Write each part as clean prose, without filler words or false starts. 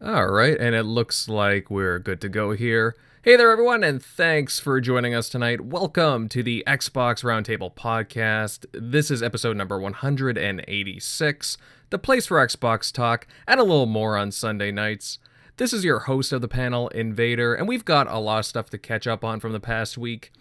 All right, and it looks like we're good to go here. Hey there, everyone, and thanks for joining us tonight. Welcome to the Xbox Roundtable Podcast. This is episode number 186, the place for Xbox talk, and a little more on Sunday nights. This is your host of the panel, Invader, and we've got a lot of stuff to catch up on from the past week.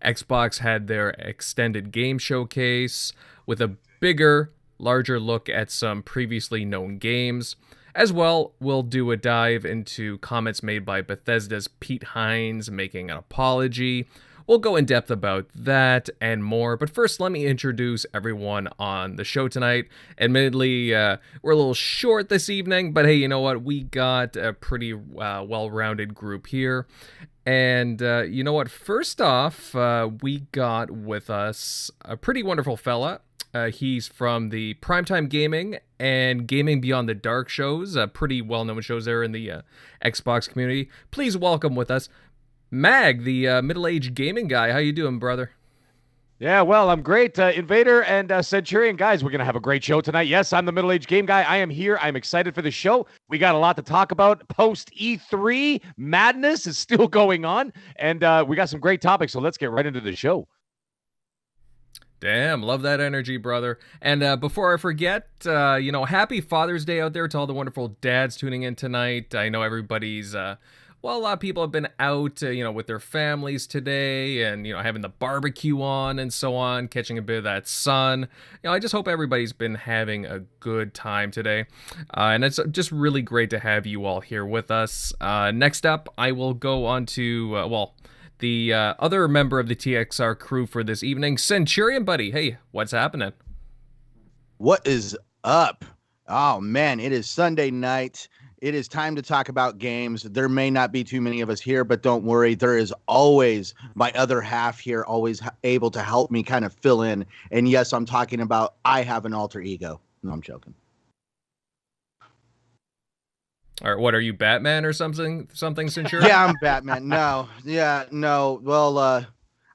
Xbox had their extended game showcase with a bigger, larger look at some previously known games. As well, we'll do a dive into comments made by Bethesda's Pete Hines making an apology. We'll go in depth about that and more, but first let me introduce everyone on the show tonight. Admittedly, we're a little short this evening, but hey, you know what? We got a pretty well-rounded group here. And you know what? First off, we got with us a pretty wonderful fella. He's from the Primetime Gaming and Gaming Beyond the Dark shows, pretty well-known shows there in the Xbox community. Please welcome with us Mag, the Middleagegameguy. How you doing, brother? Yeah, well, I'm great. Invader and Centurion, guys, we're going to have a great show tonight. Yes, I'm the Middle-Aged Game Guy. I am here. I'm excited for the show. We got a lot to talk about. Post-E3 madness is still going on, and we got some great topics, so let's get right into the show. Damn, love that energy, brother. And before I forget, happy Father's Day out there to all the wonderful dads tuning in tonight. I know everybody's, a lot of people have been out, with their families today and, having the barbecue on and so on, catching a bit of that sun. I just hope everybody's been having a good time today. And it's just really great to have you all here with us. Next up, I will go on to, the other member of the TXR crew for this evening, Centurion buddy. Hey, what's happening? What is up? Oh, man, it is Sunday night. It is time to talk about games. There may not be too many of us here, but don't worry. There is always my other half here, always able to help me kind of fill in. And yes, I'm talking about I have an alter ego. No, I'm joking. Or what, are you Batman or something, Centurion? Yeah, I'm Batman. No. Well,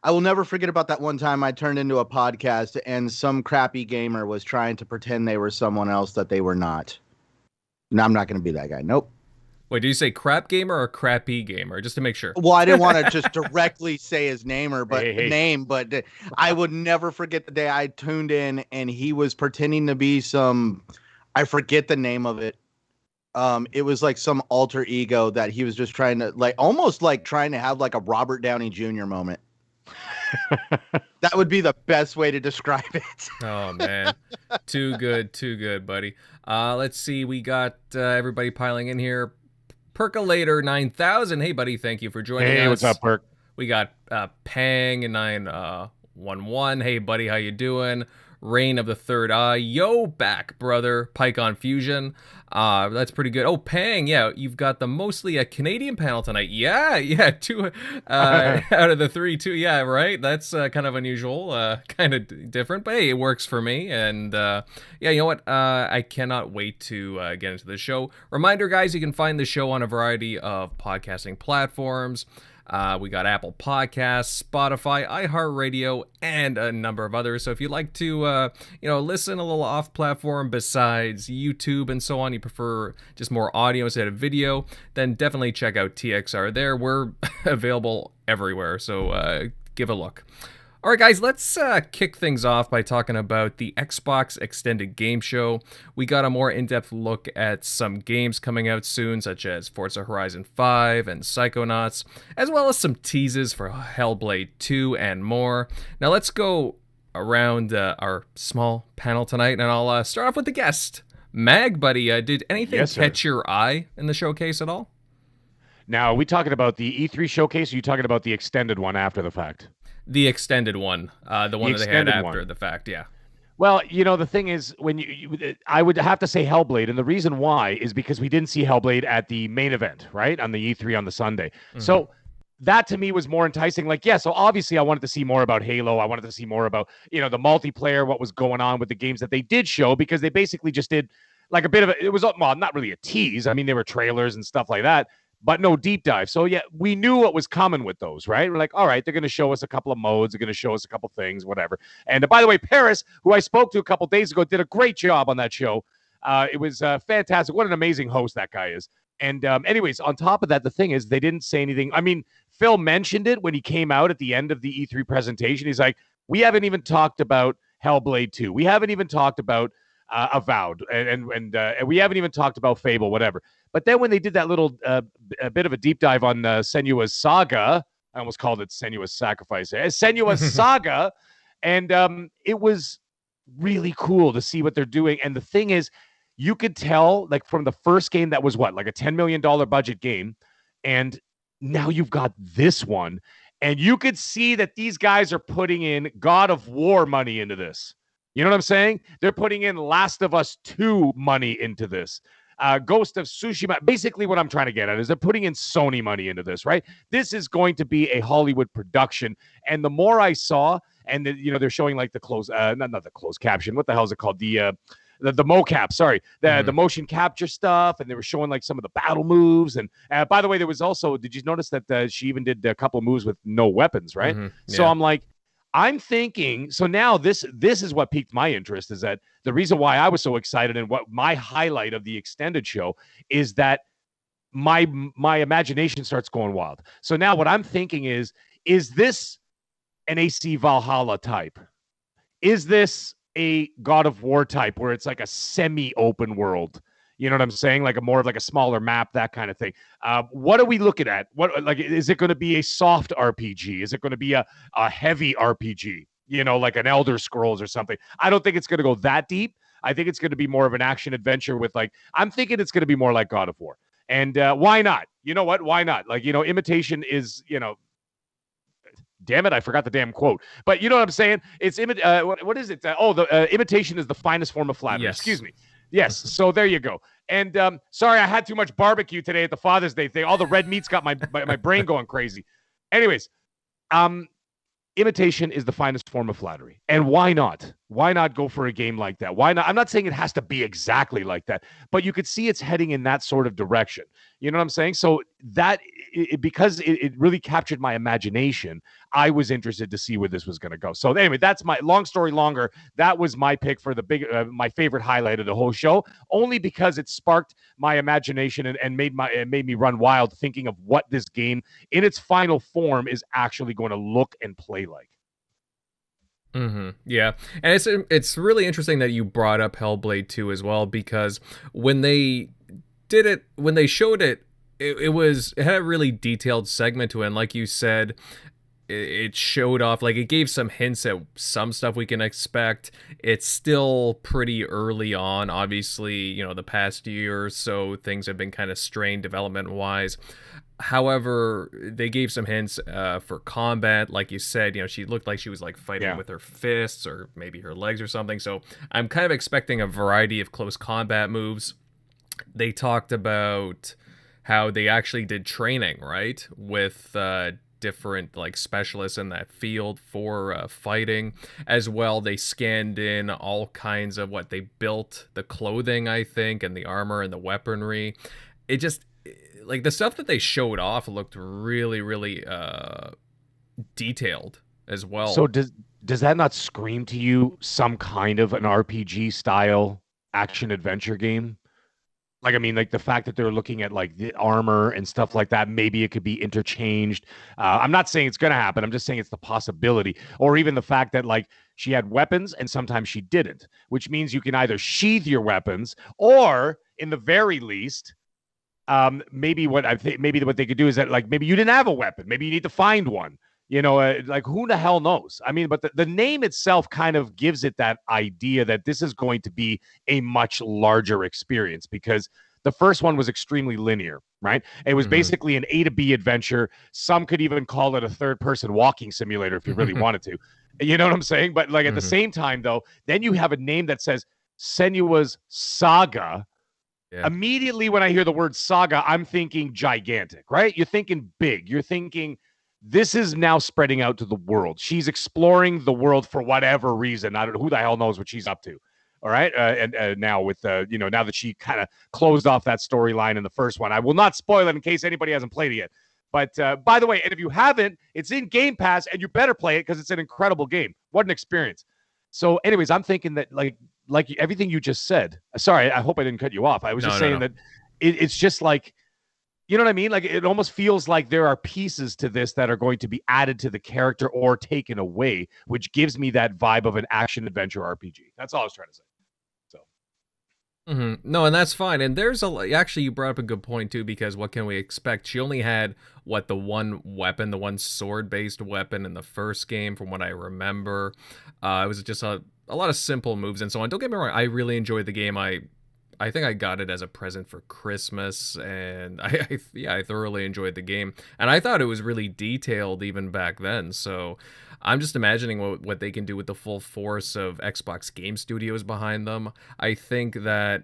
I will never forget about that one time I turned into a podcast and some crappy gamer was trying to pretend they were someone else that they were not. No, I'm not going to be that guy. Nope. Wait, did you say crap gamer or crappy gamer? Just to make sure. Well, I didn't want to just directly say his name but I would never forget the day I tuned in and he was pretending to be I forget the name of it. It was like some alter ego that he was just trying to almost trying to have like a Robert Downey Jr. moment. That would be the best way to describe it. Oh man, too good, buddy. Let's see, we got everybody piling in here. Percolator 9000. Hey, buddy, thank you for joining us. Hey, what's up, Perk? We got Pang 911. Hey, buddy, how you doing? Reign of the Third Eye. Yo, back, brother. PyCon Fusion. That's pretty good. Oh, Pang, yeah, you've got the mostly a Canadian panel tonight. Yeah, two out of the three, two. Yeah, right? That's kind of unusual, kind of different, but hey, it works for me. And yeah, you know what? I cannot wait to get into the show. Reminder, guys, you can find the show on a variety of podcasting platforms. We got Apple Podcasts, Spotify, iHeartRadio, and a number of others. So if you'd like to, listen a little off-platform besides YouTube and so on, you prefer just more audio instead of video, then definitely check out TXR there. We're available everywhere, so give a look. All right, guys, let's kick things off by talking about the Xbox Extended Game Show. We got a more in-depth look at some games coming out soon, such as Forza Horizon 5 and Psychonauts, as well as some teases for Hellblade 2 and more. Now, let's go around our small panel tonight, and I'll start off with the guest. Mag, buddy, did anything catch your eye in the showcase at all? Now, are we talking about the E3 showcase, or are you talking about the extended one after the fact? The extended one, the one that they had after the fact, yeah. Well, the thing is, when I would have to say Hellblade, and the reason why is because we didn't see Hellblade at the main event, right, on the E3 on the Sunday. Mm-hmm. So that to me was more enticing. So obviously I wanted to see more about Halo. I wanted to see more about, the multiplayer, what was going on with the games that they did show, because they basically just did a bit of it was, not really a tease. I mean, there were trailers and stuff like that, but no deep dive. So yeah, we knew what was coming with those, right? We're like, all right, they're going to show us a couple of modes. They're going to show us a couple things, whatever. And by the way, Paris, who I spoke to a couple days ago, did a great job on that show. It was fantastic. What an amazing host that guy is. And anyways, on top of that, the thing is they didn't say anything. I mean, Phil mentioned it when he came out at the end of the E3 presentation. He's like, we haven't even talked about Hellblade 2. We haven't even talked about Avowed, and we haven't even talked about Fable, whatever. But then when they did that little a bit of a deep dive on Senua's Saga, I almost called it Senua's Sacrifice, Senua's Saga, and it was really cool to see what they're doing. And the thing is, you could tell, like, from the first game that was like a $10 million budget game, and now you've got this one, and you could see that these guys are putting in God of War money into this. You know what I'm saying? They're putting in Last of Us 2 money into this. Ghost of Tsushima. Basically, what I'm trying to get at is they're putting in Sony money into this, right? This is going to be a Hollywood production. And the more I saw, and they're showing like the close, not the closed caption. What the hell is it called? The mocap, sorry, the motion capture stuff, and they were showing like some of the battle moves. And by the way, there was also, did you notice that she even did a couple of moves with no weapons, right? Yeah. So I'm like, I'm thinking, so now this is what piqued my interest, is that the reason why I was so excited and what my highlight of the extended show is that my imagination starts going wild. So now what I'm thinking is this an AC Valhalla type? Is this a God of War type where it's like a semi-open world? You know what I'm saying? Like more of like a smaller map, that kind of thing. What are we looking at? What, like, is it going to be a soft RPG? Is it going to be a heavy RPG? You know, like an Elder Scrolls or something. I don't think it's going to go that deep. I think it's going to be more of an action adventure with, like, I'm thinking it's going to be more like God of War. And why not? You know what? Why not? Like, imitation is, damn it, I forgot the damn quote. But you know what I'm saying? It's what is it? Imitation is the finest form of flattery. Yes. Excuse me. Yes. So there you go. And sorry, I had too much barbecue today at the Father's Day thing. All the red meat's got my brain going crazy. Anyways, imitation is the finest form of flattery. And why not? Why not go for a game like that? Why not? I'm not saying it has to be exactly like that, but you could see it's heading in that sort of direction. You know what I'm saying? So that, because it really captured my imagination, I was interested to see where this was going to go. So anyway, that's my long story longer. That was my pick for the my favorite highlight of the whole show, only because it sparked my imagination and made me run wild thinking of what this game in its final form is actually going to look and play like. Mm-hmm. Yeah, and it's really interesting that you brought up Hellblade 2 as well, because when they did it, when they showed it, it had a really detailed segment to it, and like you said, it showed off, like, it gave some hints at some stuff we can expect. It's still pretty early on. Obviously, the past year or so, things have been kind of strained development-wise. However, they gave some hints for combat. Like you said, she looked like she was like fighting with her fists or maybe her legs or something. So I'm kind of expecting a variety of close combat moves. They talked about how they actually did training, right, with different like specialists in that field for fighting as well. They scanned in all kinds of what they built, the clothing, I think, and the armor and the weaponry. It just, like, the stuff that they showed off looked really, really detailed as well. So does that not scream to you some kind of an RPG style action adventure game? Like, I mean, like the fact that they're looking at like the armor and stuff like that, maybe it could be interchanged. I'm not saying it's going to happen. I'm just saying it's the possibility. Or even the fact that, like, she had weapons and sometimes she didn't, which means you can either sheath your weapons or, in the very least, maybe what they could do is that, like, maybe you didn't have a weapon. Maybe you need to find one. Like, who the hell knows? I mean, but the name itself kind of gives it that idea that this is going to be a much larger experience, because the first one was extremely linear, right? It was basically an A to B adventure. Some could even call it a third-person walking simulator if you really wanted to. You know what I'm saying? But, like, at the same time, though, then you have a name that says Senua's Saga. Yeah. Immediately when I hear the word saga, I'm thinking gigantic, right? You're thinking big. You're thinking this is now spreading out to the world. She's exploring the world for whatever reason. I don't know, who the hell knows what she's up to. All right. And now with, now that she kind of closed off that storyline in the first one, I will not spoil it in case anybody hasn't played it yet. But by the way, and if you haven't, it's in Game Pass and you better play it because it's an incredible game. What an experience. So anyways, I'm thinking that like everything you just said, sorry, I hope I didn't cut you off. I was just saying that it's just like, You know what I mean? Like, it almost feels like there are pieces to this that are going to be added to the character or taken away, which gives me that vibe of an action adventure RPG. That's all I was trying to say. So. No, and that's fine. And there's actually, you brought up a good point too, because what can we expect? She only had the one weapon, the one sword-based weapon in the first game, from what I remember. It was just a lot of simple moves and so on. Don't get me wrong, I really enjoyed the game. I think I got it as a present for Christmas, and I thoroughly enjoyed the game. And I thought it was really detailed even back then. So I'm just imagining what they can do with the full force of Xbox Game Studios behind them. I think that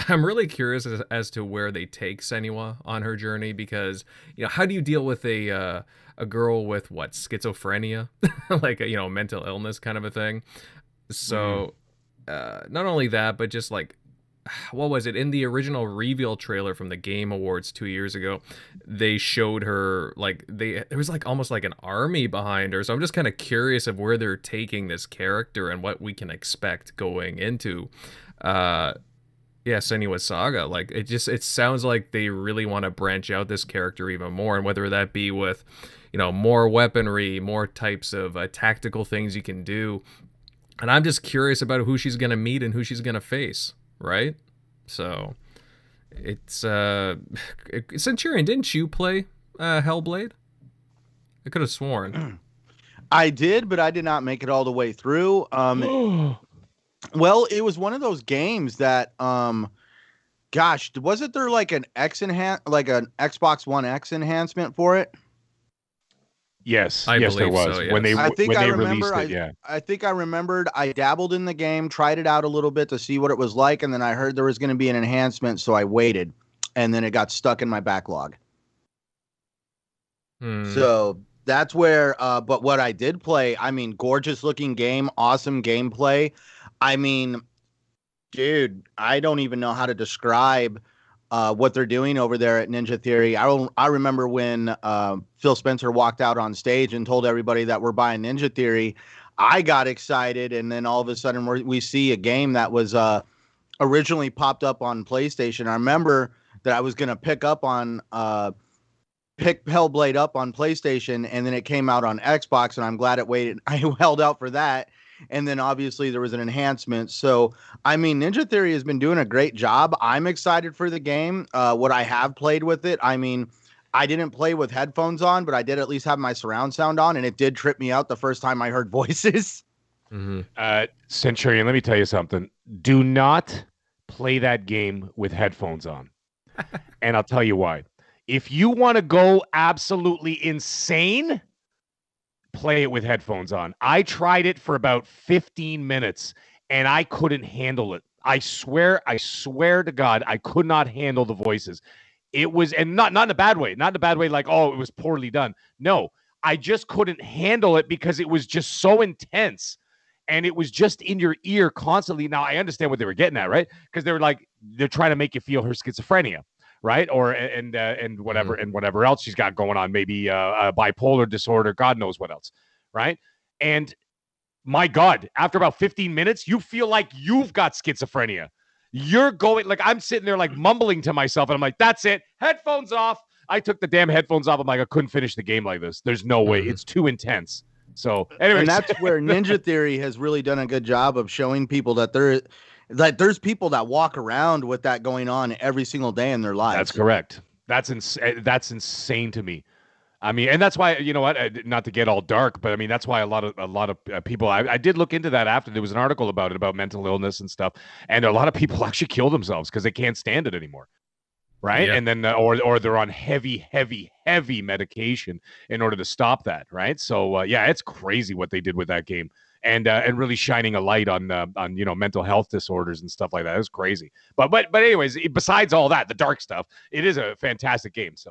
I'm really curious as to where they take Senua on her journey, because, how do you deal with a girl with schizophrenia, like a mental illness kind of a thing. So not only that, but just like, what was it, in the original reveal trailer from the Game Awards 2 years ago, they showed her there was almost like an army behind her. So I'm just kind of curious of where they're taking this character and what we can expect going into Senua's Saga. Like, it sounds like they really want to branch out this character even more, and whether that be with more weaponry, more types of tactical things you can do. And I'm just curious about who she's going to meet and who she's going to face. Right? So it's Centurion, didn't you play Hellblade? I could have sworn. I did, but I did not make it all the way through. Well, it was one of those games that gosh, wasn't there like an Xbox One X enhancement for it? Yes, I yes, there believe was. so, yes. When they released it. Yeah, I think I remembered. I dabbled in the game, tried it out a little bit to see what it was like, and then I heard there was going to be an enhancement, so I waited, and then it got stuck in my backlog. So that's where. But what I did play, I mean, gorgeous looking game, awesome gameplay. I mean, dude, I don't even know how to describe what they're doing over there at Ninja Theory. I remember when Phil Spencer walked out on stage and told everybody that we're buying Ninja Theory. I got excited, and then all of a sudden we see a game that was originally popped up on PlayStation. I remember that I was going to pick Hellblade up on PlayStation, and then it came out on Xbox, and I'm glad it waited. I held out for that. And then obviously there was an enhancement. So, I mean, Ninja Theory has been doing a great job. I'm excited for the game. What I have played with it, I mean, I didn't play with headphones on, but I did at least have my surround sound on, and it did trip me out the first time I heard voices. Centurion, let me tell you something. Do not play that game with headphones on. And I'll tell you why. If you want to go absolutely insane, play it with headphones on. I tried it for about 15 minutes and I couldn't handle it. I swear to God, I could not handle the voices. It was, and not in a bad way, like, oh, it was poorly done. No, I just couldn't handle it because it was just so intense and it was just in your ear constantly. Now I understand what they were getting at, right? Because they're trying to make you feel her schizophrenia. Right. Or and whatever else she's got going on, maybe a bipolar disorder, God knows what else. Right. And my God, after about 15 minutes, you feel like you've got schizophrenia. You're going, like, I'm sitting there like mumbling to myself and I'm like, that's it. Headphones off. I took the damn headphones off. I'm like, I couldn't finish the game like this. There's no way. It's too intense. So anyway, and that's where Ninja Theory has really done a good job of showing people that there's people that walk around with that going on every single day in their lives. That's correct. That's insane to me. I mean, and that's why, you know what, not to get all dark, but I mean, that's why a lot of people, I did look into that after there was an article about mental illness and stuff. And a lot of people actually kill themselves because they can't stand it anymore. Right. Yeah. And then, or they're on heavy medication in order to stop that. Right. So, it's crazy what they did with that game. And really shining a light on mental health disorders and stuff like that. It was crazy. But anyways, besides all that, the dark stuff, it is a fantastic game. So,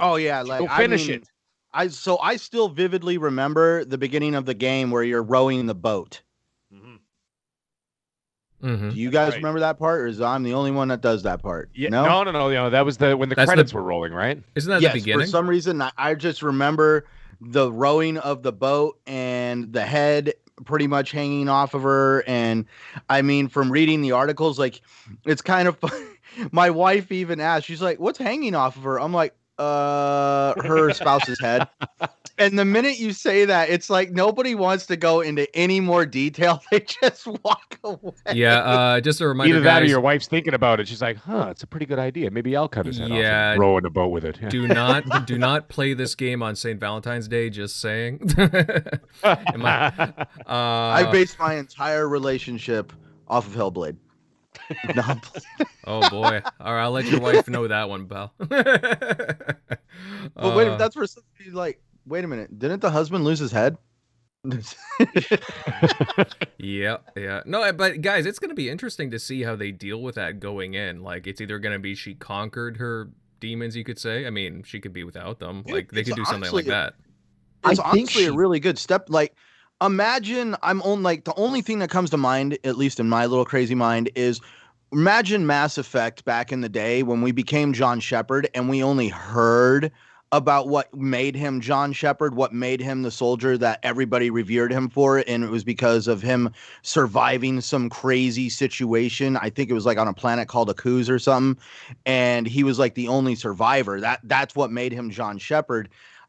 oh yeah, like finish it. I still vividly remember the beginning of the game where you're rowing the boat. Do you guys remember that part, or is I'm the only one that does that part? Yeah, no. That was when the credits were rolling, right? Isn't that the beginning? For some reason, I just remember the rowing of the boat and the head pretty much hanging off of her. And I mean, from reading the articles, like, it's kind of funny. My wife even asked, she's like, what's hanging off of her? I'm like, her spouse's head. And the minute you say that, it's like nobody wants to go into any more detail. They just walk away. Yeah, just a reminder, Either that guys, or your wife's thinking about it. She's like, "Huh, it's a pretty good idea. Maybe I'll cut his head off and row in a boat with it." Yeah. do not play this game on St. Valentine's Day. Just saying. I based my entire relationship off of Hellblade. No, oh boy! All right, I'll let your wife know that one, pal. But wait, that's where somebody's like, wait a minute, didn't the husband lose his head? Yeah. No, but guys, it's gonna be interesting to see how they deal with that going in. Like, it's either gonna be she conquered her demons, you could say. I mean, she could be without them. Like, they could do something like that. It's honestly a really good step. Like, imagine the only thing that comes to mind, at least in my little crazy mind, is imagine Mass Effect back in the day when we became John Shepard and we only heard about what made him John Shepard, what made him the soldier that everybody revered him for. And it was because of him surviving some crazy situation. I think it was like on a planet called Akuz or something. And he was like the only survivor. That's what made him John Shepard.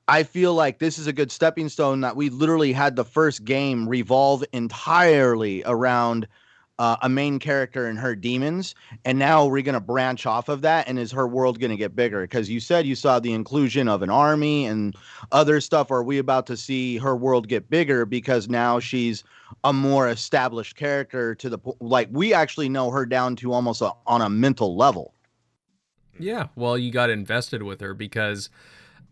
I feel like this is a good stepping stone that we literally had the first game revolve entirely around a main character and her demons. And now we're going to branch off of that. And is her world going to get bigger? Because you said you saw the inclusion of an army and other stuff. Are we about to see her world get bigger because now she's a more established character to the like we actually know her down to almost on a mental level? Yeah, well, you got invested with her because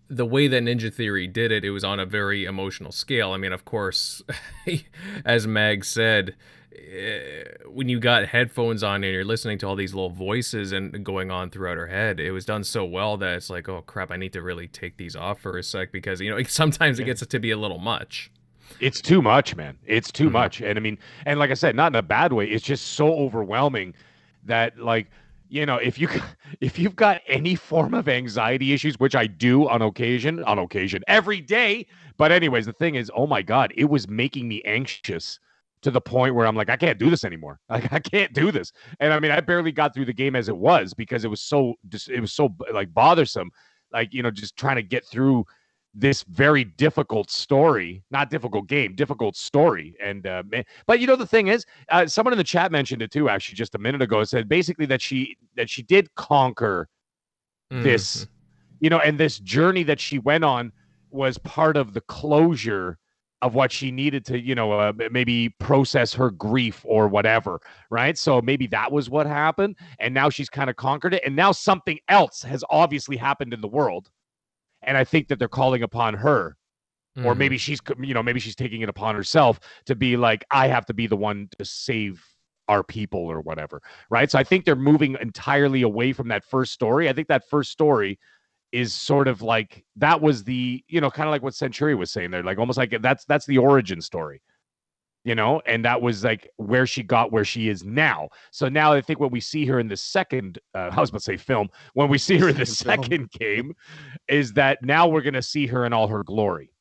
the way that Ninja Theory did it, it was on a very emotional scale. I mean, of course, as Mag said, when you got headphones on and you're listening to all these little voices and going on throughout her head, it was done so well that it's like, oh crap, I need to really take these off for a sec because, you know, sometimes it gets to be a little much. It's too much, man. It's too much. And I mean, and like I said, not in a bad way. It's just so overwhelming that, like, you know, if you've got any form of anxiety issues, which I do on occasion, every day. But anyways, the thing is, oh my God, it was making me anxious to the point where I'm like, I can't do this anymore. Like, I can't do this. And I mean, I barely got through the game as it was because it was so like bothersome. Like, you know, just trying to get through this very difficult story, not difficult game, difficult story. And, but you know, the thing is, someone in the chat mentioned it too, actually just a minute ago, said basically that she did conquer this, you know, and this journey that she went on was part of the closure of what she needed to, you know, maybe process her grief or whatever, right? So maybe that was what happened. And now she's kind of conquered it. And now something else has obviously happened in the world. And I think that they're calling upon her, or maybe she's, you know, maybe she's taking it upon herself to be like, I have to be the one to save our people or whatever, right? So I think they're moving entirely away from that first story. I think that first story is sort of like, that was the, you know, kind of like what Century was saying there, like almost like that's the origin story, you know, and that was like where she got where she is now. So now I think when we see her in the second, I was about to say film, when we see her in the second game, is that now we're going to see her in all her glory.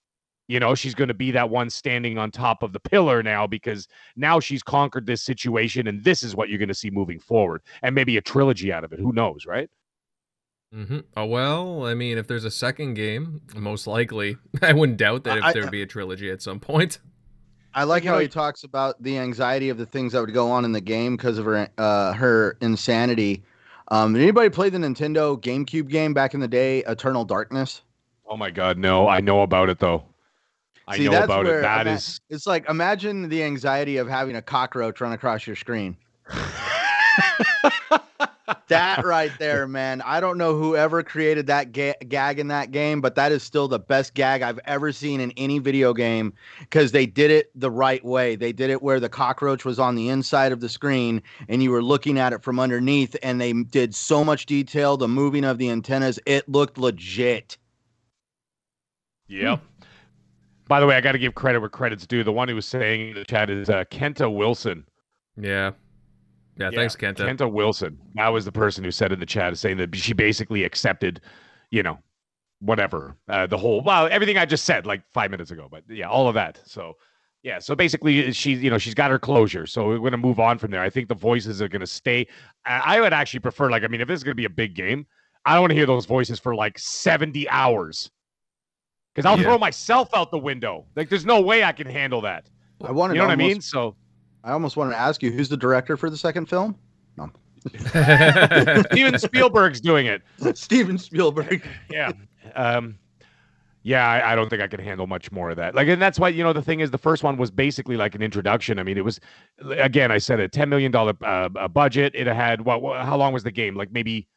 You know, she's going to be that one standing on top of the pillar now because now she's conquered this situation and this is what you're going to see moving forward. And maybe a trilogy out of it. Who knows, right? Oh, well, I mean, if there's a second game, most likely, I wouldn't doubt that if there'd be a trilogy at some point. I like how he talks about the anxiety of the things that would go on in the game because of her insanity. Did anybody play the Nintendo GameCube game back in the day, Eternal Darkness? Oh my God, no! I know about it though. See, I know about it. That is. It's like, imagine the anxiety of having a cockroach run across your screen. That right there, man. I don't know whoever created that gag in that game, but that is still the best gag I've ever seen in any video game because they did it the right way. They did it where the cockroach was on the inside of the screen and you were looking at it from underneath, and they did so much detail, the moving of the antennas. It looked legit. Yep. By the way, I got to give credit where credit's due. The one who was saying in the chat is Kenta Wilson. Yeah, thanks, Kenta. Kenta Wilson. That was the person who said in the chat, saying that she basically accepted, you know, whatever, the whole, well, everything I just said like 5 minutes ago. But yeah, all of that. So Yeah, so basically she's got her closure. So we're going to move on from there. I think the voices are going to stay. I would actually prefer, like, I mean, if this is going to be a big game, I don't want to hear those voices for like 70 hours. Because I'll throw myself out the window. Like, there's no way I can handle that. I wanted, you know what I mean? So I almost wanted to ask you, who's the director for the second film? No. Steven Spielberg's doing it. Steven Spielberg. Yeah. I don't think I could handle much more of that. Like, and that's why, the thing is, the first one was basically like an introduction. I mean, it was, again, I said a $10 million budget. It had, how long was the game? Like maybe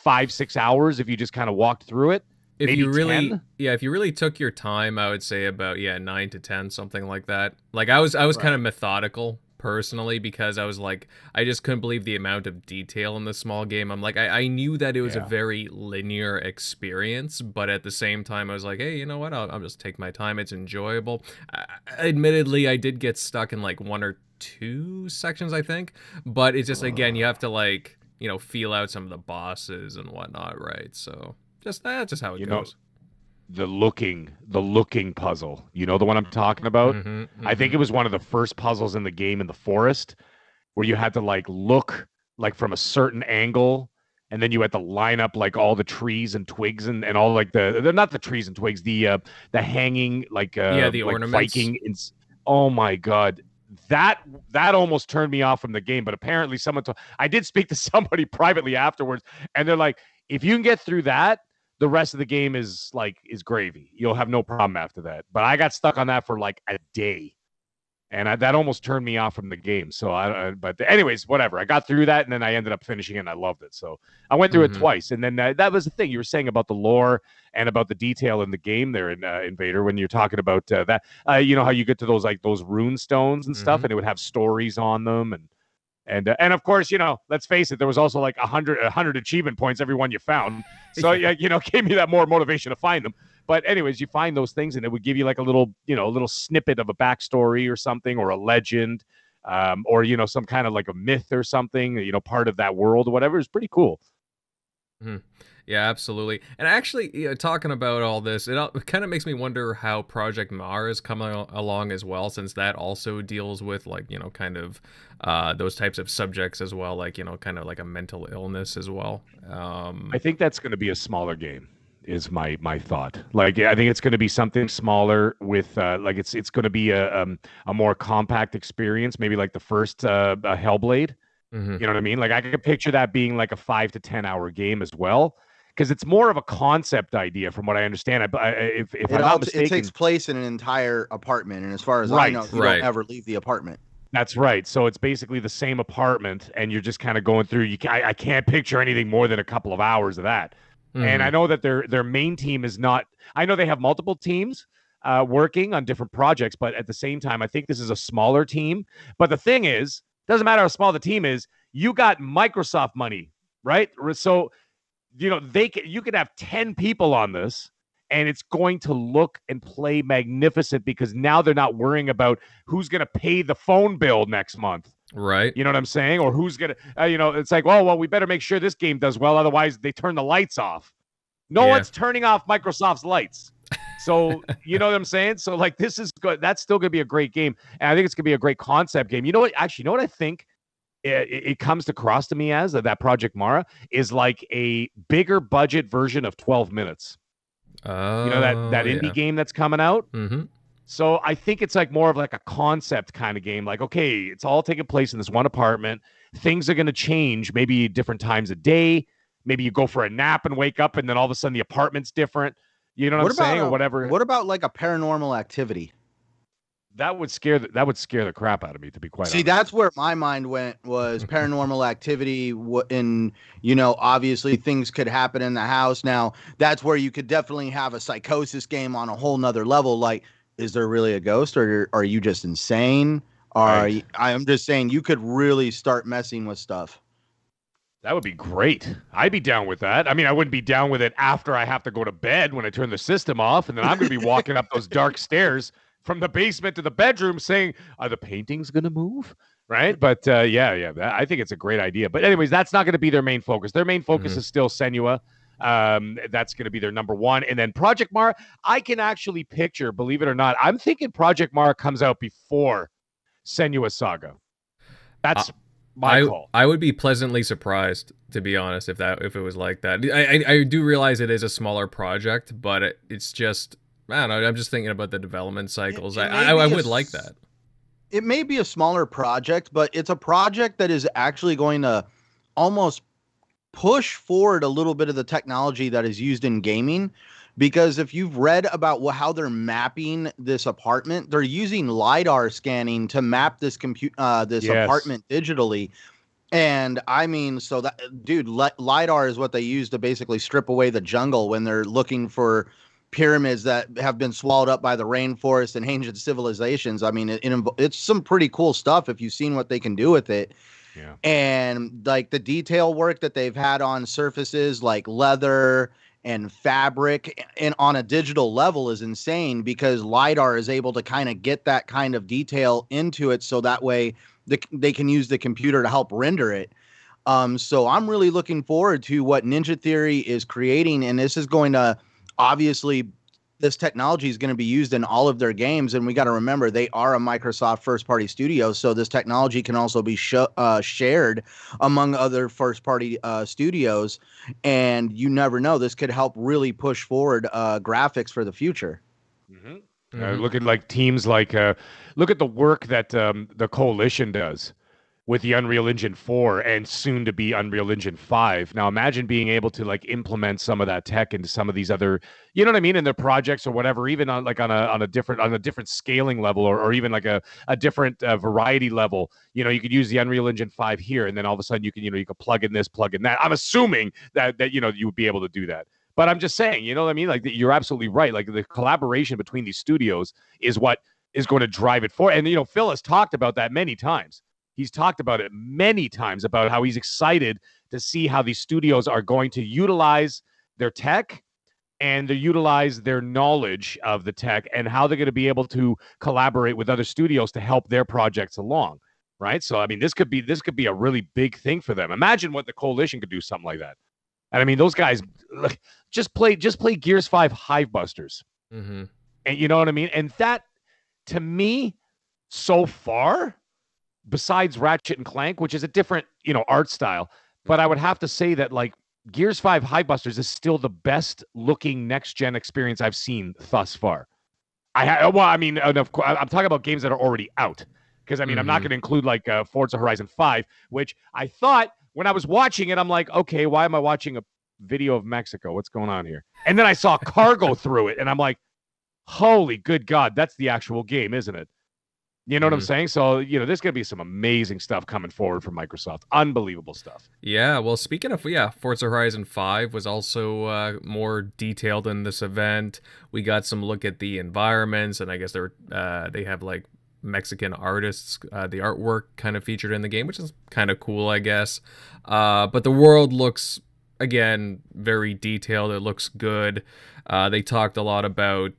5-6 hours if you just kind of walked through it. If maybe you really, 10? if you really took your time, I would say about 9 to 10, something like that. Like I was kind of methodical personally, because I was like, I just couldn't believe the amount of detail in this small game. I'm like, I knew that it was a very linear experience, but at the same time, I was like, hey, you know what? I'll just take my time. It's enjoyable. Admittedly, I did get stuck in like 1 or 2 sections, I think, but it's just, again, you have to like, feel out some of the bosses and whatnot, right? So that's just how it goes. The looking puzzle, the one I'm talking about. I think it was one of the first puzzles in the game in the forest, where you had to like look like from a certain angle, and then you had to line up like all the trees and twigs and all like they're not the trees and twigs, the hanging like the like ornaments. Viking. Oh my god, that almost turned me off from the game. But apparently I did speak to somebody privately afterwards, and they're like, if you can get through that, the rest of the game is gravy. You'll have no problem after that. But I got stuck on that for like a day, and that almost turned me off from the game. So but anyways, whatever. I got through that, and then I ended up finishing it, and I loved it. So I went through it twice, and then that was the thing you were saying about the lore and about the detail in the game there in Invader, when you're talking about that. How you get to those rune stones and stuff, and it would have stories on them, and of course, let's face it, there was also like 100 achievement points every one you found. So, gave me that more motivation to find them. But anyways, you find those things, and it would give you like a little snippet of a backstory or something, or a legend, or, some kind of like a myth or something, part of that world or whatever. Is pretty cool. Yeah, absolutely. And actually, talking about all this, it kind of makes me wonder how Project Mara is coming along as well, since that also deals with like, kind of those types of subjects as well, like, kind of like a mental illness as well. I think that's going to be a smaller game, is my thought. Like, I think it's going to be something smaller with like it's going to be a more compact experience, maybe like the first Hellblade. You know what I mean? Like, I could picture that being like a 5 to 10 hour game as well, because it's more of a concept idea, from what I understand. If I'm not mistaken, it takes place in an entire apartment, and as far as I know, you don't ever leave the apartment. That's right. So it's basically the same apartment, and you're just kind of going through. I can't picture anything more than a couple of hours of that. And I know that their main team is not. I know they have multiple teams working on different projects, but at the same time, I think this is a smaller team. But the thing is, doesn't matter how small the team is. You got Microsoft money, right? So you could have 10 people on this, and it's going to look and play magnificent, because now they're not worrying about who's going to pay the phone bill next month. Right. You know what I'm saying? Or who's going to, it's like, well, we better make sure this game does well. Otherwise, they turn the lights off. No one's turning off Microsoft's lights. So, you know what I'm saying? So, like, this is good. That's still going to be a great game. And I think it's going to be a great concept game. You know what? Actually, you know what I think it comes across to me as, that Project Mara is like a bigger budget version of 12 Minutes. That indie game that's coming out. So I think it's like more of like a concept kind of game. Like, okay, it's all taking place in this one apartment. Things are going to change, maybe different times of day. Maybe you go for a nap and wake up, and then all of a sudden the apartment's different. You know what I'm saying? Or whatever. What about like a Paranormal Activity? That would scare the crap out of me, to be quite honest. See, that's where my mind went, was Paranormal Activity. And, obviously things could happen in the house. Now, that's where you could definitely have a psychosis game on a whole nother level. Like, is there really a ghost, or are you just insane? I'm just saying, you could really start messing with stuff. That would be great. I'd be down with that. I mean, I wouldn't be down with it after I have to go to bed, when I turn the system off, and then I'm going to be walking up those dark stairs from the basement to the bedroom saying, are the paintings going to move? Right. But I think it's a great idea. But anyways, that's not going to be their main focus. Their main focus is still Senua. That's going to be their number one. And then Project Mara, I can actually picture, believe it or not, I'm thinking Project Mara comes out before Senua's Saga. That's my call. I would be pleasantly surprised, to be honest, if it was like that. I do realize it is a smaller project, but it's just, I don't know, I'm just thinking about the development cycles. I would like that. It may be a smaller project, but it's a project that is actually going to almost push forward a little bit of the technology that is used in gaming. Because if you've read about how they're mapping this apartment, they're using LiDAR scanning to map this apartment digitally. And I mean, so that, dude, LiDAR is what they use to basically strip away the jungle when they're looking for pyramids that have been swallowed up by the rainforest and ancient civilizations. I mean, it's some pretty cool stuff if you've seen what they can do with it. Yeah. And like the detail work that they've had on surfaces like leather and fabric and on a digital level is insane, because LiDAR is able to kind of get that kind of detail into it. So that way they can use the computer to help render it. So I'm really looking forward to what Ninja Theory is creating. And this is going to, obviously, this technology is going to be used in all of their games. And we got to remember, they are a Microsoft first-party studio. So this technology can also be shared among other first-party studios. And you never know. This could help really push forward graphics for the future. Mm-hmm. Look at like teams like, look at the work that the Coalition does with the Unreal Engine 4 and soon to be Unreal Engine 5. Now imagine being able to like implement some of that tech into some of these other, you know what I mean, in their projects or whatever, even on like on a different scaling level, or even like a different variety level. You know, you could use the Unreal Engine 5 here, and then all of a sudden you could plug in this, plug in that. I'm assuming that you know, you would be able to do that. But I'm just saying, you know what I mean? Like, you're absolutely right. Like, the collaboration between these studios is what is going to drive it forward. And, you know, Phil has talked about that many times. He's talked about it many times about how he's excited to see how these studios are going to utilize their tech and to utilize their knowledge of the tech, and how they're going to be able to collaborate with other studios to help their projects along. Right. So, I mean, this could be a really big thing for them. Imagine what the Coalition could do, something like that. And I mean, those guys just play Gears 5 Hivebusters. Mm-hmm. And you know what I mean? And that, to me, so far, besides Ratchet and Clank, which is a different, you know, art style, but I would have to say that like Gears 5 Hivebusters is still the best looking next gen experience I've seen thus far. I'm talking about games that are already out, because I mean, I'm not going to include like Forza Horizon 5, which I thought when I was watching it, I'm like, okay, why am I watching a video of Mexico? What's going on here? And then I saw cargo through it, and I'm like, holy good God, that's the actual game, isn't it? You know what I'm saying? So, you know, there's going to be some amazing stuff coming forward from Microsoft. Unbelievable stuff. Yeah, well, speaking of, Forza Horizon 5 was also more detailed in this event. We got some look at the environments, and I guess they have, like, Mexican artists, the artwork kind of featured in the game, which is kind of cool, I guess. But the world looks, again, very detailed. It looks good. They talked a lot about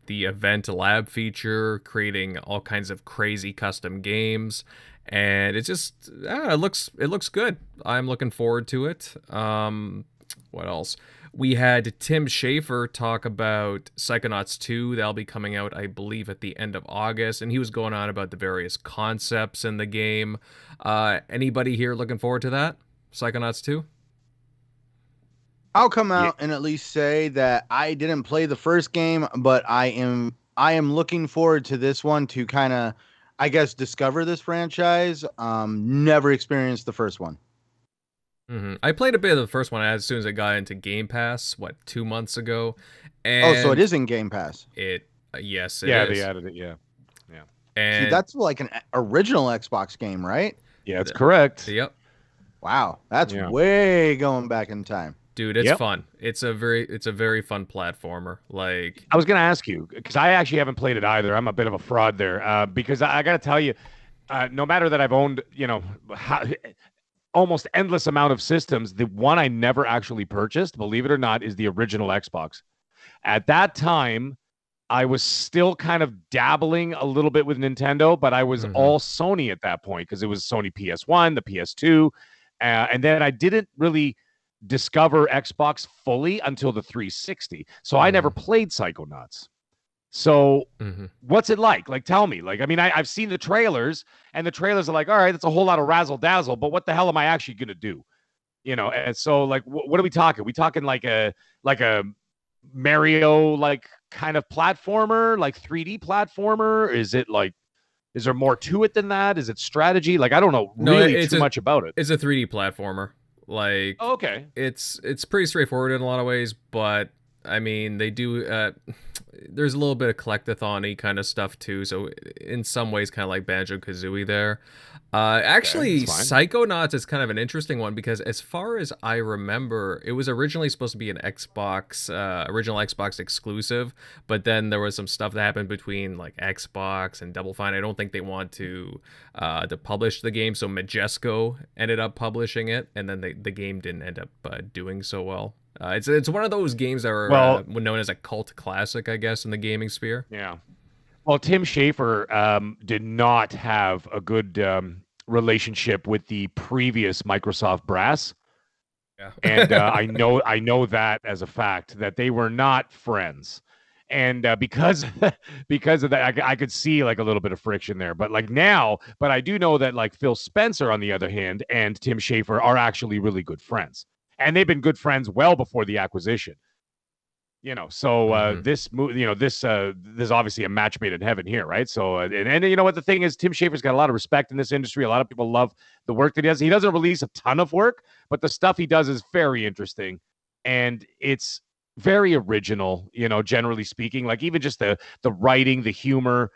the event lab feature, creating all kinds of crazy custom games, and it just it looks good. I'm looking forward to it. What else? We had Tim Schafer talk about Psychonauts 2. That'll be coming out, I believe, at the end of August, and he was going on about the various concepts in the game. Anybody here looking forward to that? Psychonauts 2? I'll come out and at least say that I didn't play the first game, but I am looking forward to this one to kind of, I guess, discover this franchise. Never experienced the first one. Mm-hmm. I played a bit of the first one as soon as it got into Game Pass, 2 months ago. And so it is in Game Pass. Yes, it is. Yeah, they added it. Yeah. And see, that's like an original Xbox game, right? Yeah, that's correct. Yep. Wow, that's way going back in time. Dude, it's fun. It's a very fun platformer. Like, I was going to ask you, because I actually haven't played it either. I'm a bit of a fraud there, because I got to tell you, no matter that I've owned, you know, almost endless amount of systems, the one I never actually purchased, believe it or not, is the original Xbox. At that time, I was still kind of dabbling a little bit with Nintendo, but I was all Sony at that point, because it was Sony PS1, the PS2, and then I didn't really discover Xbox fully until the 360. So I never played Psychonauts. So what's it like? Like, tell me. Like, I mean, I've seen the trailers, and the trailers are like, all right, that's a whole lot of razzle dazzle, but what the hell am I actually going to do? You know, and so like, what are we talking? We talking like a Mario, like kind of platformer, like 3D platformer? Is it like, is there more to it than that? Is it strategy? Like, I don't know really too much about it. It's a 3D platformer. Like, okay, it's pretty straightforward in a lot of ways, but I mean, they do. There's a little bit of collectathon-y kind of stuff too. So in some ways, kind of like Banjo-Kazooie there. Actually, Psychonauts is kind of an interesting one because as far as I remember, it was originally supposed to be an Xbox, original Xbox exclusive, but then there was some stuff that happened between like Xbox and Double Fine. I don't think they want to publish the game, so Majesco ended up publishing it, and then the game didn't end up doing so well. It's one of those games that are known as a cult classic, I guess, in the gaming sphere. Yeah. Well, Tim Schafer did not have a good relationship with the previous Microsoft brass. Yeah. And I know that as a fact, that they were not friends. And because of that, I could see like a little bit of friction there. But like now, but I do know that like Phil Spencer, on the other hand, and Tim Schafer are actually really good friends. And they've been good friends well before the acquisition. You know, so this is obviously a match made in heaven here, right? So and you know what the thing is, Tim Schafer's got a lot of respect in this industry. A lot of people love the work that he does. He doesn't release a ton of work, but the stuff he does is very interesting, and it's very original. You know, generally speaking, like even just the writing, the humor,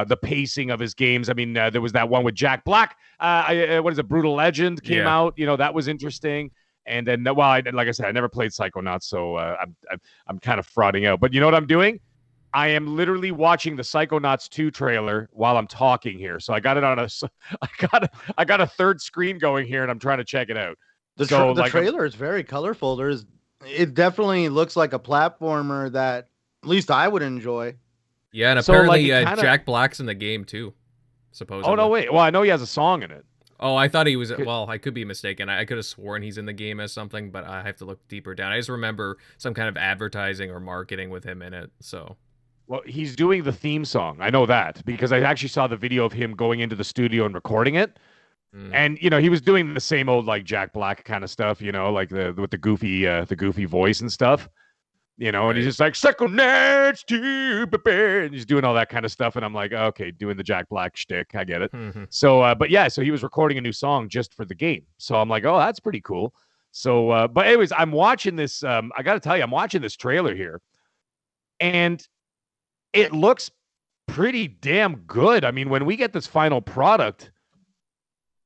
the pacing of his games. I mean, there was that one with Jack Black. What is it? Brutal Legend came out. You know, that was interesting. And then, well, like I said, I never played Psychonauts, so I'm kind of frauding out. But you know what I'm doing? I am literally watching the Psychonauts 2 trailer while I'm talking here. So I got it on I got a third screen going here, and I'm trying to check it out. The trailer is very colorful. It definitely looks like a platformer that at least I would enjoy. Yeah, and apparently Jack Black's in the game too, supposedly. Oh no, wait. Well, I know he has a song in it. Oh, I thought he was. Well, I could be mistaken. I could have sworn he's in the game as something, but I have to look deeper down. I just remember some kind of advertising or marketing with him in it. So, well, he's doing the theme song. I know that because I actually saw the video of him going into the studio and recording it. And you know, he was doing the same old like Jack Black kind of stuff. You know, like with the goofy voice and stuff. You know, and he's just like, Psychonauts 2, and he's doing all that kind of stuff. And I'm like, okay, doing the Jack Black shtick. I get it. So, but yeah, so he was recording a new song just for the game. So I'm like, oh, that's pretty cool. So, but anyways, I'm watching this. I got to tell you, I'm watching this trailer here. And it looks pretty damn good. I mean, when we get this final product,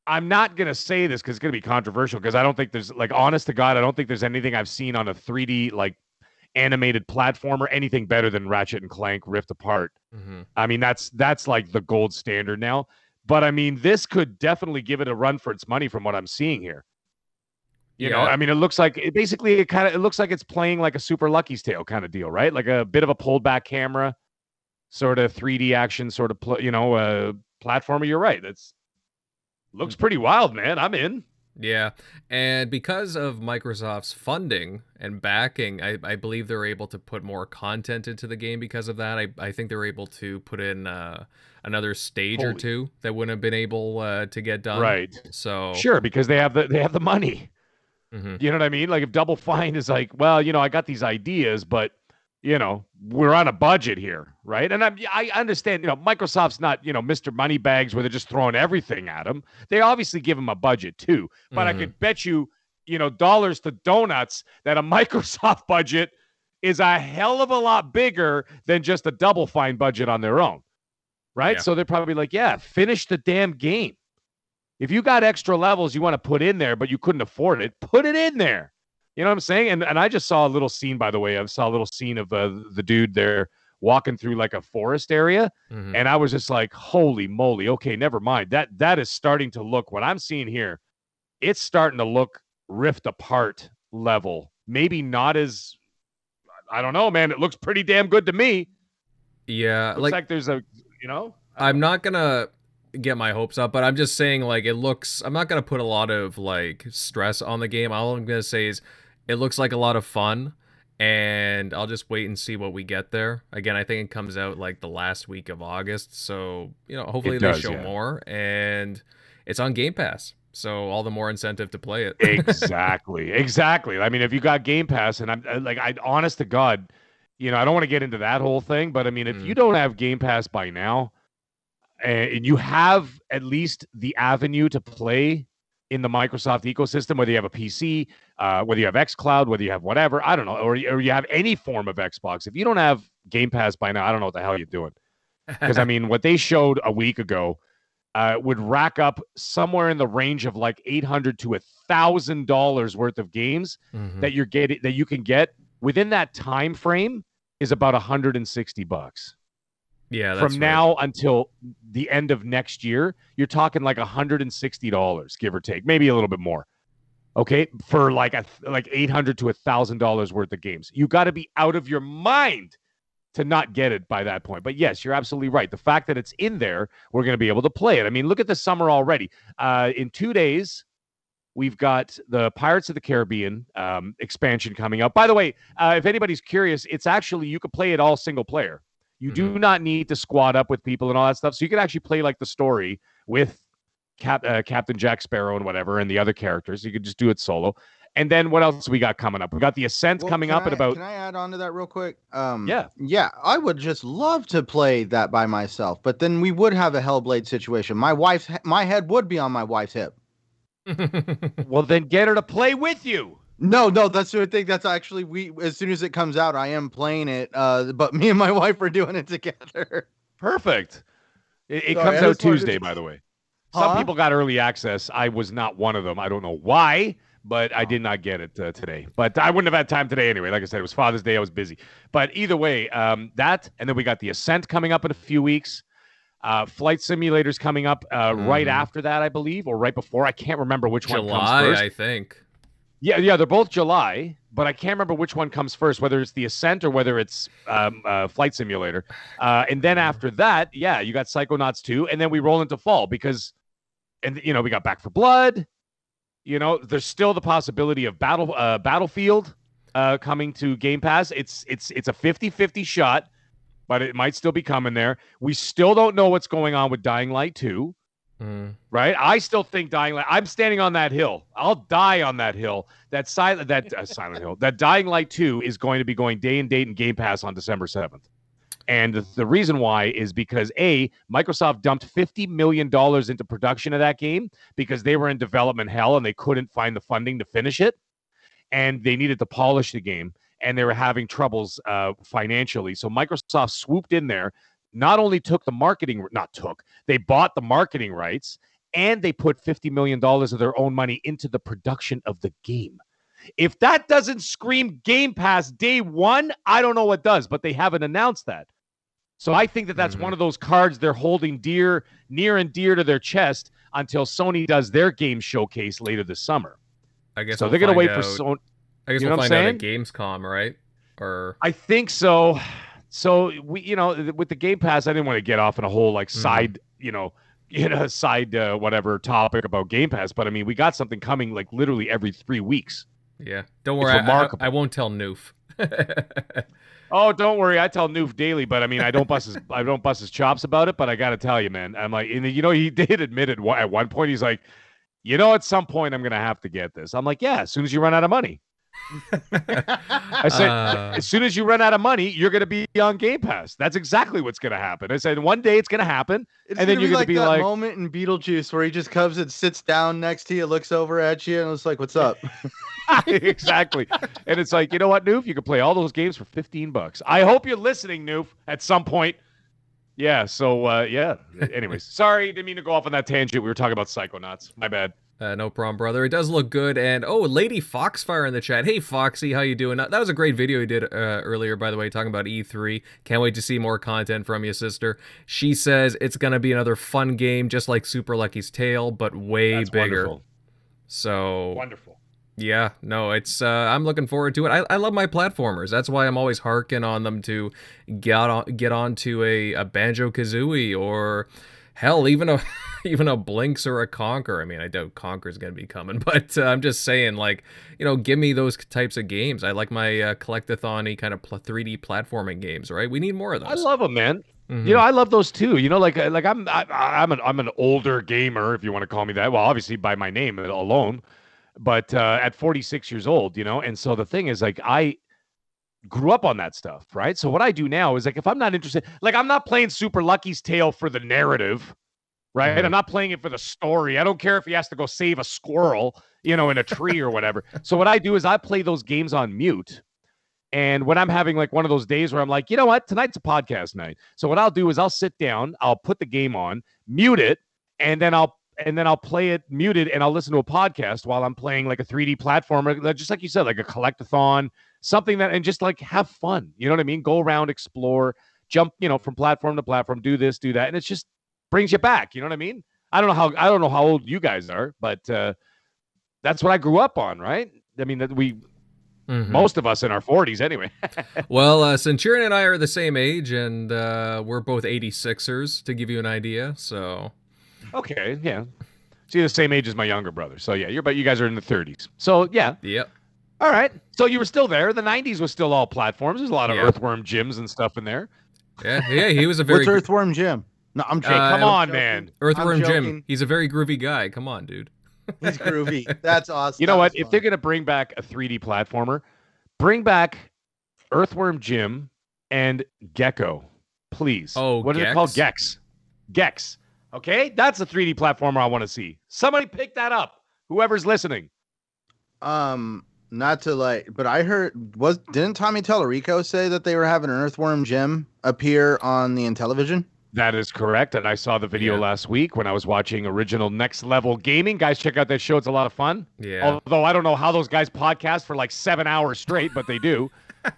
I'm not going to say this because it's going to be controversial because I don't think there's, like, honest to God, I don't think there's anything I've seen on a 3D, like, animated platformer anything better than Ratchet and Clank Rift Apart. I mean, that's like the gold standard now. But I mean, this could definitely give it a run for its money from what I'm seeing here. You know, I mean, it looks like it looks like it's playing like a Super Lucky's Tale kind of deal, right? Like a bit of a pulled back camera, sort of 3D action, sort of platformer. You're right. Looks pretty wild, man. I'm in. Yeah, and because of Microsoft's funding and backing, I believe they're able to put more content into the game because of that. I think they're able to put in another stage or two that wouldn't have been able to get done. Right. So sure, because they have the money. You know what I mean? Like if Double Fine is like, well, you know, I got these ideas, but you know, we're on a budget here, right? And I understand, you know, Microsoft's not, you know, Mr. Moneybags where they're just throwing everything at them. They obviously give them a budget too. But I could bet you, you know, dollars to donuts that a Microsoft budget is a hell of a lot bigger than just a Double Fine budget on their own, right? Yeah. So they're probably like, yeah, finish the damn game. If you got extra levels you want to put in there, but you couldn't afford it, put it in there. You know what I'm saying? And I just saw a little scene, by the way. I saw a little scene of the dude there walking through like a forest area. And I was just like, holy moly. Okay, never mind. That is starting to look, what I'm seeing here, it's starting to look Rift Apart level. Maybe not as, I don't know, man. It looks pretty damn good to me. Yeah. Looks like there's a, you know. I'm not going to get my hopes up, but I'm just saying, like, it looks, I'm not going to put a lot of, like, stress on the game. All I'm going to say is, It looks like a lot of fun, and I'll just wait and see what we get there. Again, I think it comes out like the last week of August, so hopefully they show more, and it's on Game Pass, so all the more incentive to play it. Exactly. I mean, if you got Game Pass, and I'm like, honest to God, I don't want to get into that whole thing, but I mean, if you don't have Game Pass by now, and you have at least the avenue to play in the Microsoft ecosystem, whether you have a PC, whether you have xCloud, whether you have whatever, I don't know, or you have any form of Xbox. If you don't have Game Pass by now, I don't know what the hell you're doing. Because, I mean, what they showed a week ago would rack up somewhere in the range of like $800 to $1,000 worth of games that you can get within that time frame is about $160. Yeah, from now until the end of next year, you're talking like $160, give or take, maybe a little bit more. Okay, for like $800 to $1,000 worth of games. You got to be out of your mind to not get it by that point. But yes, you're absolutely right. The fact that it's in there, we're going to be able to play it. I mean, look at the summer already. In 2 days, we've got the Pirates of the Caribbean expansion coming up. By the way, if anybody's curious, it's actually, you could play it all single player. You do not need to squad up with people and all that stuff. So you can actually play like the story with Captain Jack Sparrow and whatever and the other characters. You could just do it solo. And then what else we got coming up? We got the Ascent coming up at about... Can I add on to that real quick? Yeah, I would just love to play that by myself, but then we would have a Hellblade situation. My head would be on my wife's hip. Well, then get her to play with you. No, that's the thing. That's actually, as soon as it comes out, I am playing it. But me and my wife are doing it together. Perfect. It comes out Tuesday, by the way. Some people got early access. I was not one of them. I don't know why, but I did not get it today. But I wouldn't have had time today anyway. Like I said, it was Father's Day. I was busy. But either way, that, and then we got the Ascent coming up in a few weeks. Flight Simulator's coming up right after that, I believe, or right before. I can't remember which one comes first. I think. Yeah, they're both July, but I can't remember which one comes first, whether it's the Ascent or whether it's Flight Simulator. And then after that, you got Psychonauts 2, and then we roll into fall because, we got Back 4 Blood. There's still the possibility of Battlefield coming to Game Pass. It's a 50-50 shot, but it might still be coming there. We still don't know what's going on with Dying Light 2. Right? I still think Dying Light. I'm standing on that hill. I'll die on that hill. That Silent Hill. That Dying Light 2 is going to be going day and date in Game Pass on December 7th. And the reason why is because Microsoft dumped $50 million into production of that game because they were in development hell and they couldn't find the funding to finish it, and they needed to polish the game, and they were having troubles financially. So Microsoft swooped in there. Not only they bought the marketing rights, and they put $50 million of their own money into the production of the game. If that doesn't scream Game Pass day one, I don't know what does, but they haven't announced that. So I think that's one of those cards they're holding near and dear to their chest until Sony does their game showcase later this summer. I guess so. They're going to wait for Sony. I guess we'll find out at Gamescom, right? Or I think so. So we, with the Game Pass, I didn't want to get off in a whole side, whatever topic about Game Pass. But I mean, we got something coming like literally every 3 weeks. Yeah, don't worry. I won't tell Noof. Oh, don't worry. I tell Noof daily, but I mean, I don't bust his chops about it. But I got to tell you, man, I'm like, he did admit it at one point. He's like, at some point I'm gonna have to get this. I'm like, yeah, as soon as you run out of money. I said, as soon as you run out of money, you're going to be on Game Pass. That's exactly what's going to happen. I said, one day it's going to happen, and then you're going to be like that moment in Beetlejuice where he just comes and sits down next to you, looks over at you, and it's like, "What's up?" Exactly. And it's like, you know what, Noof? You can play all those games for $15. I hope you're listening, Noof, at some point. Yeah. So, yeah. Anyways, sorry, didn't mean to go off on that tangent. We were talking about Psychonauts. My bad. No problem, brother. It does look good. And Lady Foxfire in the chat. Hey, Foxy, how you doing? That was a great video you did earlier, by the way, talking about E3. Can't wait to see more content from you, sister. She says it's going to be another fun game, just like Super Lucky's Tale, but way bigger. Wonderful. So wonderful. Yeah, no, it's I'm looking forward to it. I love my platformers. That's why I'm always harking on them to get onto a Banjo-Kazooie or Hell, even a even a Blinks or a Conquer. I mean, I doubt Conquer's gonna be coming, but I'm just saying, like, give me those types of games. I like my collectathon-y kind of 3D platforming games, right? We need more of those. I love them, man. I love those too. Like I'm an older gamer, if you want to call me that. Well, obviously by my name alone, but at 46 years old, and so the thing is, like, I grew up on that stuff, right? So what I do now is, like, if I'm not interested, like, I'm not playing Super Lucky's Tale for the narrative, right? I'm not playing it for the story. I don't care if he has to go save a squirrel, in a tree or whatever. So what I do is I play those games on mute. And when I'm having like one of those days where I'm like, you know what, tonight's a podcast night. So what I'll do is I'll sit down, I'll put the game on, mute it, and then I'll play it muted, and I'll listen to a podcast while I'm playing like a 3D platformer, just like you said, like a collectathon, something that, and just like have fun. You know what I mean? Go around, explore, jump, from platform to platform, do this, do that, and it just brings you back. You know what I mean? I don't know how old you guys are, but that's what I grew up on, right? I mean, that we. Most of us in our 40s anyway. Well, Centurion and I are the same age, and we're both 86ers, to give you an idea. So, okay, yeah. So you're the same age as my younger brother. So yeah, you guys are in the 30s. So yeah. Yep. All right. So you were still there. The 90s was still all platforms. There's a lot of Earthworm Jims and stuff in there. Yeah, he was a very... What's Earthworm Jim? No, I'm joking. Come on, man. Earthworm Jim. He's a very groovy guy. Come on, dude. He's groovy. That's awesome. You know what? If they're going to bring back a 3D platformer, bring back Earthworm Jim and Gecko, please. Oh, what is it called? Gex. Gex. Okay? That's a 3D platformer I want to see. Somebody pick that up. Whoever's listening. Not to like, but I heard, didn't Tommy Tellerico say that they were having an Earthworm Jim appear on the Intellivision? That is correct, and I saw the video last week when I was watching Original Next Level Gaming. Guys, check out that show. It's a lot of fun. Yeah. Although I don't know how those guys podcast for like 7 hours straight, but they do.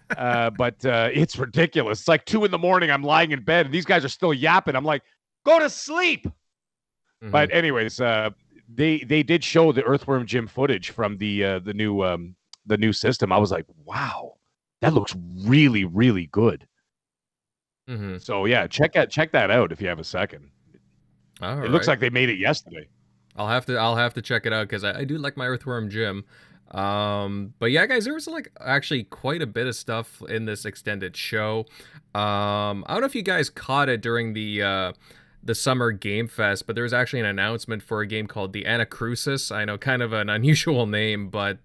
But it's ridiculous. It's like 2 a.m. I'm lying in bed, and these guys are still yapping. I'm like, go to sleep. But anyways, they did show the Earthworm Jim footage from the new system. I was like, wow, that looks really, really good. So yeah, check that out if you have a second. It looks like they made it yesterday. I'll have to check it out because I do like my Earthworm Jim. But yeah, guys, there was like actually quite a bit of stuff in this extended show. I don't know if you guys caught it during the Summer Game Fest, but there was actually an announcement for a game called the Anacrusis. I know, kind of an unusual name, but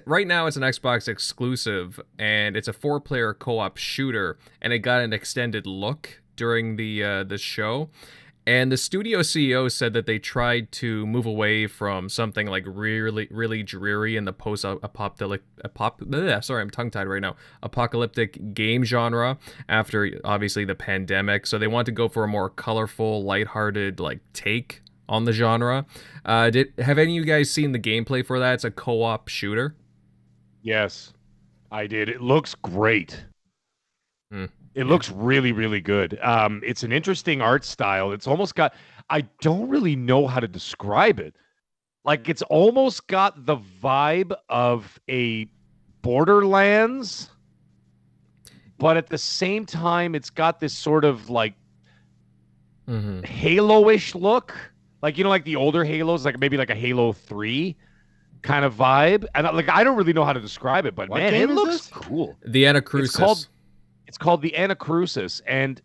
right now it's an Xbox exclusive, and it's a 4-player co-op shooter, and it got an extended look during the show. And the studio CEO said that they tried to move away from something like really, really dreary in the apocalyptic game genre after obviously the pandemic. So they want to go for a more colorful, lighthearted like take on the genre. Have any of you guys seen the gameplay for that? It's a co-op shooter. Yes, I did. It looks great. It looks really, really good. It's an interesting art style. It's almost got, I don't really know how to describe it. Like, it's almost got the vibe of a Borderlands, but at the same time, it's got this sort of like Halo-ish look. Like, like the older Halos, like maybe like a Halo 3 kind of vibe. And like, I don't really know how to describe it, but what man, it looks cool. The Anacrusis. It's called the Anacrusis, and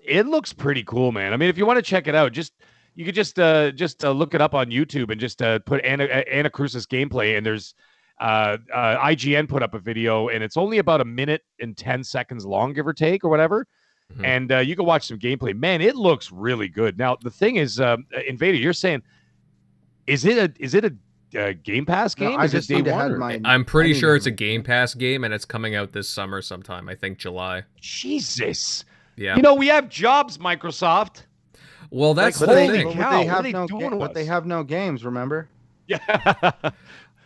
it looks pretty cool, man. I mean, if you want to check it out, you could just look it up on YouTube and just put Anacrusis gameplay, and there's IGN put up a video, and it's only about 1 minute and 10 seconds long, give or take, or whatever. And you can watch some gameplay. Man, it looks really good. Now, the thing is, Invader, you're saying, is it a Game Pass game? No, I just need to have I'm pretty sure it's a Game Pass game, and it's coming out this summer sometime. I think July. Jesus. Yeah. We have jobs, Microsoft. Well, that's like, the holy thing. cow, But they have no games, remember? Yeah.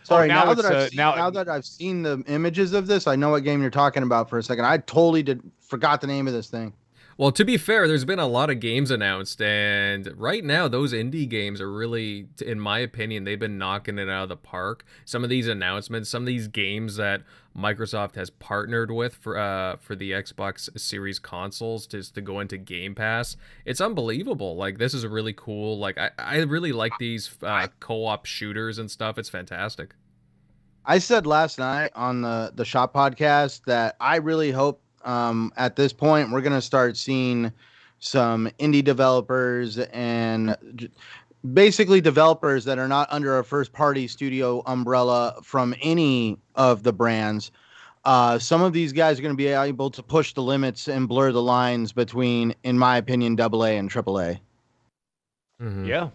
Sorry, now that I've seen the images of this, I know what game you're talking about for a second. I totally forgot the name of this thing. Well, to be fair, there's been a lot of games announced, and right now those indie games are really, in my opinion, they've been knocking it out of the park. Some of these announcements, some of these games that Microsoft has partnered with for the Xbox Series consoles to go into Game Pass, it's unbelievable. Like, this is a really cool. Like, I really like these co-op shooters and stuff. It's fantastic. I said last night on the Shop podcast that I really hope at this point we're going to start seeing some indie developers and basically developers that are not under a first party studio umbrella from any of the brands. Some of these guys are going to be able to push the limits and blur the lines between, in my opinion, AA and AAA. Mm-hmm. Yeah.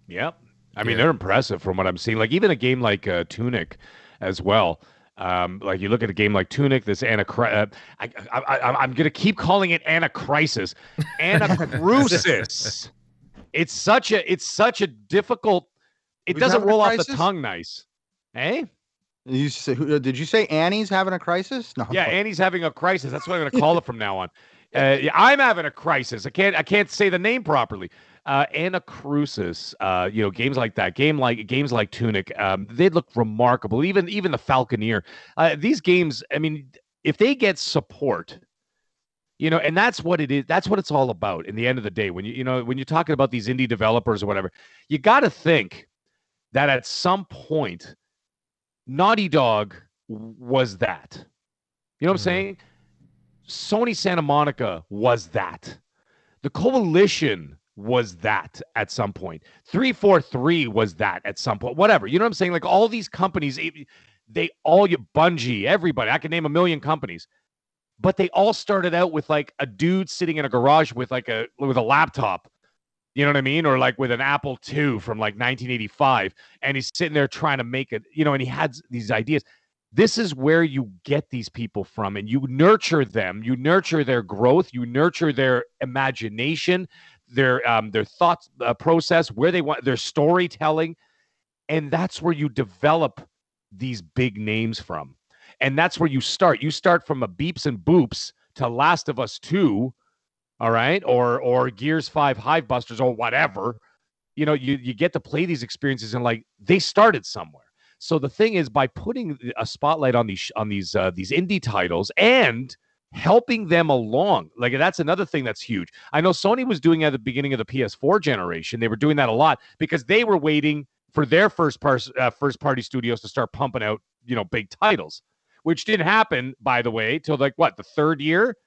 Yep. I mean, they're impressive from what I'm seeing. Like, even a game like Tunic as well. Like, you look at a game like Tunic, this I'm going to keep calling it Anachrisis. Anachrusis. It's such a difficult. It doesn't roll off the tongue nice. Hey? Did you say Annie's having a crisis? No. Yeah, Annie's having a crisis. That's what I'm going to call it from now on. I'm having a crisis. I can't say the name properly. Anachrusis, games like that, games like Tunic, they look remarkable. Even the Falconeer, these games. I mean, if they get support, and that's what it is. That's what it's all about. In the end of the day, when you're talking about these indie developers or whatever, you got to think that at some point, Naughty Dog was that. You know what I'm saying? Sony Santa Monica was that. The Coalition was that at some point. 343 was that at some point. Whatever. You know what I'm saying? Like, all these companies, Bungie, everybody. I can name a million companies. But they all started out with like a dude sitting in a garage with a laptop. You know what I mean? Or like with an Apple II from like 1985, and he's sitting there trying to make it, and he had these ideas. This is where you get these people from, and you nurture them. You nurture their growth. You nurture their imagination, their thought process, where they want their storytelling, and that's where you develop these big names from. And that's where you start. You start from a Beeps and Boops to Last of Us 2, all right, or Gears 5 Hivebusters or whatever. You get to play these experiences, and like, they started somewhere. So the thing is, by putting a spotlight on these indie titles and helping them along, like, that's another thing that's huge. I know Sony was doing at the beginning of the PS4 generation. They were doing that a lot because they were waiting for their first party studios to start pumping out, big titles, which didn't happen, by the way, till like the third year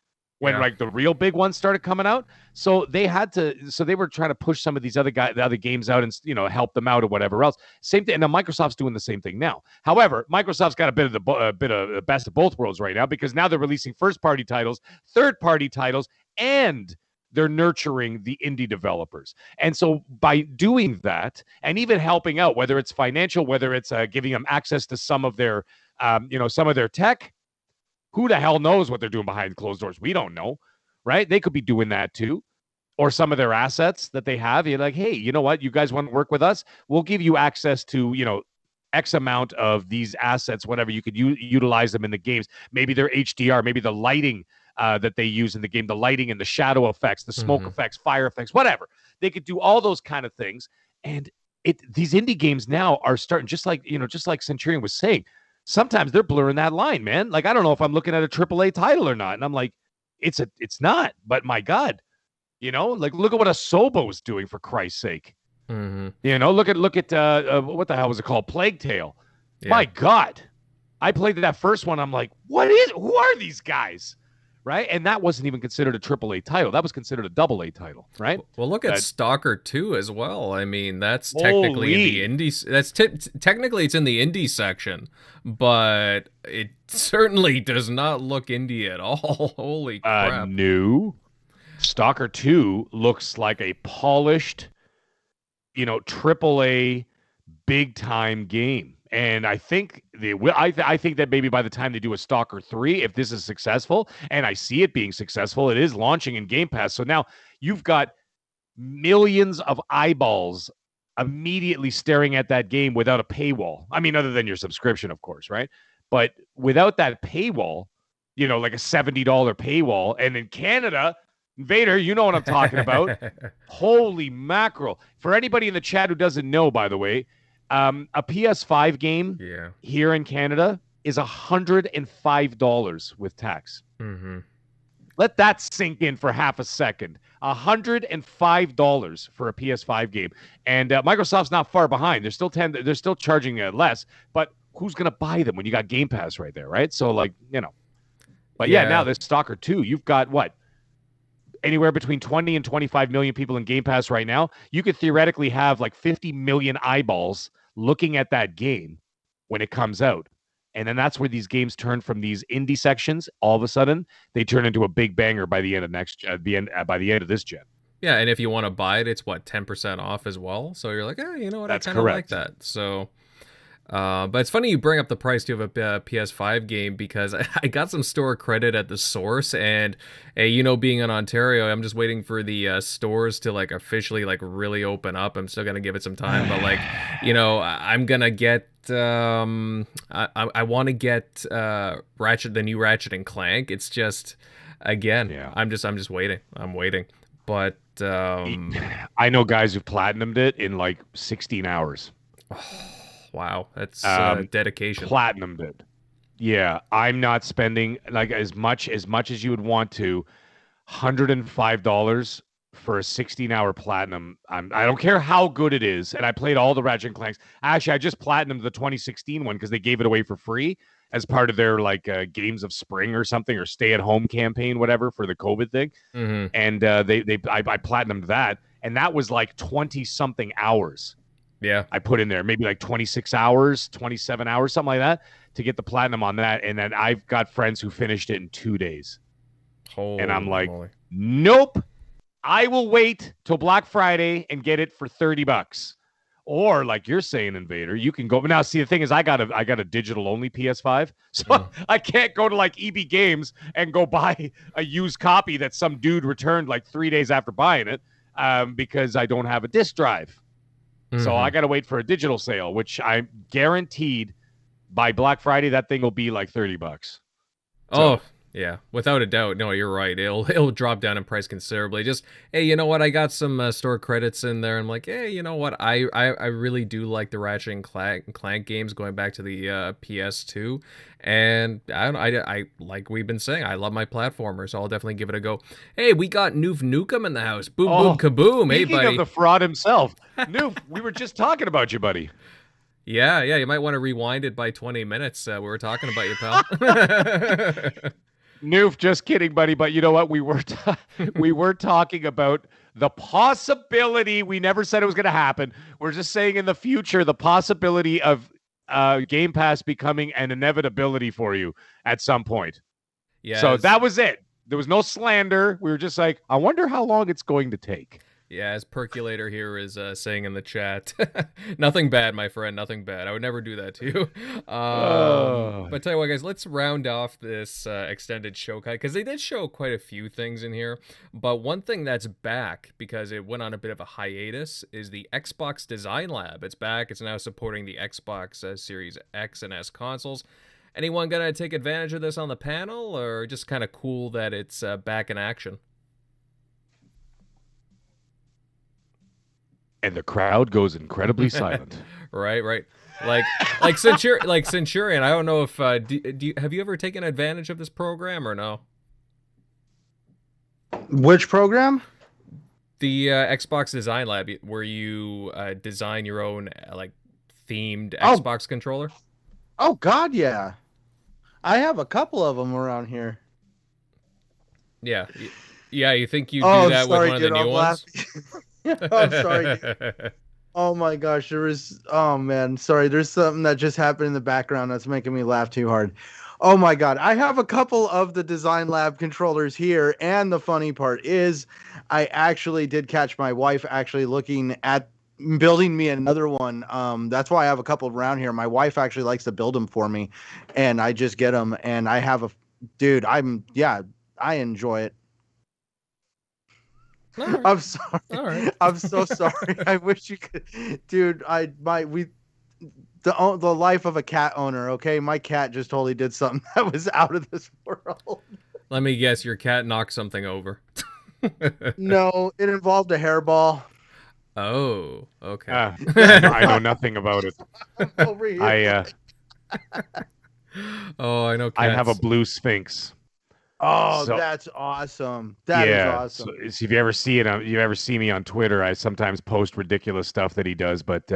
when like the real big ones started coming out. So they were trying to push some of these other games out and help them out or whatever else. Same thing. And now Microsoft's doing the same thing now. However, Microsoft's got a bit of the best of both worlds right now, because now they're releasing first party titles, third party titles, and they're nurturing the indie developers. And so by doing that, and even helping out, whether it's financial, whether it's giving them access to some of their tech, who the hell knows what they're doing behind closed doors? We don't know, right? They could be doing that too. Or some of their assets that they have. You're like, hey, you know what? You guys want to work with us? We'll give you access to, X amount of these assets, whatever. You could utilize them in the games. Maybe they're HDR, maybe the lighting that they use in the game, the lighting and the shadow effects, the smoke effects, fire effects, whatever. They could do all those kind of things. And these indie games now are starting, just like Centurion was saying, sometimes they're blurring that line, man. Like, I don't know if I'm looking at a AAA title or not. And I'm like, it's not, but my God, like, look at what Asobo is doing, for Christ's sake. Mm-hmm. Look at what the hell was it called? Plague Tale. Yeah. My God. I played that first one. I'm like, who are these guys? Right? And that wasn't even considered a AAA title. That was considered a AA title, right? Well, look at Stalker 2 as well. I mean, that's technically in the indie. That's technically it's in the indie section, but it certainly does not look indie at all. Holy crap! No. Stalker 2 looks like a polished, AAA big time game. And I think they will. I think that maybe by the time they do a Stalker 3, if this is successful, and I see it being successful, it is launching in Game Pass. So now you've got millions of eyeballs immediately staring at that game without a paywall. I mean, other than your subscription, of course, right? But without that paywall, like a $70 paywall, and in Canada, Vader, you know what I'm talking about. Holy mackerel. For anybody in the chat who doesn't know, by the way, a PS5 game here in Canada is $105 with tax. Mm-hmm. Let that sink in for half a second. $105 for a PS5 game. And Microsoft's not far behind. They're still charging less, but who's going to buy them when you got Game Pass right there, right? So, like, you know. But yeah, now the Stalker 2, you've got what? Anywhere between 20 and 25 million people in Game Pass right now. You could theoretically have like 50 million eyeballs looking at that game when it comes out. And then that's where these games turn from these indie sections. All of a sudden, they turn into a big banger by the end of by the end of this gen. Yeah, and if you want to buy it, it's what, 10% off as well. So you're like, you know what, that's I kind of like that. So, but it's funny you bring up the price too of a PS5 game, because I got some store credit at the source, and hey, being in Ontario, I'm just waiting for the stores to like officially like really open up. I'm still gonna give it some time, but like, I'm gonna get. I want to get the new Ratchet and Clank. It's just, again, I'm just waiting. I'm waiting, but I know guys who've platinumed it in like 16 hours. Wow, that's dedication. Platinumed it. Yeah, I'm not spending like as much as you would want to. $105 for a 16-hour platinum. I don't care how good it is, and I played all the Ratchet and Clanks. Actually, I just platinumed the 2016 one because they gave it away for free as part of their like Games of Spring or something, or stay-at-home campaign, whatever, for the COVID thing. Mm-hmm. And I platinumed that, and that was like 20-something hours. Yeah, I put in there maybe like 26 hours, 27 hours, something like that, to get the platinum on that. And then I've got friends who finished it in 2 days. And I'm like, nope, I will wait till Black Friday and get it for $30. Or like you're saying, Invader, you can go. Now, see, the thing is, I got a digital only PS5, so I can't go to like EB Games and go buy a used copy that some dude returned like 3 days after buying it, because I don't have a disc drive. So I got to wait for a digital sale, which I'm guaranteed by Black Friday, that thing will be like $30. So, oh, yeah, without a doubt. No, you're right. It'll drop down in price considerably. Just, hey, you know what? I got some store credits in there. I'm like, hey, you know what? I really do like the Ratchet and Clank games going back to the PS2. And I like we've been saying, I love my platformers, so I'll definitely give it a go. Hey, we got Noof Nukem in the house. Boom, boom, kaboom. Hey, buddy. Speaking of the fraud himself, Noof, we were just talking about you, buddy. Yeah, you might want to rewind it by 20 minutes. We were talking about you, pal. Noof, just kidding, buddy. But you know what? We were talking about the possibility. We never said it was going to happen. We're just saying in the future, the possibility of Game Pass becoming an inevitability for you at some point. Yeah. So that was it. There was no slander. We were just like, I wonder how long it's going to take. Yeah, as Percolator here is saying in the chat, nothing bad, my friend, nothing bad. I would never do that to you. But tell you what, guys, let's round off this extended show, because they did show quite a few things in here. But one thing that's back, because it went on a bit of a hiatus, is the Xbox Design Lab. It's back. It's now supporting the Xbox Series X and S consoles. Anyone gonna take advantage of this on the panel, or just kind of cool that it's back in action? And the crowd goes incredibly silent. Right. Like Centurion. I don't know if have you ever taken advantage of this program or no? Which program? The Xbox Design Lab, where you design your own like themed Xbox controller. Oh God, yeah. I have a couple of them around here. Yeah. You think you do that with one of the new ones? I'm sorry. Oh my gosh, oh man, sorry. There's something that just happened in the background that's making me laugh too hard. Oh my God. I have a couple of the Design Lab controllers here. And the funny part is I actually did catch my wife actually looking at building me another one. That's why I have a couple around here. My wife actually likes to build them for me, and I just get them. And I have I enjoy it. Right. I'm sorry. All right. I'm so sorry. I wish you could, dude. The life of a cat owner. Okay, my cat just totally did something that was out of this world. Let me guess. Your cat knocked something over. No, it involved a hairball. Oh, okay. I know nothing about it. Over here. Oh, I know cats. I have a blue Sphinx. Oh, that's awesome. That is awesome. So if you ever see it, you ever see me on Twitter, I sometimes post ridiculous stuff that he does, but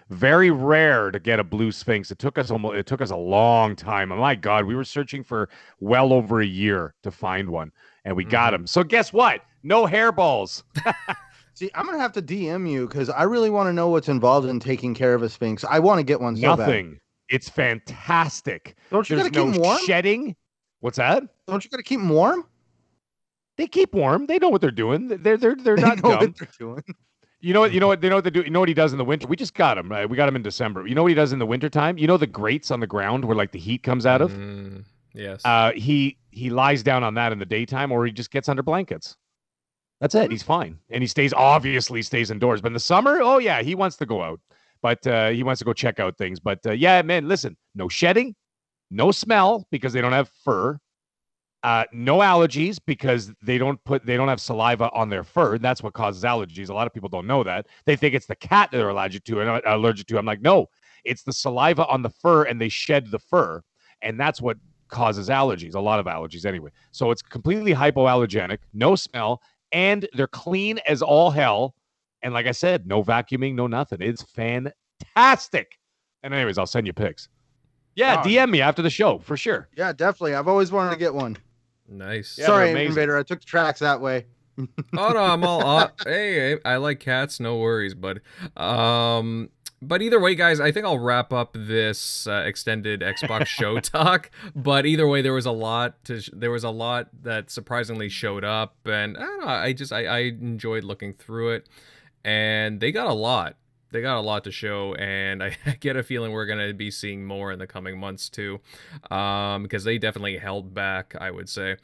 very rare to get a blue Sphinx. It took us a long time. Oh my God, we were searching for well over a year to find one, and we got him. So guess what? No hairballs. See, I'm gonna have to DM you because I really want to know what's involved in taking care of a Sphinx. I want to get one so Nothing. bad. It's fantastic. Don't you There's gotta keep them warm? Shedding. What's that? Don't you gotta keep them warm? They keep warm. They know what they're doing. They're They not know dumb. what they're doing. You know what they do. You know what he does in the winter. We just got him. Right? We got him in December. You know what he does in the wintertime? You know the grates on the ground where like the heat comes out of. Yes. He lies down on that in the daytime, or he just gets under blankets. That's it. He's fine, and he obviously stays indoors. But in the summer, oh yeah, he wants to go out. But he wants to go check out things. But yeah, man, listen, no shedding, no smell because they don't have fur. No allergies because they don't have saliva on their fur. That's what causes allergies. A lot of people don't know that. They think it's the cat that they're allergic to. I'm like, no, it's the saliva on the fur, and they shed the fur, and that's what causes allergies. A lot of allergies, anyway. So it's completely hypoallergenic, no smell, and they're clean as all hell. And like I said, no vacuuming, no nothing. It's fantastic. And anyways, I'll send you pics. Yeah, DM me after the show for sure. Yeah, definitely. I've always wanted to get one. Nice. Yeah, sorry, Invader. I took the tracks that way. Oh no, I'm all. Hey, I like cats. No worries, bud. But either way, guys, I think I'll wrap up this extended Xbox show talk. But either way, there was a lot that surprisingly showed up, and I don't know. I enjoyed looking through it, and they got a lot. They got a lot to show, and I get a feeling we're going to be seeing more in the coming months too, because they definitely held back, I would say.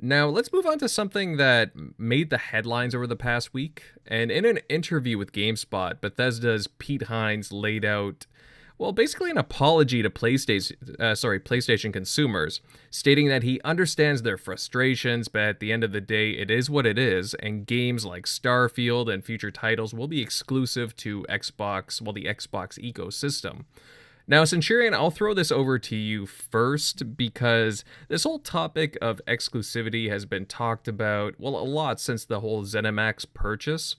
Now, let's move on to something that made the headlines over the past week. And in an interview with GameSpot, Bethesda's Pete Hines laid out, well, basically an apology to PlayStation consumers, stating that he understands their frustrations, but at the end of the day, it is what it is, and games like Starfield and future titles will be exclusive to Xbox, the Xbox ecosystem. Now, Centurion, I'll throw this over to you first because this whole topic of exclusivity has been talked about, a lot since the whole ZeniMax purchase.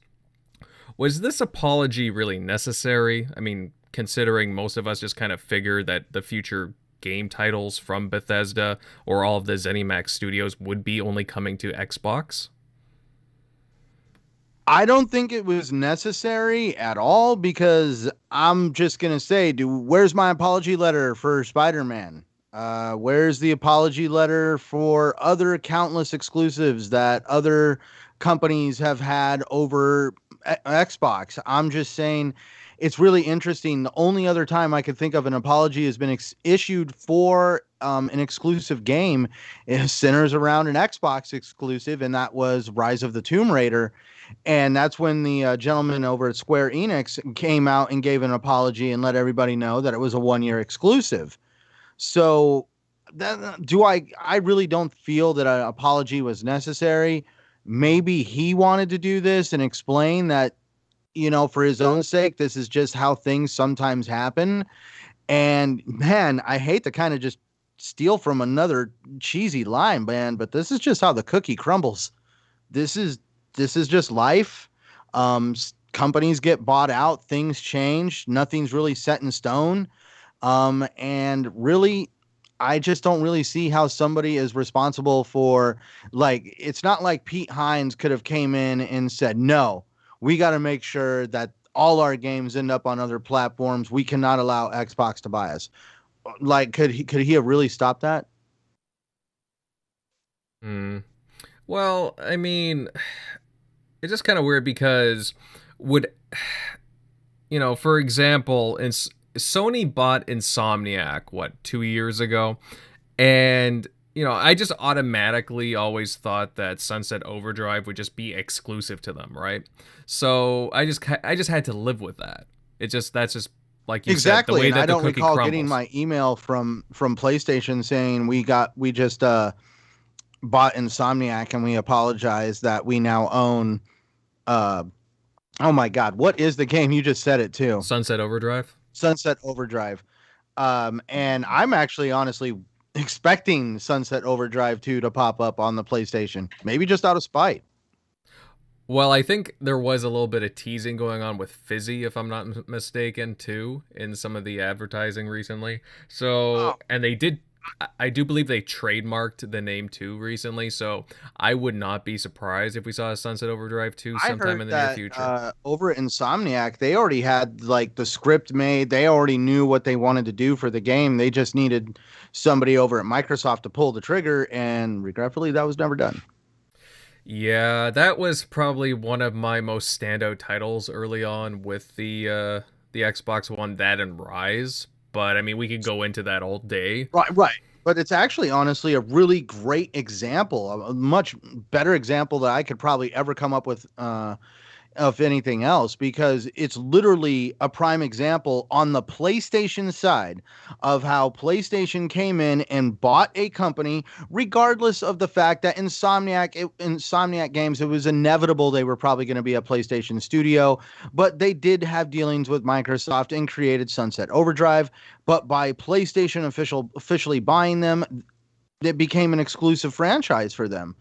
Was this apology really necessary? I mean, considering most of us just kind of figured that the future game titles from Bethesda or all of the ZeniMax studios would be only coming to Xbox? I don't think it was necessary at all because I'm just going to say, where's my apology letter for Spider-Man? Where's the apology letter for other countless exclusives that other companies have had over Xbox? I'm just saying it's really interesting. The only other time I could think of an apology has been issued for an exclusive game centers around an Xbox exclusive, and that was Rise of the Tomb Raider. And that's when the gentleman over at Square Enix came out and gave an apology and let everybody know that it was a 1-year exclusive. So I really don't feel that an apology was necessary. Maybe he wanted to do this and explain that, for his own sake, this is just how things sometimes happen. And man, I hate to kind of just steal from another cheesy line, man, but this is just how the cookie crumbles. This is just life. Companies get bought out, things change, nothing's really set in stone. And really, I just don't really see how somebody is responsible for, it's not like Pete Hines could have came in and said, no, we got to make sure that all our games end up on other platforms. We cannot allow Xbox to buy us. Could he have really stopped that? Well, I mean, it's just kind of weird because for example, Sony bought Insomniac, 2 years ago? And, I just automatically always thought that Sunset Overdrive would just be exclusive to them, right? So I just had to live with that. That's just like you said, the way that I don't recall crumbles. Getting my email from PlayStation saying we just bought Insomniac, and we apologize that we now own. Oh my God, what is the game? You just said it too. Sunset Overdrive. Sunset Overdrive. And I'm actually honestly expecting Sunset Overdrive 2 to pop up on the PlayStation, maybe just out of spite. Well, I think there was a little bit of teasing going on with Fizzy, if I'm not mistaken, too, in some of the advertising recently. So, and they did, I do believe they trademarked the name too recently. So I would not be surprised if we saw a Sunset Overdrive 2 sometime in the near future. Over at Insomniac, they already had like the script made. They already knew what they wanted to do for the game. They just needed somebody over at Microsoft to pull the trigger, and regretfully, that was never done. Yeah, that was probably one of my most standout titles early on with the Xbox One, that and Rise. But I mean, we could go into that all day. Right. But it's actually, honestly, a really great example, a much better example that I could probably ever come up with of anything else, because it's literally a prime example on the PlayStation side of how PlayStation came in and bought a company, regardless of the fact that Insomniac Games, it was inevitable they were probably going to be a PlayStation studio, but they did have dealings with Microsoft and created Sunset Overdrive. But by PlayStation officially buying them, it became an exclusive franchise for them.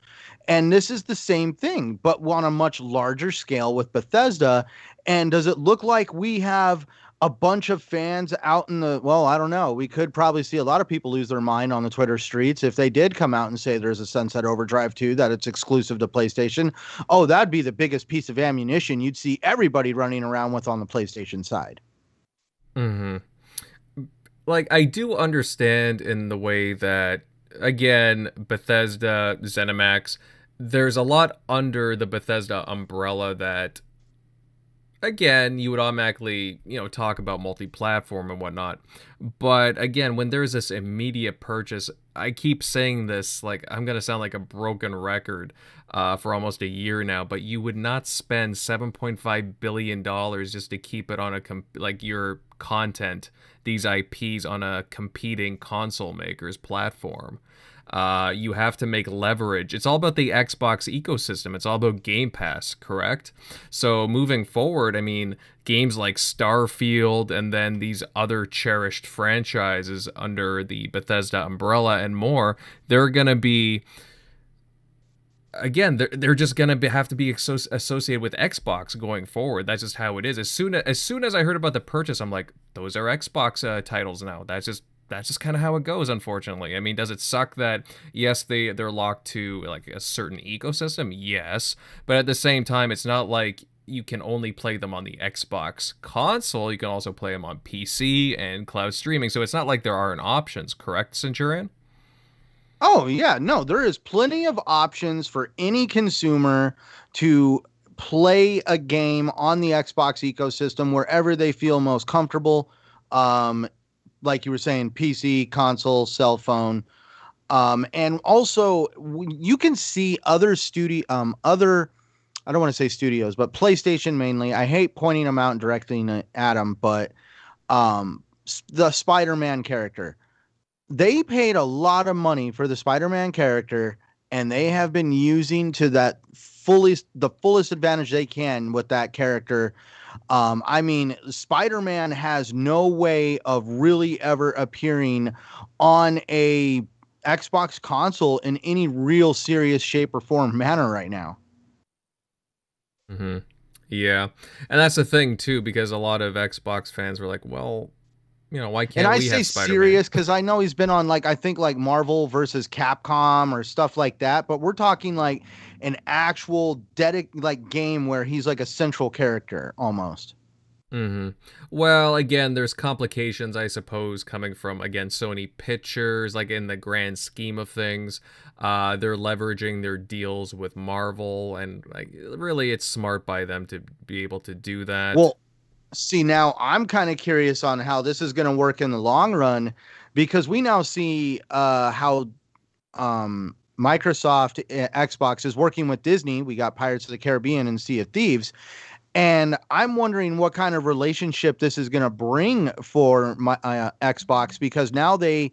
And this is the same thing, but on a much larger scale with Bethesda. And does it look like we have a bunch of fans out in the, well, I don't know. We could probably see a lot of people lose their mind on the Twitter streets if they did come out and say there's a Sunset Overdrive 2, that it's exclusive to PlayStation. Oh, that'd be the biggest piece of ammunition you'd see everybody running around with on the PlayStation side. Mm-hmm. Like, I do understand in the way that, again, Bethesda, ZeniMax, there's a lot under the Bethesda umbrella that, again, you would automatically, talk about multi-platform and whatnot. But again, when there's this immediate purchase, I keep saying this, like, I'm going to sound like a broken record for almost a year now, but you would not spend $7.5 billion just to keep it on your content, these IPs, on a competing console maker's platform. You have to make leverage. It's all about the Xbox ecosystem. It's all about Game Pass, correct? So moving forward, I mean, games like Starfield and then these other cherished franchises under the Bethesda umbrella and more, they're going to be, again, they're just going to have to be associated with Xbox going forward. That's just how it is. As soon as I heard about the purchase, I'm like, those are Xbox titles now. That's just kind of how it goes, unfortunately. I mean, does it suck that, yes, they're locked to like a certain ecosystem? Yes. But at the same time, it's not like you can only play them on the Xbox console. You can also play them on PC and cloud streaming. So it's not like there aren't options, correct, Centurion? Oh, yeah. No, there is plenty of options for any consumer to play a game on the Xbox ecosystem wherever they feel most comfortable. Like you were saying, PC, console, cell phone. And also you can see other I don't want to say studios, but PlayStation mainly. I hate pointing them out and directing at them, but the Spider-Man character, they paid a lot of money for the Spider-Man character, and they have been using to the fullest advantage they can with that character. I mean, Spider-Man has no way of really ever appearing on a Xbox console in any real serious shape or form manner right now. Mm-hmm. Yeah. And that's the thing too, because a lot of Xbox fans were like, well, why can't we have Spider-Man? And I say serious because I know he's been on I think Marvel versus Capcom or stuff like that, but we're talking like an actual game where he's like a central character almost. Mm-hmm. Well, again, there's complications, I suppose, coming from, again, Sony Pictures, like in the grand scheme of things. They're leveraging their deals with Marvel, and like really it's smart by them to be able to do that. Well, see, now I'm kind of curious on how this is going to work in the long run, because we now see how Microsoft Xbox is working with Disney. We got Pirates of the Caribbean and Sea of Thieves. And I'm wondering what kind of relationship this is going to bring for my Xbox, because now they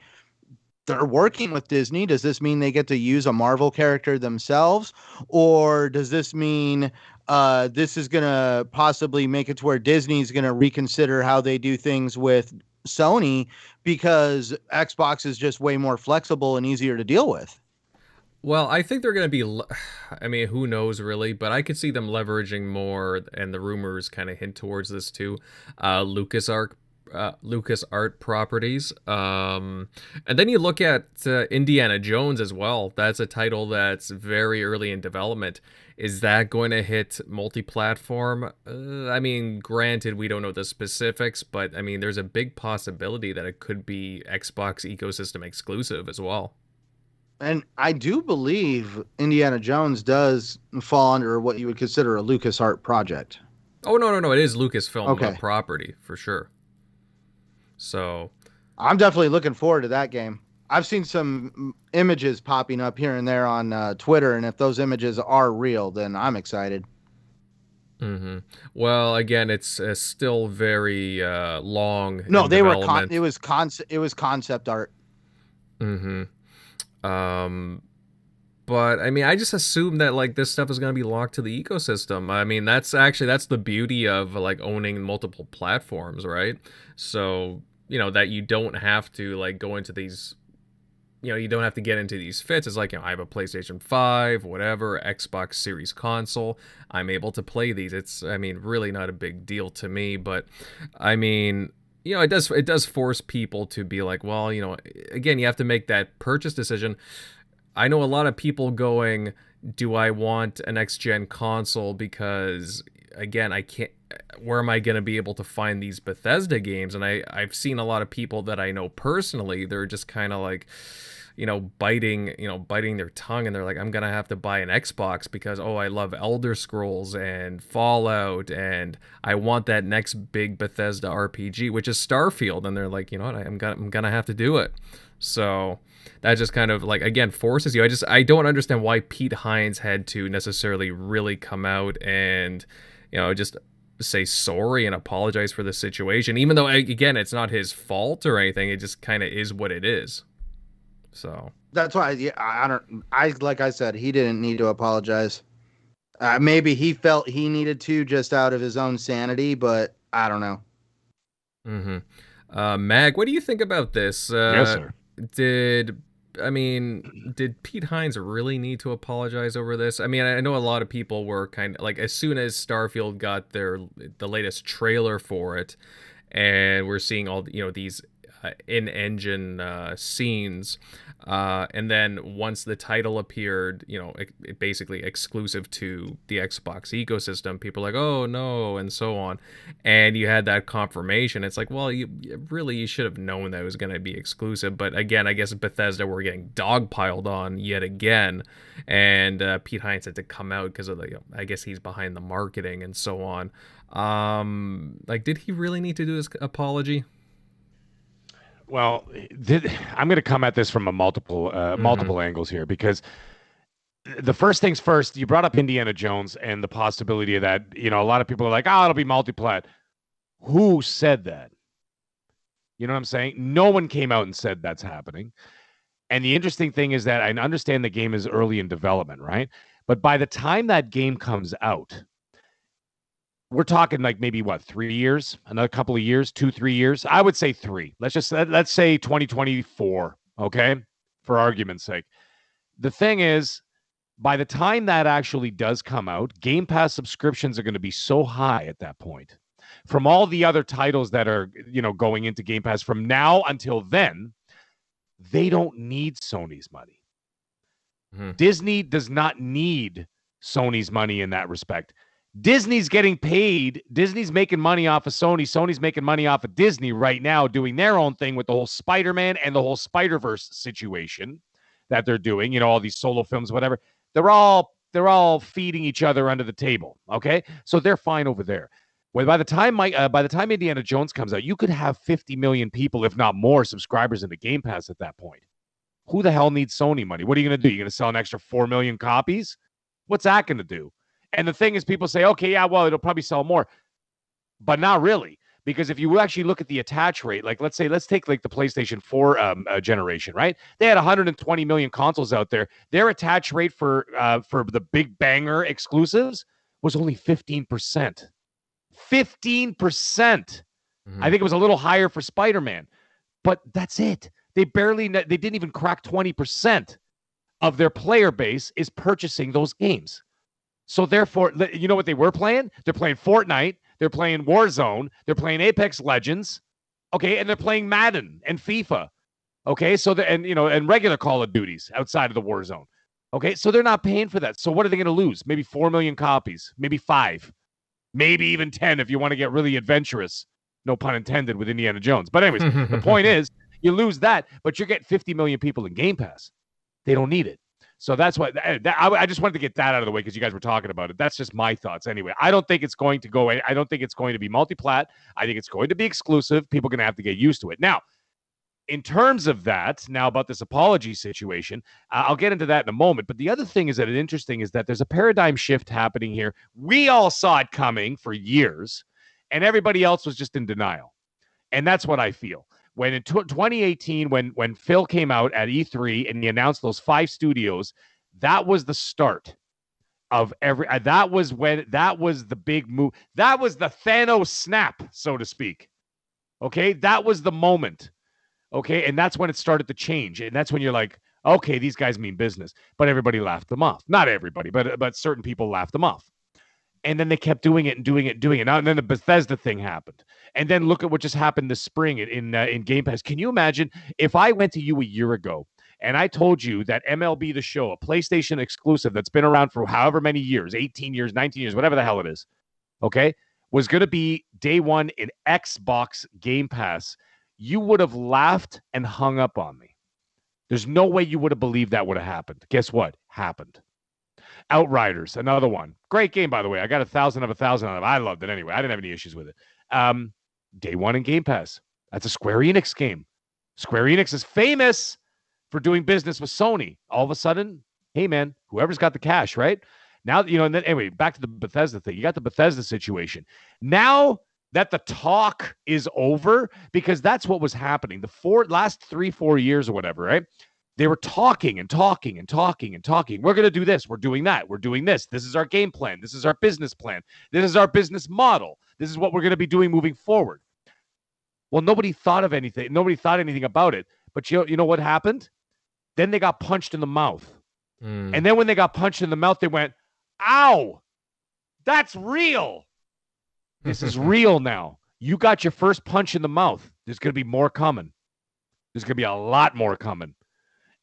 they're working with Disney. Does this mean they get to use a Marvel character themselves? Or does this mean this is going to possibly make it to where Disney's going to reconsider how they do things with Sony because Xbox is just way more flexible and easier to deal with? Well, I think they're going to be, I mean, who knows really, but I could see them leveraging more, and the rumors kind of hint towards this too, LucasArts properties. And then you look at Indiana Jones as well. That's a title that's very early in development. Is that going to hit multi-platform? I mean, granted, we don't know the specifics, but I mean, there's a big possibility that it could be Xbox ecosystem exclusive as well. And I do believe Indiana Jones does fall under what you would consider a LucasArts project. Oh, no. It is Lucasfilm property for sure. So I'm definitely looking forward to that game. I've seen some images popping up here and there on Twitter, and if those images are real, then I'm excited. Mm-hmm. Well, again, it's still very long. No, they were. It was concept art. Mm-hmm. But I mean, I just assume that like this stuff is going to be locked to the ecosystem. I mean, that's the beauty of like owning multiple platforms, right? So, you know, that you don't have to like go into these, you know, you don't have to get into these fits. It's like, you know, I have a PlayStation 5, whatever, Xbox Series console. I'm able to play these. It's, I mean, really not a big deal to me, but I mean, you know, it does force people to be like, well, you know, again, you have to make that purchase decision. I know a lot of people going, do I want a next gen console? Because again, I can't, where am I going to be able to find these Bethesda games? And I've seen a lot of people that I know personally, they're just kind of like, you know, biting their tongue, and they're like, I'm going to have to buy an Xbox because, oh, I love Elder Scrolls and Fallout, and I want that next big Bethesda RPG, which is Starfield. And they're like, you know what, I'm going to have to do it. So that just kind of like, again, forces you. I don't understand why Pete Hines had to necessarily really come out and, you know, just say sorry and apologize for the situation, even though, again, it's not his fault or anything. It just kind of is what it is. So that's why like I said, he didn't need to apologize. Maybe he felt he needed to just out of his own sanity, but I don't know. Mm-hmm. Mag, what do you think about this? Yes, sir. Did Pete Hines really need to apologize over this? I mean, I know a lot of people were kind of like, as soon as Starfield got the latest trailer for it, and we're seeing all, you know, these in-engine scenes, and then once the title appeared, you know, it basically exclusive to the Xbox ecosystem, people are like, oh no, and so on, and you had that confirmation. It's like, well, you should have known that it was going to be exclusive. But again, I guess Bethesda were getting dogpiled on yet again, and Pete Hines had to come out because of the, you know, I guess he's behind the marketing and so on. Like, did he really need to do this apology? Well, I'm going to come at this from a multiple angles here, because the first things first, you brought up Indiana Jones and the possibility of that. You know, a lot of people are like, oh, it'll be multi-plat. Who said that? You know what I'm saying? No one came out and said that's happening. And the interesting thing is that I understand the game is early in development, right? But by the time that game comes out, we're talking like maybe 3 years, another couple of years, 2-3 years. I would say 3. Let's say 2024. Okay. For argument's sake. The thing is, by the time that actually does come out, Game Pass subscriptions are going to be so high at that point from all the other titles that are, you know, going into Game Pass from now until then. They don't need Sony's money. Mm-hmm. Disney does not need Sony's money in that respect. Disney's getting paid. Disney's making money off of Sony. Sony's making money off of Disney right now, doing their own thing with the whole Spider-Man and the whole Spider-Verse situation that they're doing. You know, all these solo films, whatever. They're all feeding each other under the table. Okay, so they're fine over there. Well, by the time Indiana Jones comes out, you could have 50 million people, if not more, subscribers into Game Pass at that point. Who the hell needs Sony money? What are you going to do? You're going to sell an extra 4 million copies? What's that going to do? And the thing is, people say, okay, yeah, well, it'll probably sell more. But not really. Because if you actually look at the attach rate, like let's take like the PlayStation 4 generation, right? They had 120 million consoles out there. Their attach rate for the big banger exclusives was only 15%. 15%. I think it was a little higher for Spider-Man, but that's it. They didn't even crack 20% of their player base is purchasing those games. So therefore, you know what they were playing? They're playing Fortnite. They're playing Warzone. They're playing Apex Legends. Okay. And they're playing Madden and FIFA. Okay. So, and regular Call of Duties outside of the Warzone. Okay. So they're not paying for that. So what are they going to lose? Maybe 4 million copies, maybe 5, maybe even 10 if you want to get really adventurous. No pun intended with Indiana Jones. But anyways, the point is you lose that, but you're getting 50 million people in Game Pass. They don't need it. So that's why I just wanted to get that out of the way because you guys were talking about it. That's just my thoughts anyway. I don't think it's going to go. I don't think it's going to be multi-plat. I think it's going to be exclusive. People are going to have to get used to it. Now, in terms of that, now about this apology situation, I'll get into that in a moment. But the other thing is that it's interesting is that there's a paradigm shift happening here. We all saw it coming for years, and everybody else was just in denial. And that's what I feel. When in 2018, when Phil came out at E3 and he announced those 5 studios, that was the start of that was the big move. That was the Thanos snap, so to speak. Okay, that was the moment. Okay, and that's when it started to change. And that's when you're like, okay, these guys mean business. But everybody laughed them off. Not everybody, but certain people laughed them off. And then they kept doing it and doing it and doing it. Now, and then the Bethesda thing happened. And then look at what just happened this spring in Game Pass. Can you imagine if I went to you a year ago and I told you that MLB The Show, a PlayStation exclusive that's been around for however many years, 18 years, 19 years, whatever the hell it is, okay, was going to be day one in Xbox Game Pass, you would have laughed and hung up on me. There's no way you would have believed that would have happened. Guess what? Happened. Outriders, another one. Great game, by the way. I got 1,000 of 1,000 on it. I loved it anyway. I didn't have any issues with it. Day one in Game Pass. That's a Square Enix game. Square Enix is famous for doing business with Sony. All of a sudden, hey, man, whoever's got the cash, right? Now, and then anyway, back to the Bethesda thing. You got the Bethesda situation. Now that the talk is over, because that's what was happening. The last 3-4 years or whatever, right? They were talking and talking and talking and talking. We're going to do this. We're doing that. We're doing this. This is our game plan. This is our business plan. This is our business model. This is what we're going to be doing moving forward. Well, nobody thought of anything. Nobody thought anything about it. But you know what happened? Then they got punched in the mouth. And then when they got punched in the mouth, they went, ow, that's real. This is real now. You got your first punch in the mouth. There's going to be more coming. There's going to be a lot more coming.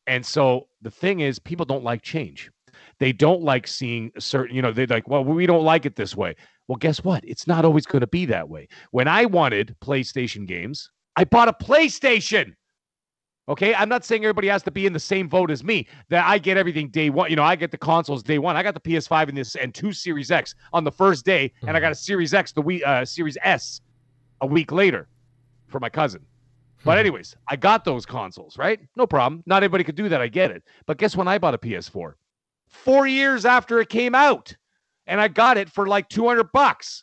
And so the thing is, people don't like change. They don't like seeing certain, they're like, well, we don't like it this way. Well, guess what? It's not always going to be that way. When I wanted PlayStation games, I bought a PlayStation. Okay, I'm not saying everybody has to be in the same vote as me, that I get everything day one. I get the consoles day one. I got the PS5 and 2 Series X on the first day, and I got a Series X, Series S a week later for my cousin. But anyways, I got those consoles, right? No problem. Not everybody could do that. I get it. But guess when I bought a PS4? 4 years after it came out. And I got it for like $200.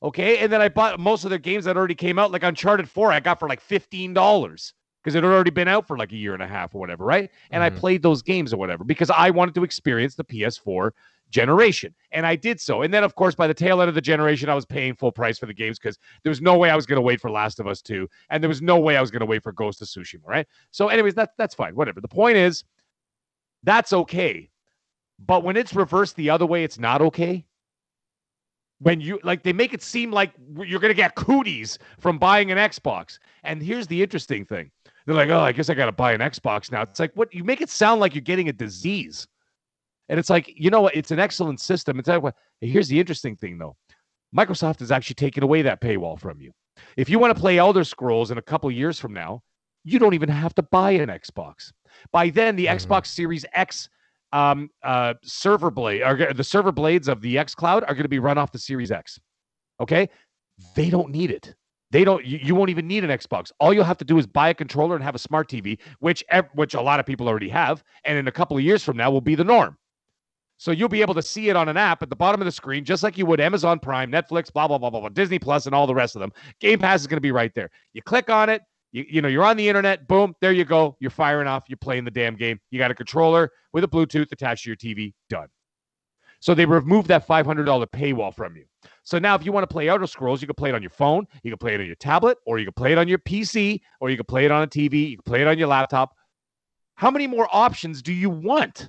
Okay? And then I bought most of their games that already came out, like Uncharted 4, I got for like $15 because it had already been out for like a year and a half or whatever, right? And I played those games or whatever because I wanted to experience the PS4 generation. And I did so. And then, of course, by the tail end of the generation, I was paying full price for the games because there was no way I was going to wait for Last of Us 2. And there was no way I was going to wait for Ghost of Tsushima, right? So anyways, that's fine. Whatever. The point is, that's okay. But when it's reversed the other way, it's not okay. When they make it seem like you're going to get cooties from buying an Xbox. And here's the interesting thing. They're like, oh, I guess I got to buy an Xbox now. It's like, what? You make it sound like you're getting a disease. And it's like, you know what? It's an excellent system. It's like, here's the interesting thing, though. Microsoft is actually taking away that paywall from you. If you want to play Elder Scrolls in a couple of years from now, you don't even have to buy an Xbox. By then, the Xbox Series X server blade, or the server blades of the xCloud are going to be run off the Series X. Okay? They don't need it. You won't even need an Xbox. All you'll have to do is buy a controller and have a smart TV, which a lot of people already have, and in a couple of years from now will be the norm. So you'll be able to see it on an app at the bottom of the screen, just like you would Amazon Prime, Netflix, blah, blah, blah, blah, blah, Disney Plus, and all the rest of them. Game Pass is going to be right there. You click on it, you're on the internet, boom, there you go. You're firing off, you're playing the damn game. You got a controller with a Bluetooth attached to your TV, done. So they removed that $500 paywall from you. So now if you want to play Elder Scrolls, you can play it on your phone, you can play it on your tablet, or you can play it on your PC, or you can play it on a TV, you can play it on your laptop. How many more options do you want?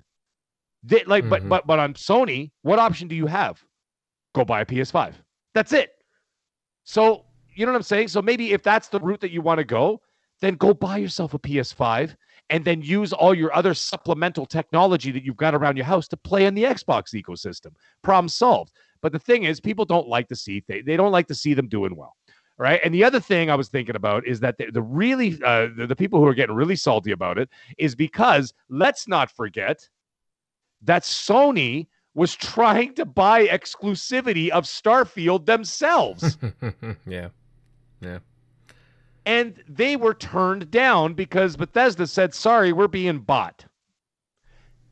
But on Sony, what option do you have? Go buy a PS5. That's it. So, you know what I'm saying? So maybe if that's the route that you want to go, then go buy yourself a PS5 and then use all your other supplemental technology that you've got around your house to play in the Xbox ecosystem. Problem solved. But the thing is, people don't like to see they don't like to see them doing well. Right. And the other thing I was thinking about is that the people who are getting really salty about it is because let's not forget that Sony was trying to buy exclusivity of Starfield themselves. Yeah. And they were turned down because Bethesda said, sorry, we're being bought.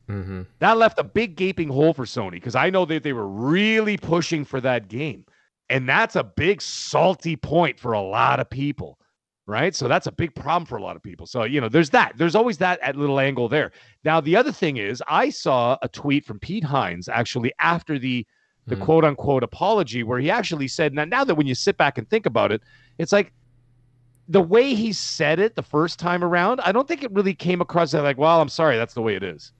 Mm-hmm. That left a big gaping hole for Sony because I know that they were really pushing for that game. And that's a big salty point for a lot of people. Right. So that's a big problem for a lot of people. So, there's that. There's always that little angle there. Now, the other thing is I saw a tweet from Pete Hines actually after the quote unquote apology where he actually said, now that when you sit back and think about it, it's like the way he said it the first time around, I don't think it really came across as like, well, I'm sorry, that's the way it is.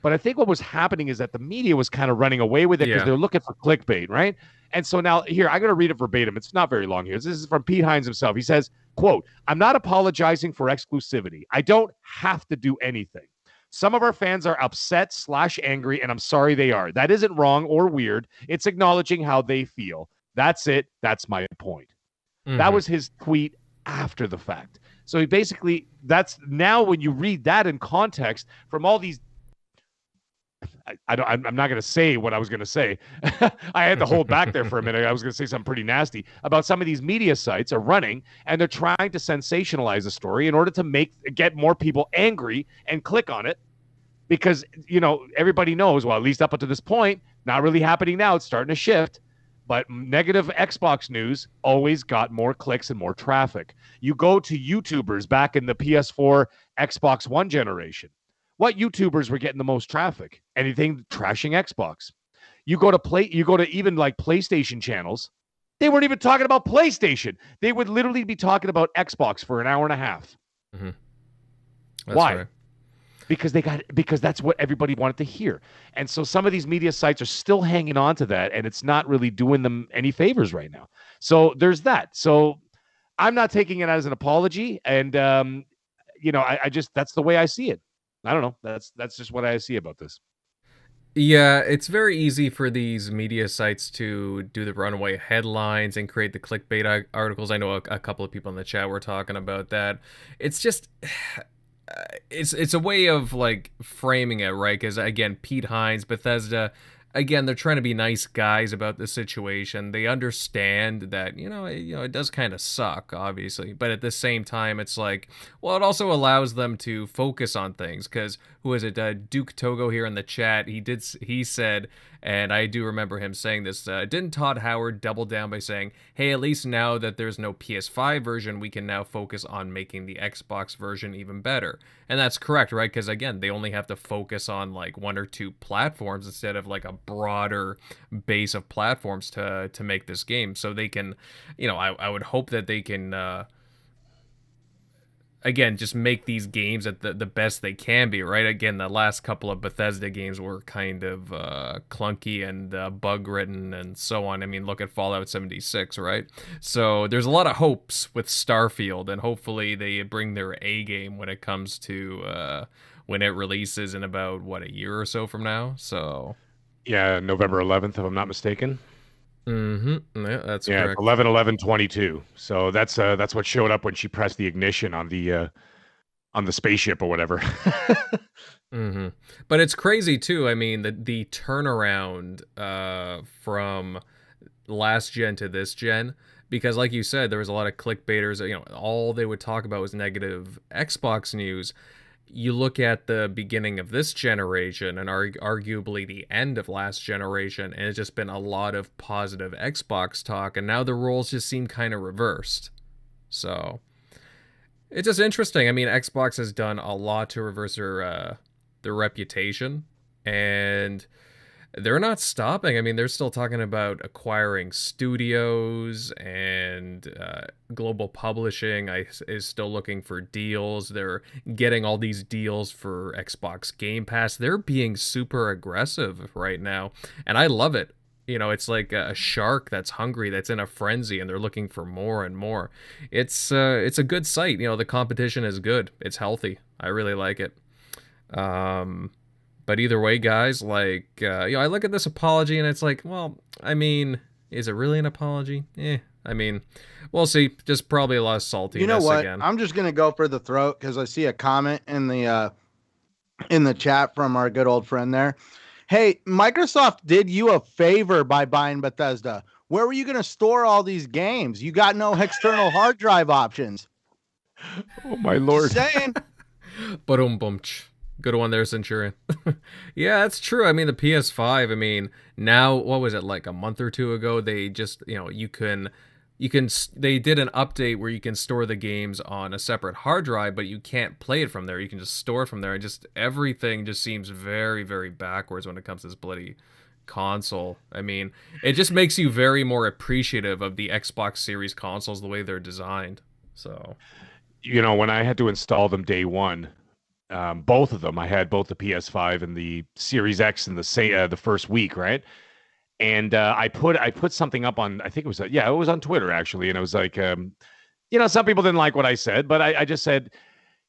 But I think what was happening is that the media was kind of running away with it because they're looking for clickbait. Right. And so now here, I'm going to read it verbatim. It's not very long here. This is from Pete Hines himself. He says, quote, I'm not apologizing for exclusivity. I don't have to do anything. Some of our fans are upset/angry, and I'm sorry they are. That isn't wrong or weird. It's acknowledging how they feel. That's it. That's my point. Mm-hmm. That was his tweet after the fact. So he basically, that's now when you read that in context from all these I'm not going to say what I was going to say. I had to hold back there for a minute. I was going to say something pretty nasty about some of these media sites are running and they're trying to sensationalize a story in order to get more people angry and click on it because, everybody knows, well, at least up until this point, not really happening now. It's starting to shift, but negative Xbox news always got more clicks and more traffic. You go to YouTubers back in the PS4, Xbox One generation. What YouTubers were getting the most traffic? Anything trashing Xbox. You go to even like PlayStation channels. They weren't even talking about PlayStation. They would literally be talking about Xbox for an hour and a half. Mm-hmm. Why? Right. Because that's what everybody wanted to hear. And so some of these media sites are still hanging on to that, and it's not really doing them any favors right now. So there's that. So I'm not taking it as an apology, and I just that's the way I see it. I don't know. That's just what I see about this. Yeah, it's very easy for these media sites to do the runaway headlines and create the clickbait articles. I know a couple of people in the chat were talking about that. It's just, it's a way of like framing it, right? Because again, Pete Hines, Bethesda, again, they're trying to be nice guys about the situation. They understand that, it does kind of suck, obviously. But at the same time, it's like, well, it also allows them to focus on things. Because, who is it? Duke Togo here in the chat, he said, and I do remember him saying this, didn't Todd Howard double down by saying, hey, at least now that there's no PS5 version, we can now focus on making the Xbox version even better. And that's correct, right? Because again, they only have to focus on like one or two platforms instead of like a broader base of platforms to make this game. So they can, I would hope that they can again, just make these games at the best they can be, right? Again, the last couple of Bethesda games were kind of clunky and bug-ridden and so on. I mean, look at Fallout 76, right? So there's a lot of hopes with Starfield, and hopefully they bring their A game when it comes to when it releases in about, a year or so from now? So yeah, November 11th, if I'm not mistaken. Mm-hmm. Yeah, that's correct. 11/11/22. So that's what showed up when she pressed the ignition on the spaceship or whatever. Mm-hmm. But it's crazy too. I mean, the turnaround from last gen to this gen, because like you said, there was a lot of clickbaiters. All they would talk about was negative Xbox news. you look at the beginning of this generation and arguably the end of last generation, and it's just been a lot of positive Xbox talk, and now the roles just seem kind of reversed. So it's just interesting. I mean, Xbox has done a lot to reverse their reputation, and they're not stopping. I mean, they're still talking about acquiring studios, and global publishing is still looking for deals. They're getting all these deals for Xbox Game Pass. They're being super aggressive right now, and I love it. You know, it's like a shark that's hungry, that's in a frenzy, and they're looking for more and more. It's a good site. You know, the competition is good. It's healthy. I really like it. But either way, guys, like, I look at this apology and it's like, well, I mean, is it really an apology? I mean, we'll see. Just probably a lot of saltiness. You know what? Again. I'm just gonna go for the throat because I see a comment in the chat from our good old friend there. Hey, Microsoft did you a favor by buying Bethesda. Where were you gonna store all these games? You got no external hard drive options. Oh my lord! Just saying. Ba-dum-bum-ch. Good one there, Centurion. Yeah, that's true. I mean, the PS5, I mean, now, what was it, like a month or two ago, they just, they did an update where you can store the games on a separate hard drive, but you can't play it from there. You can just store it from there. And just everything just seems very, very backwards when it comes to this bloody console. I mean, it just makes you very more appreciative of the Xbox Series consoles, the way they're designed. So, when I had to install them day one, both of them, I had both the PS5 and the Series X in the first week, right? And I put something up on, I think it was it was on Twitter actually, and it was like, some people didn't like what I said, but I just said,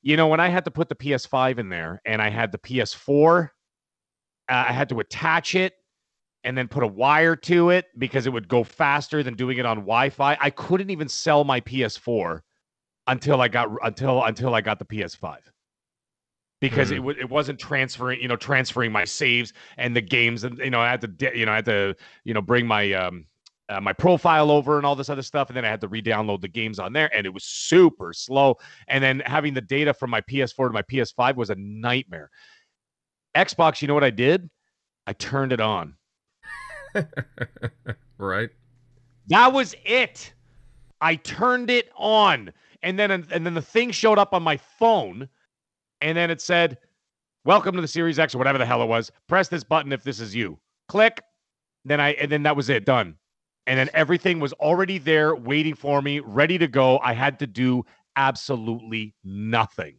when I had to put the PS5 in there and I had the PS4, I had to attach it and then put a wire to it because it would go faster than doing it on Wi-Fi. I couldn't even sell my PS4 until I got the PS5. Because it wasn't transferring my saves and the games, and I had to bring my my profile over and all this other stuff, and then I had to re-download the games on there, and it was super slow. And then having the data from my PS4 to my PS5 was a nightmare. Xbox, you know what I did? I turned it on. Right. That was it. I turned it on, and then the thing showed up on my phone. And then it said, welcome to the Series X or whatever the hell it was. Press this button if this is you. Click. And then that was it. Done. And then everything was already there waiting for me, ready to go. I had to do absolutely nothing.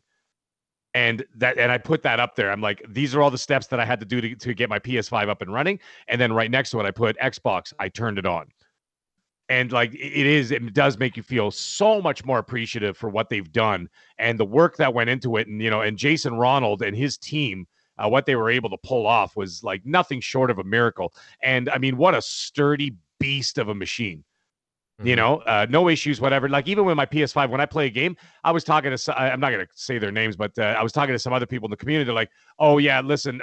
And I put that up there. I'm like, these are all the steps that I had to do to get my PS5 up and running. And then right next to it, I put Xbox. I turned it on. And like it does make you feel so much more appreciative for what they've done and the work that went into it. And, and Jason Ronald and his team, what they were able to pull off was like nothing short of a miracle. And I mean, what a sturdy beast of a machine, no issues, whatever. Like even with my PS5, when I play a game, I was talking to, I'm not going to say their names, but I was talking to some other people in the community. They're like, oh yeah, listen,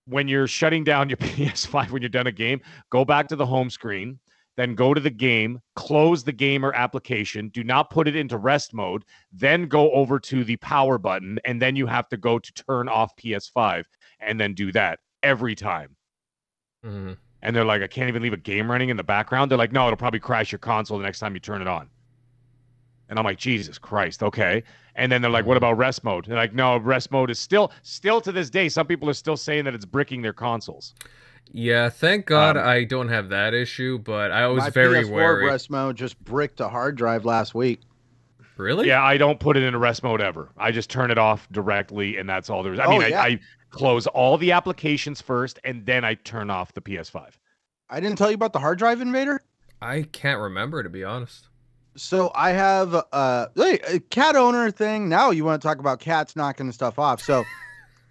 when you're shutting down your PS5, when you're done a game, go back to the home screen. Then go to the game, close the gamer application, do not put it into rest mode, then go over to the power button, and then you have to go to turn off PS5, and then do that every time. Mm-hmm. And they're like, I can't even leave a game running in the background. They're like, no, it'll probably crash your console the next time you turn it on. And I'm like, Jesus Christ, okay. And then they're like, what about rest mode? They're like, no, rest mode is still to this day, some people are still saying that it's bricking their consoles. Yeah, thank God I don't have that issue, but I was my very PS4 wary. rest mode just bricked a hard drive last week. Really? Yeah, I don't put it in rest mode ever. I just turn it off directly, and that's all there is. I close all the applications first, and then I turn off the PS5. I didn't tell you about the hard drive invader? I can't remember, to be honest. So I have a cat owner thing. Now you want to talk about cats knocking stuff off. So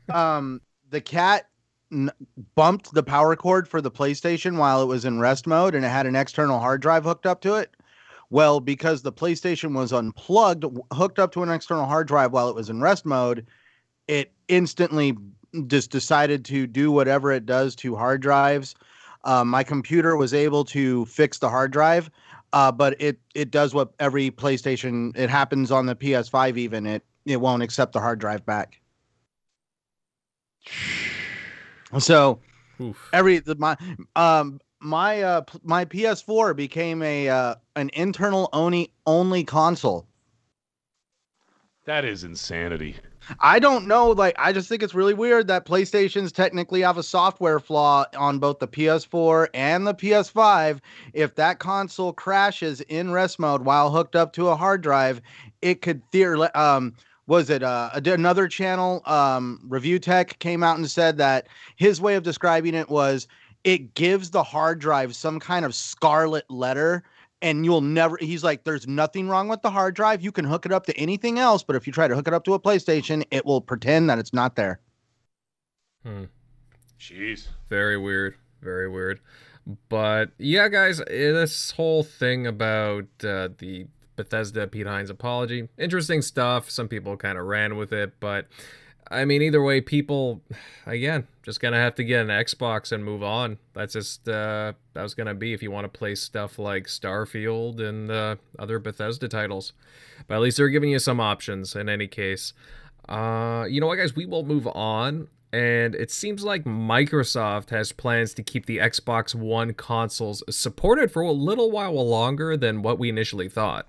the cat bumped the power cord for the PlayStation while it was in rest mode, and it had an external hard drive hooked up to it. Well, because the PlayStation was unplugged, hooked up to an external hard drive while it was in rest mode, it instantly just decided to do whatever it does to hard drives. My computer was able to fix the hard drive, but it does what every PlayStation, it happens on the PS5 even. it won't accept the hard drive back. So Oof. my PS4 became an internal only console. That is insanity. I don't know. Like, I just think it's really weird that PlayStations technically have a software flaw on both the PS4 and the PS5. If that console crashes in rest mode while hooked up to a hard drive, it could another channel, Review Tech, came out and said that his way of describing it was it gives the hard drive some kind of scarlet letter. And he's like, there's nothing wrong with the hard drive. You can hook it up to anything else. But if you try to hook it up to a PlayStation, it will pretend that it's not there. Jeez. Very weird. Very weird. But yeah, guys, this whole thing about the Bethesda Pete Hines apology, interesting stuff. Some people kind of ran with it. But I mean, either way, people, again, just going to have to get an Xbox and move on. That's just, that was going to be if you want to play stuff like Starfield and other Bethesda titles. But at least they're giving you some options in any case. You know what, guys? We will move on. And it seems like Microsoft has plans to keep the Xbox One consoles supported for a little while longer than what we initially thought.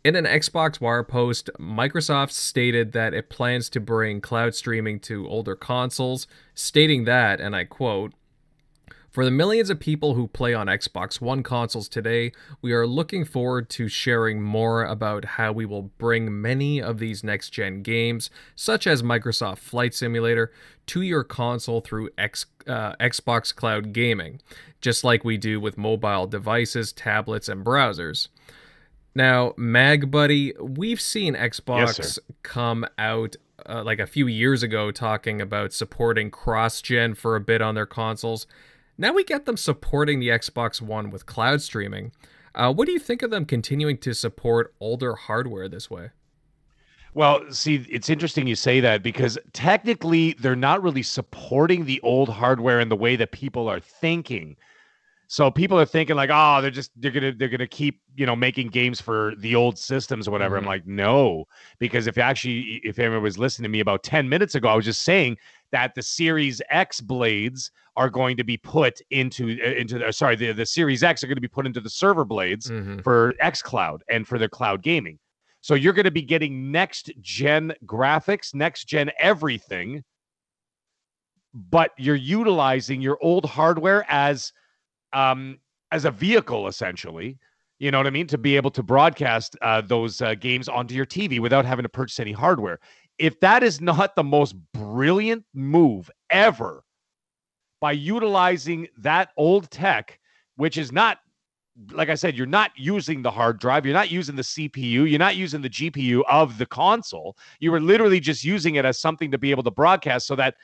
In an Xbox Wire post, Microsoft stated that it plans to bring cloud streaming to older consoles, stating that, and I quote, "For the millions of people who play on Xbox One consoles today, we are looking forward to sharing more about how we will bring many of these next-gen games, such as Microsoft Flight Simulator, to your console through Xbox Cloud Gaming, just like we do with mobile devices, tablets, and browsers." Now, Mag Buddy, we've seen Xbox come out like a few years ago talking about supporting cross-gen for a bit on their consoles. Now we get them supporting the Xbox One with cloud streaming. What do you think of them continuing to support older hardware this way? Well, see, it's interesting you say that because technically they're not really supporting the old hardware in the way that people are thinking. So people are thinking like, oh, they're gonna keep, making games for the old systems or whatever. I'm like, no, because if anyone was listening to me about 10 minutes ago, I was just saying that the Series X blades are going to be put into the Series X are going to be put into the server blades for xCloud and for their cloud gaming. So you're going to be getting next gen graphics, next gen everything, but you're utilizing your old hardware as a vehicle, essentially, you know what I mean, to be able to broadcast those games onto your TV without having to purchase any hardware. If that is not the most brilliant move ever, by utilizing that old tech, which is not, like I said, you're not using the hard drive, you're not using the CPU, you're not using the GPU of the console, you were literally just using it as something to be able to broadcast so that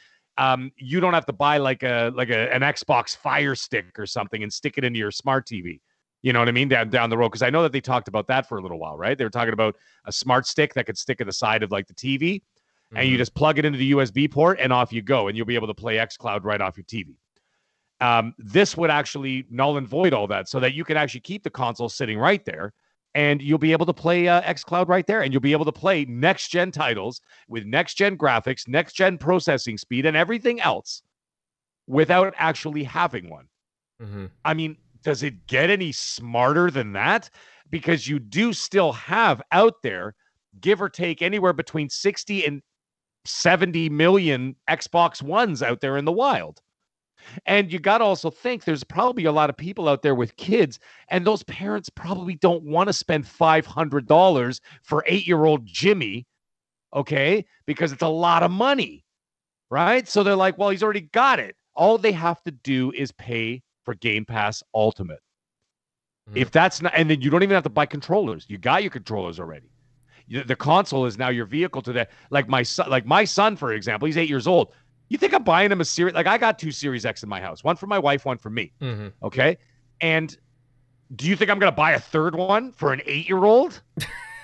you don't have to buy like an Xbox Fire Stick or something and stick it into your smart TV. You know what I mean? Down the road. Because I know that they talked about that for a little while, right? They were talking about a smart stick that could stick at the side of like the TV and you just plug it into the USB port and off you go. And you'll be able to play xCloud right off your TV. This would actually null and void all that so that you can actually keep the console sitting right there. And you'll be able to play xCloud right there. And you'll be able to play next-gen titles with next-gen graphics, next-gen processing speed, and everything else without actually having one. I mean, does it get any smarter than that? Because you do still have out there, give or take, anywhere between 60 and 70 million Xbox Ones out there in the wild. And you got to also think there's probably a lot of people out there with kids, and those parents probably don't want to spend $500 for 8-year-old Jimmy, okay? Because it's a lot of money, right? So they're like, well, he's already got it. All they have to do is pay for Game Pass Ultimate. If that's not, and then you don't even have to buy controllers. You got your controllers already. The console is now your vehicle to that. Like my son, for example, he's 8 years old. You think I'm buying him a series? Like I got 2 Series X in my house, one for my wife, one for me. Okay. And do you think I'm going to buy a third one for an 8-year-old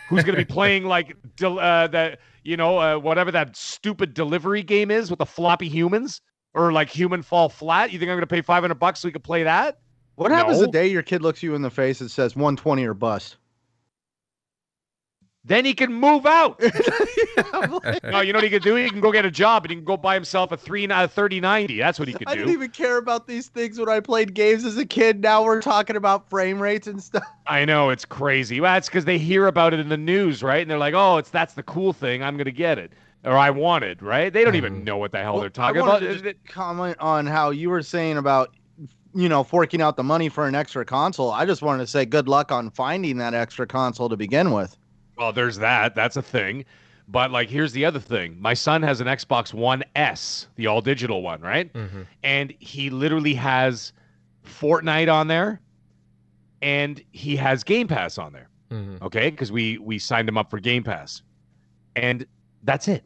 who's going to be playing like whatever that stupid delivery game is with the floppy humans or like Human Fall Flat? You think I'm going to pay $500 so we can play that? What happens the day your kid looks you in the face and says 120 or bust? Then he can move out. Like, No, you know what he can do? He can go get a job and he can go buy himself a 3090. That's what he could do. I didn't even care about these things when I played games as a kid. Now we're talking about frame rates and stuff. I know, it's crazy. Well, that's because they hear about it in the news, right? And they're like, oh, that's the cool thing. I'm going to get it. Or I want it, right? They don't even know what the hell they're talking about. Comment on how you were saying about, forking out the money for an extra console. I just wanted to say good luck on finding that extra console to begin with. Well, there's that. That's a thing. But, here's the other thing. My son has an Xbox One S, the all-digital one, right? Mm-hmm. And he literally has Fortnite on there, and he has Game Pass on there, okay? Because we signed him up for Game Pass. And that's it.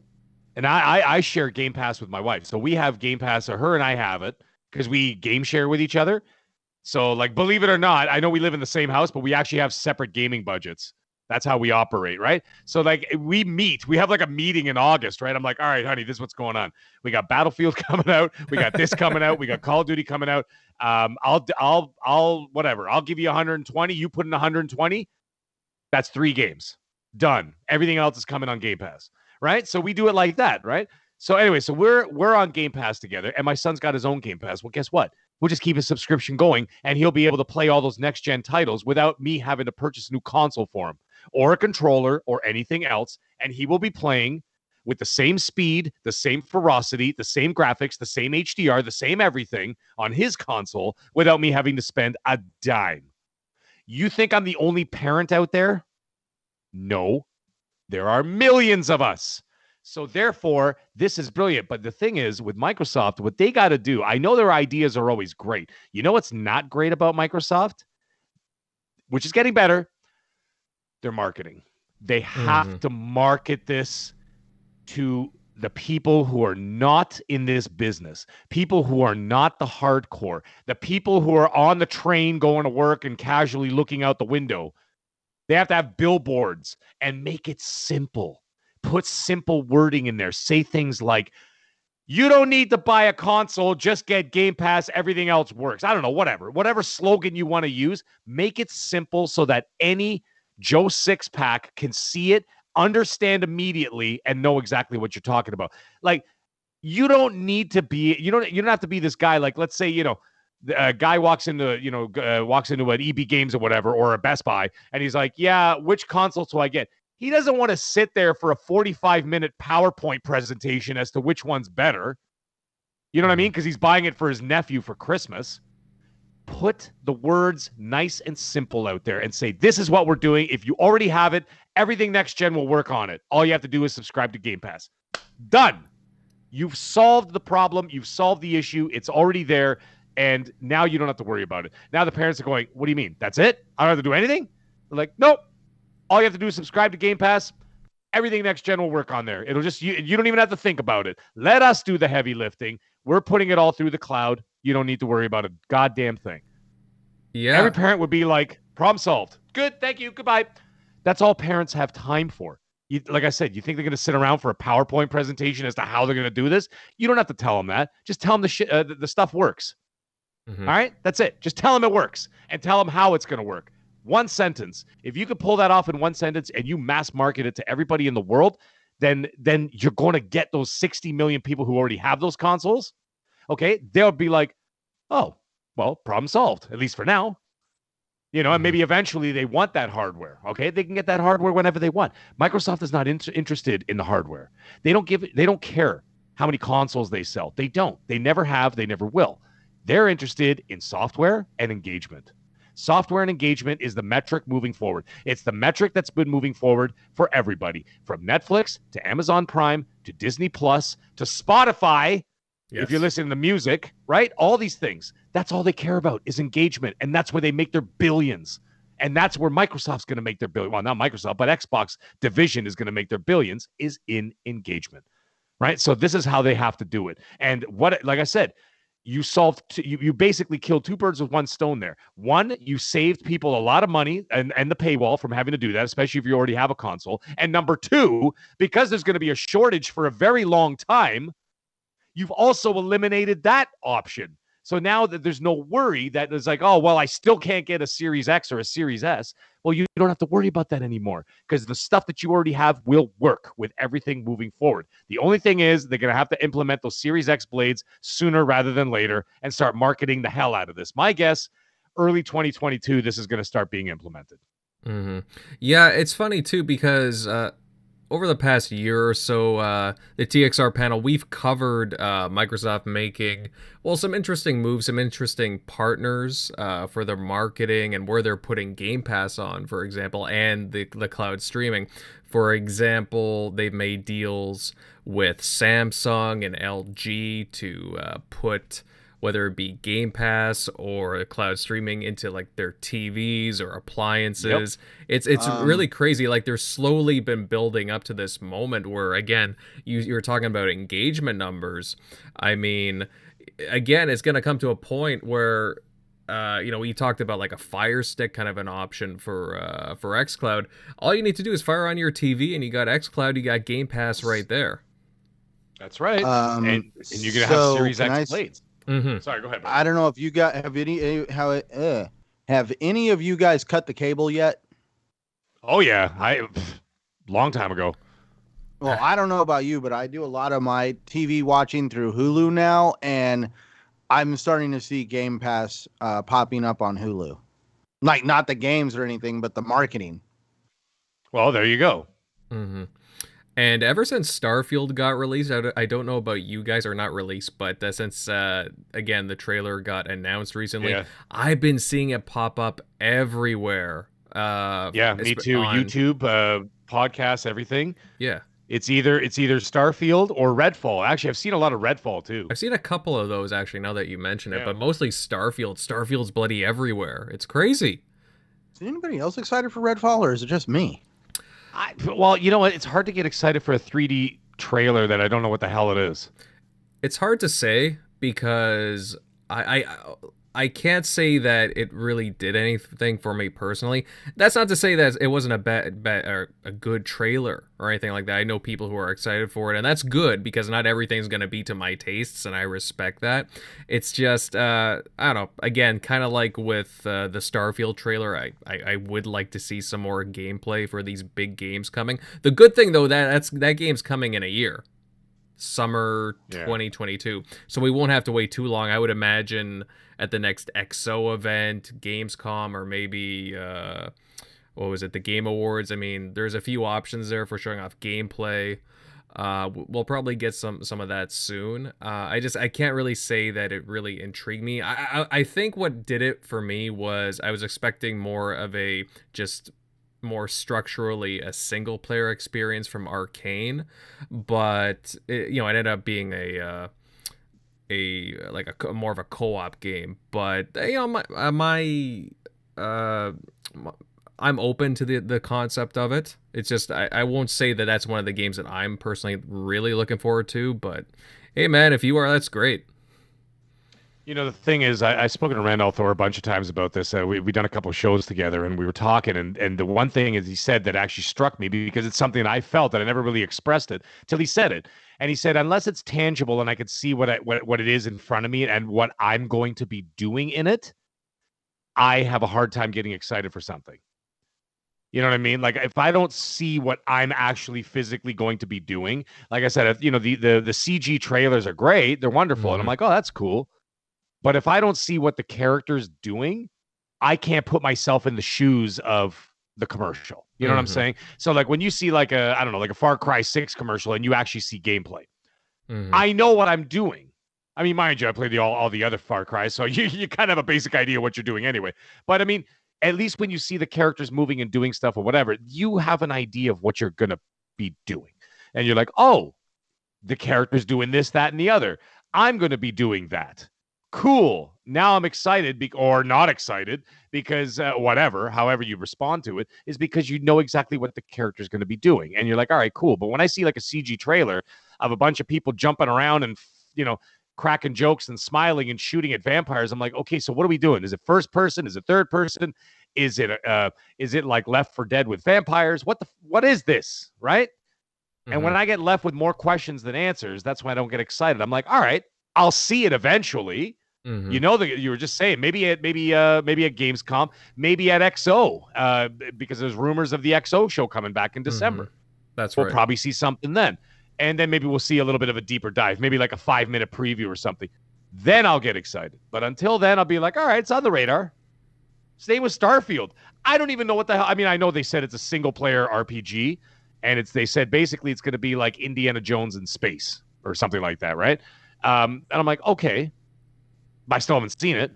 And I share Game Pass with my wife. So we have Game Pass, or her and I have it, because we game share with each other. So, believe it or not, I know we live in the same house, but we actually have separate gaming budgets. That's how we operate, right? So, we meet. We have, a meeting in August, right? I'm like, all right, honey, this is what's going on. We got Battlefield coming out. We got this coming out. We got Call of Duty coming out. I'll whatever. I'll give you 120. You put in 120. That's 3 games. Done. Everything else is coming on Game Pass, right? So we do it like that, right? So anyway, so we're on Game Pass together, and my son's got his own Game Pass. Well, guess what? We'll just keep his subscription going, and he'll be able to play all those next-gen titles without me having to purchase a new console for him, or a controller, or anything else, and he will be playing with the same speed, the same ferocity, the same graphics, the same HDR, the same everything on his console without me having to spend a dime. You think I'm the only parent out there? No. There are millions of us. So therefore, this is brilliant. But the thing is, with Microsoft, what they got to do, I know their ideas are always great. You know what's not great about Microsoft? Which is getting better. Their marketing. They have to market this to the people who are not in this business, people who are not the hardcore, the people who are on the train going to work and casually looking out the window. They have to have billboards and make it simple. Put simple wording in there. Say things like, you don't need to buy a console, just get Game Pass, everything else works. I don't know, whatever slogan you want to use, make it simple so that any Joe Sixpack can see it, understand immediately, and know exactly what you're talking about. You don't need to be, you don't have to be this guy. Let's say, a guy walks into an EB Games or whatever, or a Best Buy, and he's like, yeah, which console do I get? He doesn't want to sit there for a 45-minute PowerPoint presentation as to which one's better. You know what I mean? Because he's buying it for his nephew for Christmas. Put the words nice and simple out there and say, this is what we're doing. If you already have it, everything next gen will work on it. All you have to do is subscribe to Game Pass. Done. You've solved the problem. You've solved the issue. It's already there. And now you don't have to worry about it. Now the parents are going, what do you mean? That's it? I don't have to do anything? They're like, nope. All you have to do is subscribe to Game Pass. Everything next gen will work on there. It'll just, you don't even have to think about it. Let us do the heavy lifting. We're putting it all through the cloud. You don't need to worry about a goddamn thing. Yeah. Every parent would be like, problem solved. Good. Thank you. Goodbye. That's all parents have time for. Like I said, you think they're going to sit around for a PowerPoint presentation as to how they're going to do this? You don't have to tell them that. Just tell them the stuff works. All right? That's it. Just tell them it works and tell them how it's going to work. One sentence. If you could pull that off in one sentence and you mass market it to everybody in the world, then you're going to get those 60 million people who already have those consoles. Okay? They'll be like, oh, well, problem solved, at least for now. And maybe eventually they want that hardware. Okay? They can get that hardware whenever they want. Microsoft is not interested in the hardware. They don't care how many consoles they sell. They don't. They never have. They never will. They're interested in software and engagement. Software and engagement is the metric moving forward. It's the metric that's been moving forward for everybody, from Netflix to Amazon Prime to Disney Plus to Spotify. Yes. If you're listening to music, right? All these things. That's all they care about is engagement. And that's where they make their billions. And that's where Microsoft's going to make their billion. Well, not Microsoft, but Xbox division is going to make their billions is in right? So this is how they have to do it. And like I said, you basically killed 2 birds with 1 stone there. One, you saved people a lot of money and the paywall from having to do that, especially if you already have a console. And number 2, because there's going to be a shortage for a very long time, you've also eliminated that option. So now that there's no worry that it's like, oh, well, I still can't get a Series X or a Series S. Well, you don't have to worry about that anymore because the stuff that you already have will work with everything moving forward. The only thing is they're going to have to implement those Series X blades sooner rather than later and start marketing the hell out of this. My guess, early 2022, this is going to start being implemented. Mm-hmm. Yeah, it's funny, too, because over the past year or so, the TXR panel, we've covered Microsoft making, well, some interesting moves, some interesting partners for their marketing and where they're putting Game Pass on, for example, and the cloud streaming. For example, they've made deals with Samsung and LG to put, whether it be Game Pass or cloud streaming, into like their TVs or appliances. Yep. It's really crazy. Like, they're slowly been building up to this moment where, again, you're talking about engagement numbers. I mean, again, it's going to come to a point where, we talked about like a Fire Stick kind of an option for xCloud. All you need to do is fire on your TV and you got xCloud, you got Game Pass right there. That's right. And you're going to have Series X blades. Mm-hmm. Sorry, go ahead. I don't know if you got have any of you guys cut the cable yet? Oh yeah, long time ago. Well, I don't know about you, but I do a lot of my TV watching through Hulu now, and I'm starting to see Game Pass popping up on Hulu. Like, not the games or anything, but the marketing. Well, there you go. Mm-hmm. And ever since Starfield got released, I don't know about you guys, or not released, but since, again, the trailer got announced recently, I've been seeing it pop up everywhere. Me too. YouTube, podcasts, everything. Yeah. It's either Starfield or Redfall. Actually, I've seen a lot of Redfall, too. I've seen a couple of those, actually, now that you mention it, but mostly Starfield. Starfield's bloody everywhere. It's crazy. Is anybody else excited for Redfall, or is it just me? Well, you know what? It's hard to get excited for a 3D trailer that I don't know what the hell it is. It's hard to say because I can't say that it really did anything for me personally. That's not to say that it wasn't a bad or a good trailer or anything like that. I know people who are excited for it, and that's good because not everything's going to be to my tastes, and I respect that. It's just, I don't know, again, kind of like with the Starfield trailer, I would like to see some more gameplay for these big games coming. The good thing, though, that game's coming in a year. Summer 2022. So we won't have to wait too long. I would imagine at the next XO event, Gamescom, or maybe what was it, the Game Awards. I mean, there's a few options there for showing off gameplay. We'll probably get some of that soon. I can't really say that it really intrigued me. I think what did it for me was I was expecting more of a just more structurally a single player experience from Arcane, but it ended up being a more of a co-op game. But I'm open to the concept of it. It's just I won't say that that's one of the games that I'm personally really looking forward to, but hey man, if you are, that's great. You know, the thing is, I've spoken to Randall Thor a bunch of times about this. We've done a couple of shows together, and we were talking, and the one thing is he said that actually struck me because it's something I felt that I never really expressed it till he said it. And he said, unless it's tangible and I could see what it is in front of me and what I'm going to be doing in it, I have a hard time getting excited for something. You know what I mean? Like, if I don't see what I'm actually physically going to be doing, like I said, the CG trailers are great. They're wonderful. Mm-hmm. And I'm like, oh, that's cool. But if I don't see what the character's doing, I can't put myself in the shoes of the commercial. You know what I'm saying? So like when you see like a Far Cry 6 commercial and you actually see gameplay, I know what I'm doing. I mean, mind you, I played all the other Far Cry, so you kind of have a basic idea what you're doing anyway. But I mean, at least when you see the characters moving and doing stuff or whatever, you have an idea of what you're going to be doing. And you're like, oh, the character's doing this, that, and the other. I'm going to be doing that. Cool. Now I'm excited or not excited because however you respond to it is because you know exactly what the character is going to be doing. And you're like, all right, cool. But when I see like a CG trailer of a bunch of people jumping around and, cracking jokes and smiling and shooting at vampires, I'm like, okay, so what are we doing? Is it first person? Is it third person? Is it like Left 4 Dead with vampires? What is this? Right. And when I get left with more questions than answers, that's when I don't get excited. I'm like, all right, I'll see it eventually. Mhm. You know that you were just saying maybe at Gamescom, maybe at XO, because there's rumors of the XO show coming back in December. That's We'll right. probably see something then, and then maybe we'll see a little bit of a deeper dive, maybe like a 5-minute preview or something. Then I'll get excited. But until then, I'll be like, all right, it's on the radar. Same with Starfield. I don't even know what the hell. I mean, I know they said it's a single-player RPG, and they said basically it's going to be like Indiana Jones in space or something like that, right? And I'm like, okay. I still haven't seen it.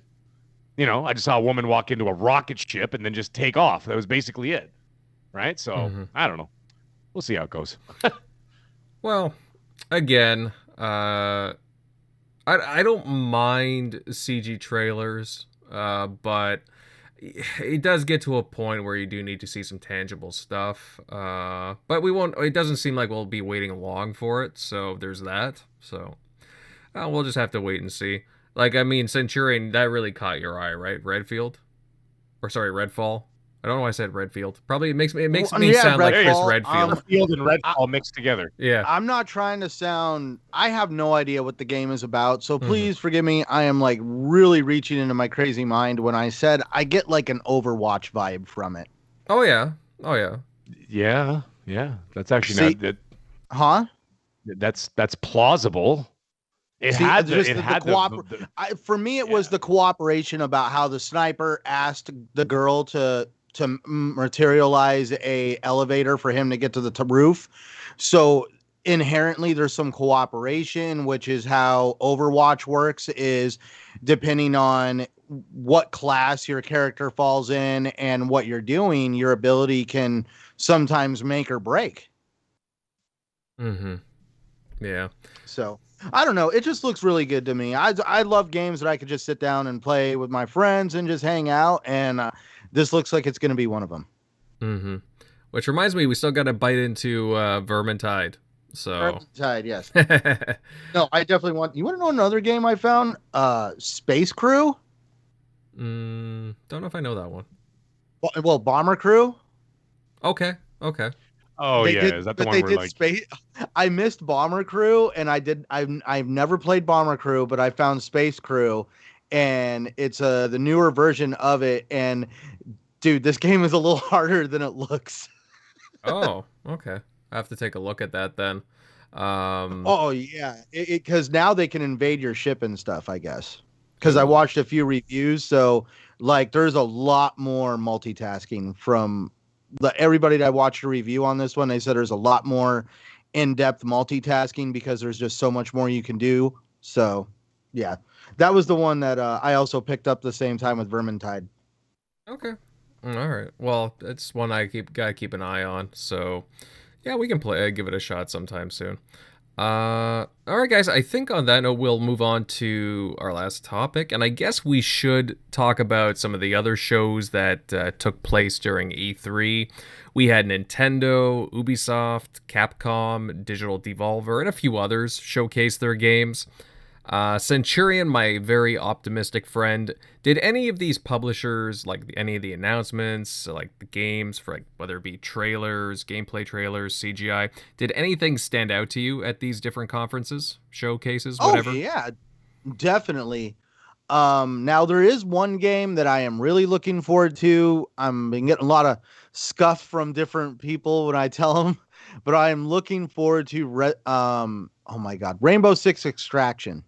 You know, I just saw a woman walk into a rocket ship and then just take off. That was basically it, right? So I don't know. We'll see how it goes. Well, again, I don't mind CG trailers, but it does get to a point where you do need to see some tangible stuff. But we won't. It doesn't seem like we'll be waiting long for it. So there's that. So we'll just have to wait and see. Like, I mean, Centurion, that really caught your eye, right? Redfall. I don't know why I said Redfield. Probably it makes me sound like Chris Redfield. Redfield and Redfall mixed together. Yeah. I'm not trying to sound. I have no idea what the game is about, so please forgive me. I am like really reaching into my crazy mind when I said I get like an Overwatch vibe from it. Oh yeah. Yeah. That's actually not that. Huh? That's plausible. For me, it was the cooperation about how the sniper asked the girl to materialize a elevator for him to get to the roof. So inherently, there's some cooperation, which is how Overwatch works. Is depending on what class your character falls in and what you're doing, your ability can sometimes make or break. Yeah. So I don't know. It just looks really good to me. I love games that I could just sit down and play with my friends and just hang out. And this looks like it's going to be one of them. Which reminds me, we still got to bite into Vermintide. So Vermintide, yes. No, I definitely want. You want to know another game I found? Space Crew. Don't know if I know that one. Well, Bomber Crew. Okay. Oh is that the one where like space? I missed Bomber Crew, and I've never played Bomber Crew, but I found Space Crew, and it's the newer version of it. And dude, this game is a little harder than it looks. Oh, okay. I have to take a look at that then. Oh yeah, because now they can invade your ship and stuff, I guess. Because I watched a few reviews, so like there's a lot more multitasking from. Everybody that I watched a review on this one, they said there's a lot more in-depth multitasking because there's just so much more you can do. So, yeah, that was the one that I also picked up the same time with Vermintide. Okay, all right. Well, it's one I gotta keep an eye on. So, yeah, we can give it a shot sometime soon. All right, guys. I think on that note, we'll move on to our last topic, and I guess we should talk about some of the other shows that took place during E3. We had Nintendo, Ubisoft, Capcom, Digital Devolver, and a few others showcase their games. Centurion, my very optimistic friend, did any of these publishers, like any of the announcements, like the games, for like whether it be trailers, gameplay trailers, CGI, did anything stand out to you at these different conferences, showcases, whatever? Oh yeah, definitely. Now there is one game that I am really looking forward to. I'm been getting a lot of scuff from different people when I tell them, but I am looking forward to oh my God, Rainbow Six Extraction.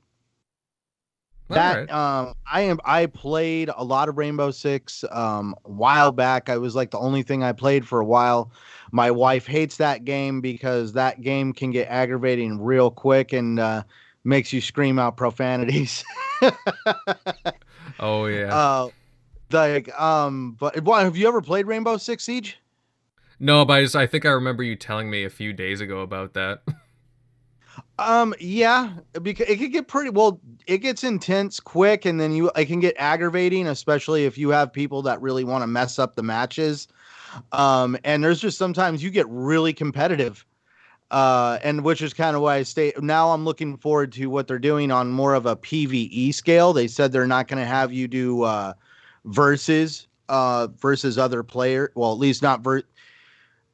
That I played a lot of Rainbow Six a while back. I was like the only thing I played for a while. My wife hates that game because that game can get aggravating real quick and makes you scream out profanities. Oh yeah. But have you ever played Rainbow Six Siege? No, but I think I remember you telling me a few days ago about that. Yeah, because it could get it gets intense quick, and then it can get aggravating, especially if you have people that really want to mess up the matches. And there's just sometimes you get really competitive. And which is kind of why now I'm looking forward to what they're doing on more of a PvE scale. They said they're not going to have you do versus other player. Well, at least not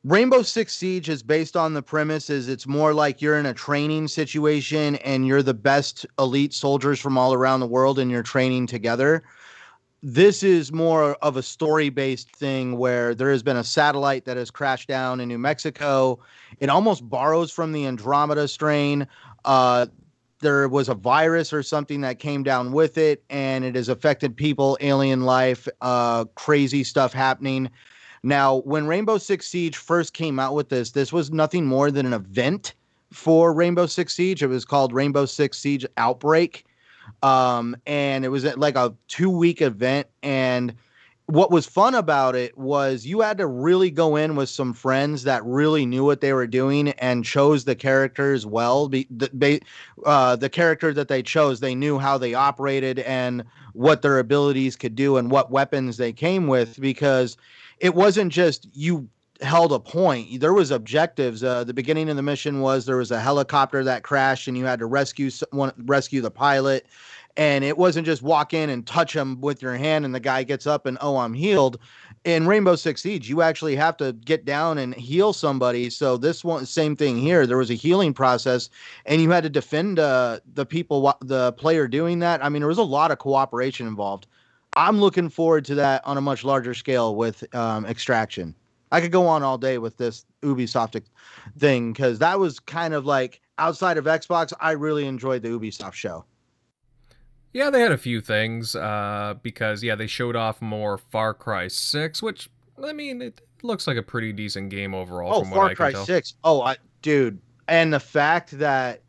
Rainbow Six Siege is based on the premise is it's more like you're in a training situation and you're the best elite soldiers from all around the world and you're training together. This is more of a story-based thing where there has been a satellite that has crashed down in New Mexico. It almost borrows from the Andromeda strain. There was a virus or something that came down with it, and it has affected people, alien life, crazy stuff happening. Now, when Rainbow Six Siege first came out with this was nothing more than an event for Rainbow Six Siege. It was called Rainbow Six Siege Outbreak. And it was like a 2-week event. And what was fun about it was you had to really go in with some friends that really knew what they were doing and chose the characters well. The character that they chose, they knew how they operated and what their abilities could do and what weapons they came with, because it wasn't just you held a point. There was objectives. The beginning of the mission was there was a helicopter that crashed and you had to rescue the pilot. And it wasn't just walk in and touch him with your hand and the guy gets up and, oh, I'm healed. In Rainbow Six Siege, you actually have to get down and heal somebody. So this one, same thing here. There was a healing process and you had to defend the player doing that. I mean, there was a lot of cooperation involved. I'm looking forward to that on a much larger scale with Extraction. I could go on all day with this Ubisoft thing because that was kind of like outside of Xbox. I really enjoyed the Ubisoft show. Yeah, they had a few things because, they showed off more Far Cry 6, which, I mean, it looks like a pretty decent game overall from what I can tell. Far Cry 6. Dude. And the fact that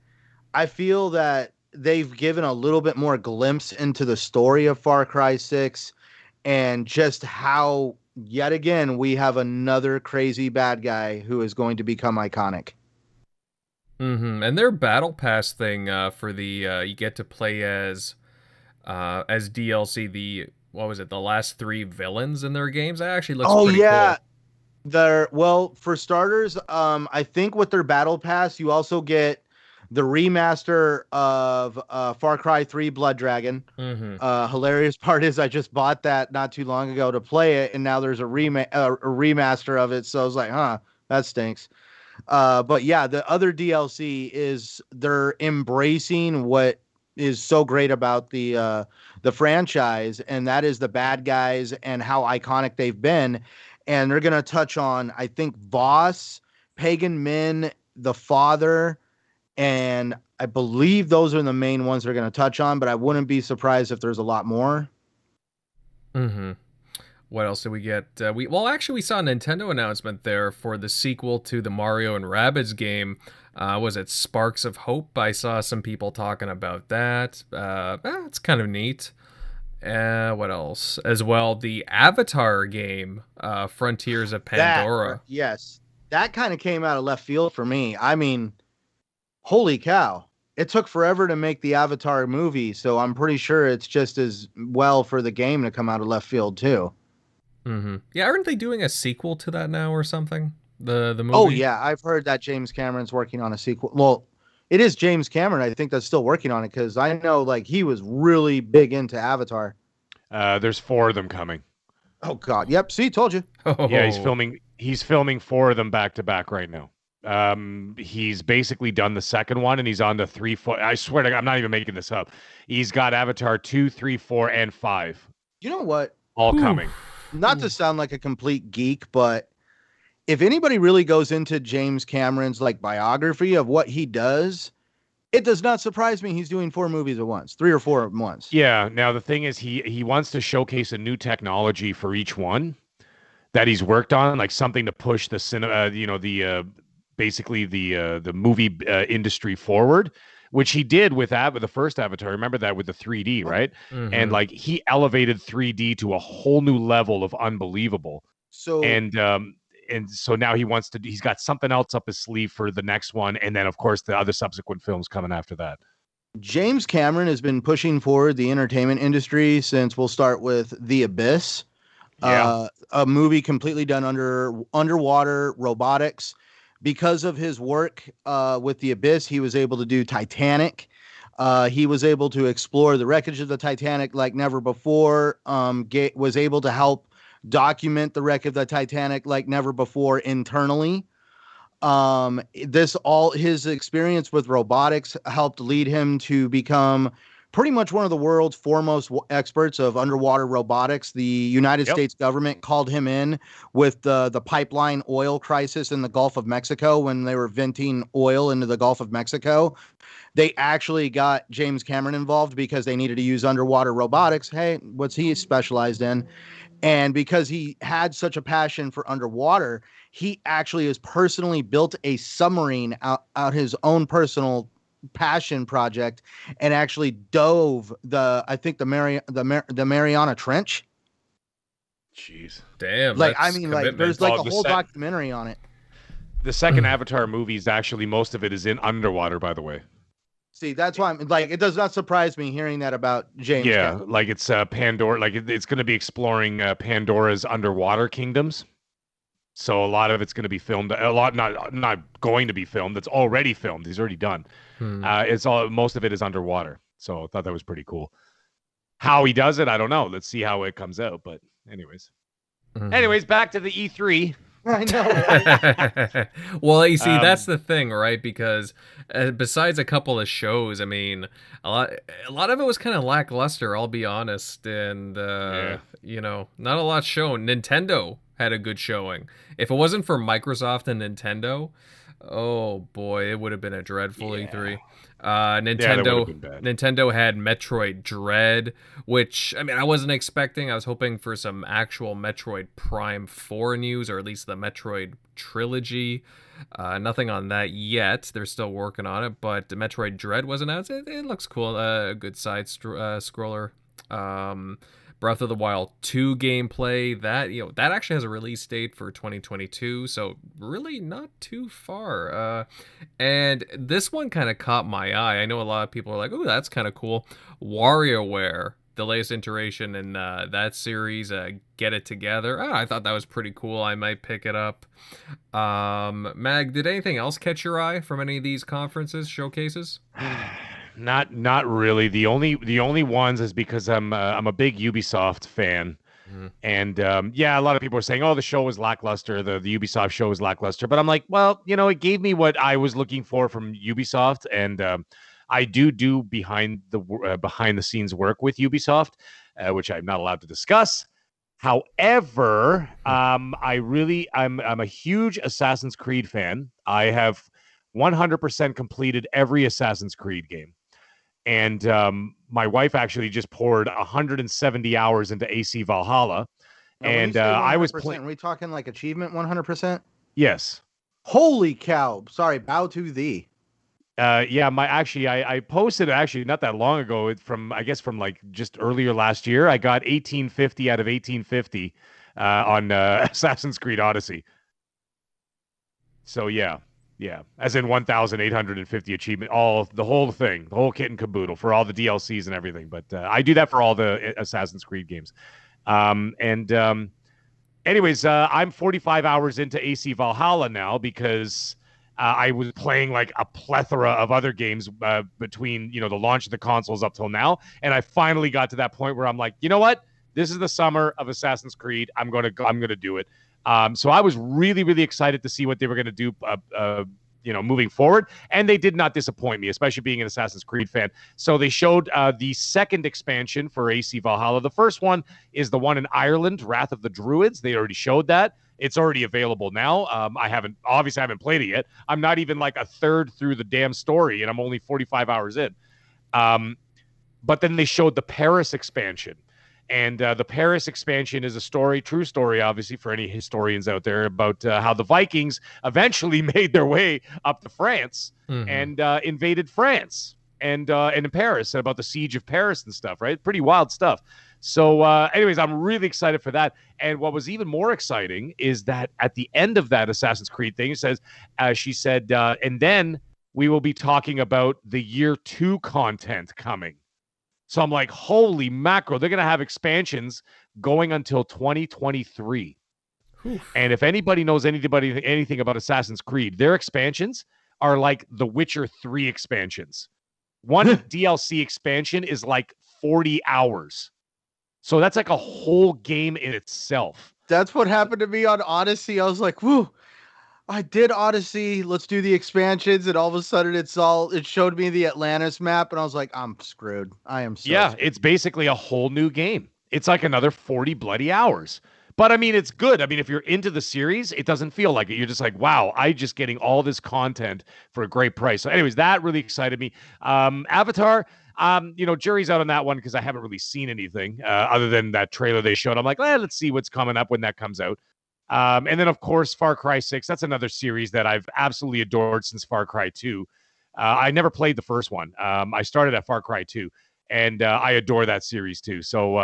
I feel that they've given a little bit more glimpse into the story of Far Cry 6 and just how, yet again, we have another crazy bad guy who is going to become iconic. And their Battle Pass thing for the, you get to play as DLC, the last 3 villains in their games? That actually looks pretty cool. For starters, I think with their Battle Pass, you also get the remaster of Far Cry 3 Blood Dragon. Hilarious part is I just bought that not too long ago to play it, and now there's a remaster of it, so I was like, that stinks. But yeah, the other DLC is they're embracing what is so great about the franchise, and that is the bad guys and how iconic they've been. And they're going to touch on, I think, Voss, Pagan Min, the Father, and I believe those are the main ones they're going to touch on, but I wouldn't be surprised if there's a lot more. What else did we get? We saw a Nintendo announcement there for the sequel to the Mario and Rabbids game. Was it Sparks of Hope? I saw some people talking about that. It's kind of neat. What else? As well, the Avatar game, Frontiers of Pandora. Yes. That kind of came out of left field for me. I mean, holy cow. It took forever to make the Avatar movie, so I'm pretty sure it's just as well for the game to come out of left field, too. Yeah, aren't they doing a sequel to that now or something? The movie? Oh, yeah. I've heard that James Cameron's working on a sequel. Well, it is James Cameron, I think, that's still working on it, because I know he was really big into Avatar. There's 4 of them coming. Oh, God. Yep. See, told you. Yeah, he's filming 4 of them back to back right now. He's basically done the second one, and he's on the 3, 4. I swear to God, I'm not even making this up. He's got Avatar 2, 3, 4, and 5. You know what? All coming. Not to sound like a complete geek, but if anybody really goes into James Cameron's biography of what he does, it does not surprise me he's doing 4 movies at once, 3 or 4 at once. Yeah. Now the thing is, he wants to showcase a new technology for each one that he's worked on, like something to push the cinema, basically the movie industry forward, which he did with the first Avatar. Remember that with the 3D, right? And he elevated 3D to a whole new level of unbelievable. So and so now he's got something else up his sleeve for the next one, and then of course the other subsequent films coming after that. James Cameron has been pushing forward the entertainment industry since, we'll start with The Abyss, a movie completely done underwater robotics. Because of his work with The Abyss, he was able to do Titanic. He was able to explore the wreckage of the Titanic like never before. Was able to help document the wreck of the Titanic like never before internally. His experience with robotics helped lead him to become pretty much one of the world's foremost experts of underwater robotics. The United States government called him in with the pipeline oil crisis in the Gulf of Mexico when they were venting oil into the Gulf of Mexico. They actually got James Cameron involved because they needed to use underwater robotics. Hey, what's he specialized in? And because he had such a passion for underwater, he actually has personally built a submarine out his own personal passion project and actually dove the Mariana Trench. Jeez. Damn. Like, I mean, like, there's like a whole documentary on it. The second Avatar movie is actually, most of it is in underwater, by the way. See, that's why I'm like, it does not surprise me hearing that about James. Yeah, like it's Pandora, like it's going to be exploring Pandora's underwater kingdoms. So a lot of it's going to be filmed. A lot not going to be filmed. It's already filmed. He's already done. Most of it is underwater. So I thought that was pretty cool. How he does it, I don't know. Let's see how it comes out. But anyways, back to the E3. I know. Well, you see, that's the thing, right? Because besides a couple of shows, I mean, a lot of it was kind of lackluster, I'll be honest. And, you know, not a lot shown. Nintendo had a good showing. If it wasn't for Microsoft and Nintendo, oh boy, it would have been a dreadful E3. Nintendo had Metroid Dread, which, I mean, I wasn't expecting. I was hoping for some actual Metroid Prime 4 news, or at least the Metroid trilogy. Nothing on that yet. They're still working on it, but Metroid Dread was announced. It looks cool. A good side scroller. Breath of the Wild 2 gameplay, that actually has a release date for 2022, so really not too far. And this one kind of caught my eye. I know a lot of people are like, oh, that's kind of cool. WarioWare, the latest iteration in that series, Get It Together. I thought that was pretty cool. I might pick it up. Mag, did anything else catch your eye from any of these conferences, showcases? Not really. The only ones is because I'm a big Ubisoft fan, and a lot of people are saying, oh, the show was lackluster, the Ubisoft show was lackluster, but I'm like, well, you know, it gave me what I was looking for from Ubisoft, and I do behind the scenes work with Ubisoft, which I'm not allowed to discuss. However, I'm a huge Assassin's Creed fan. I have 100% completed every Assassin's Creed game. And my wife actually just poured 170 hours into AC Valhalla. And I was playing. Are we talking like achievement 100%? Yes. Holy cow. Sorry, bow to thee. I posted actually not that long ago from like just earlier last year. I got 1850 out of 1850 on Assassin's Creed Odyssey. So yeah, as in 1,850 achievement, the whole thing, the whole kit and caboodle for all the DLCs and everything. But I do that for all the Assassin's Creed games. Anyways, I'm 45 hours into AC Valhalla now because I was playing like a plethora of other games between, you know, the launch of the consoles up till now. And I finally got to that point where I'm like, you know what? This is the summer of Assassin's Creed. I'm going to do it. So I was really, really excited to see what they were going to do, moving forward. And they did not disappoint me, especially being an Assassin's Creed fan. So they showed the second expansion for AC Valhalla. The first one is the one in Ireland, Wrath of the Druids. They already showed that. It's already available now. I haven't played it yet. I'm not even like a third through the damn story, and I'm only 45 hours in. But then they showed the Paris expansion. And the Paris expansion is a true story, obviously, for any historians out there, about how the Vikings eventually made their way up to France and invaded France and in Paris, and about the siege of Paris and stuff, right? Pretty wild stuff. So anyways, I'm really excited for that. And what was even more exciting is that at the end of that Assassin's Creed thing, she said, and then we will be talking about the year 2 content coming. So I'm like, holy mackerel, they're going to have expansions going until 2023. Oof. And if anybody knows anything about Assassin's Creed, their expansions are like the Witcher 3 expansions. One DLC expansion is like 40 hours. So that's like a whole game in itself. That's what happened to me on Odyssey. I was like, whoo, I did Odyssey. Let's do the expansions. And all of a sudden it showed me the Atlantis map. And I was like, I'm screwed. I am so screwed. It's basically a whole new game. It's like another 40 bloody hours. But I mean, it's good. I mean, if you're into the series, it doesn't feel like it. You're just like, wow, I just getting all this content for a great price. So anyways, that really excited me. Avatar, jury's out on that one because I haven't really seen anything other than that trailer they showed. I'm like, let's see what's coming up when that comes out. And then, of course, Far Cry 6. That's another series that I've absolutely adored since Far Cry 2. I never played the first one. I started at Far Cry 2. And I adore that series too. So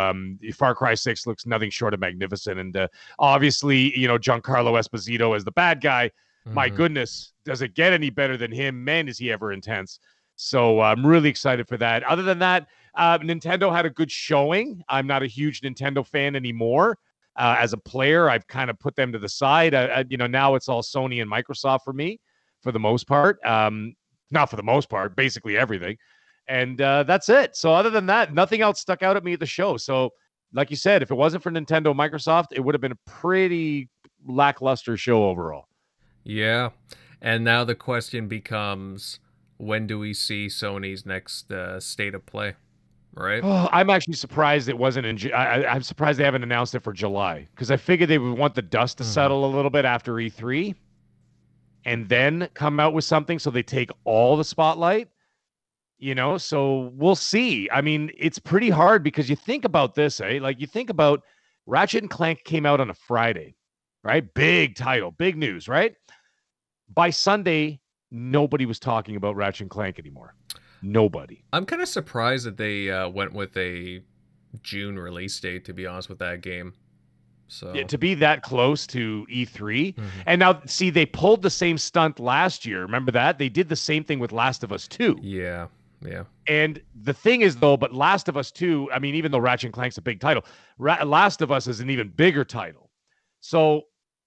Far Cry 6 looks nothing short of magnificent. And obviously, Giancarlo Esposito as the bad guy. Mm-hmm. My goodness, does it get any better than him? Man, is he ever intense. So I'm really excited for that. Other than that, Nintendo had a good showing. I'm not a huge Nintendo fan anymore. As a player, I've kind of put them to the side. Now it's all Sony and Microsoft for me, for the most part. Not for the most part, basically everything. And that's it. So other than that, nothing else stuck out at me at the show. So like you said, if it wasn't for Nintendo, Microsoft, it would have been a pretty lackluster show overall. Yeah. And now the question becomes, when do we see Sony's next state of play? Right? Oh, I'm actually surprised it wasn't in I'm surprised they haven't announced it for July, because I figured they would want the dust to settle a little bit after E3 and then come out with something so they take all the spotlight. So we'll see. I mean, it's pretty hard because you think about this, like you think about Ratchet & Clank came out on a Friday, right? Big title, big news, right? By Sunday, nobody was talking about Ratchet & Clank anymore. Nobody. I'm kind of surprised that they went with a June release date, to be honest, with that game. So to be that close to E3. Mm-hmm. And now, see, they pulled the same stunt last year. Remember that? They did the same thing with Last of Us 2. Yeah. And the thing is, though, but Last of Us 2, I mean, even though Ratchet & Clank's a big title, Last of Us is an even bigger title. So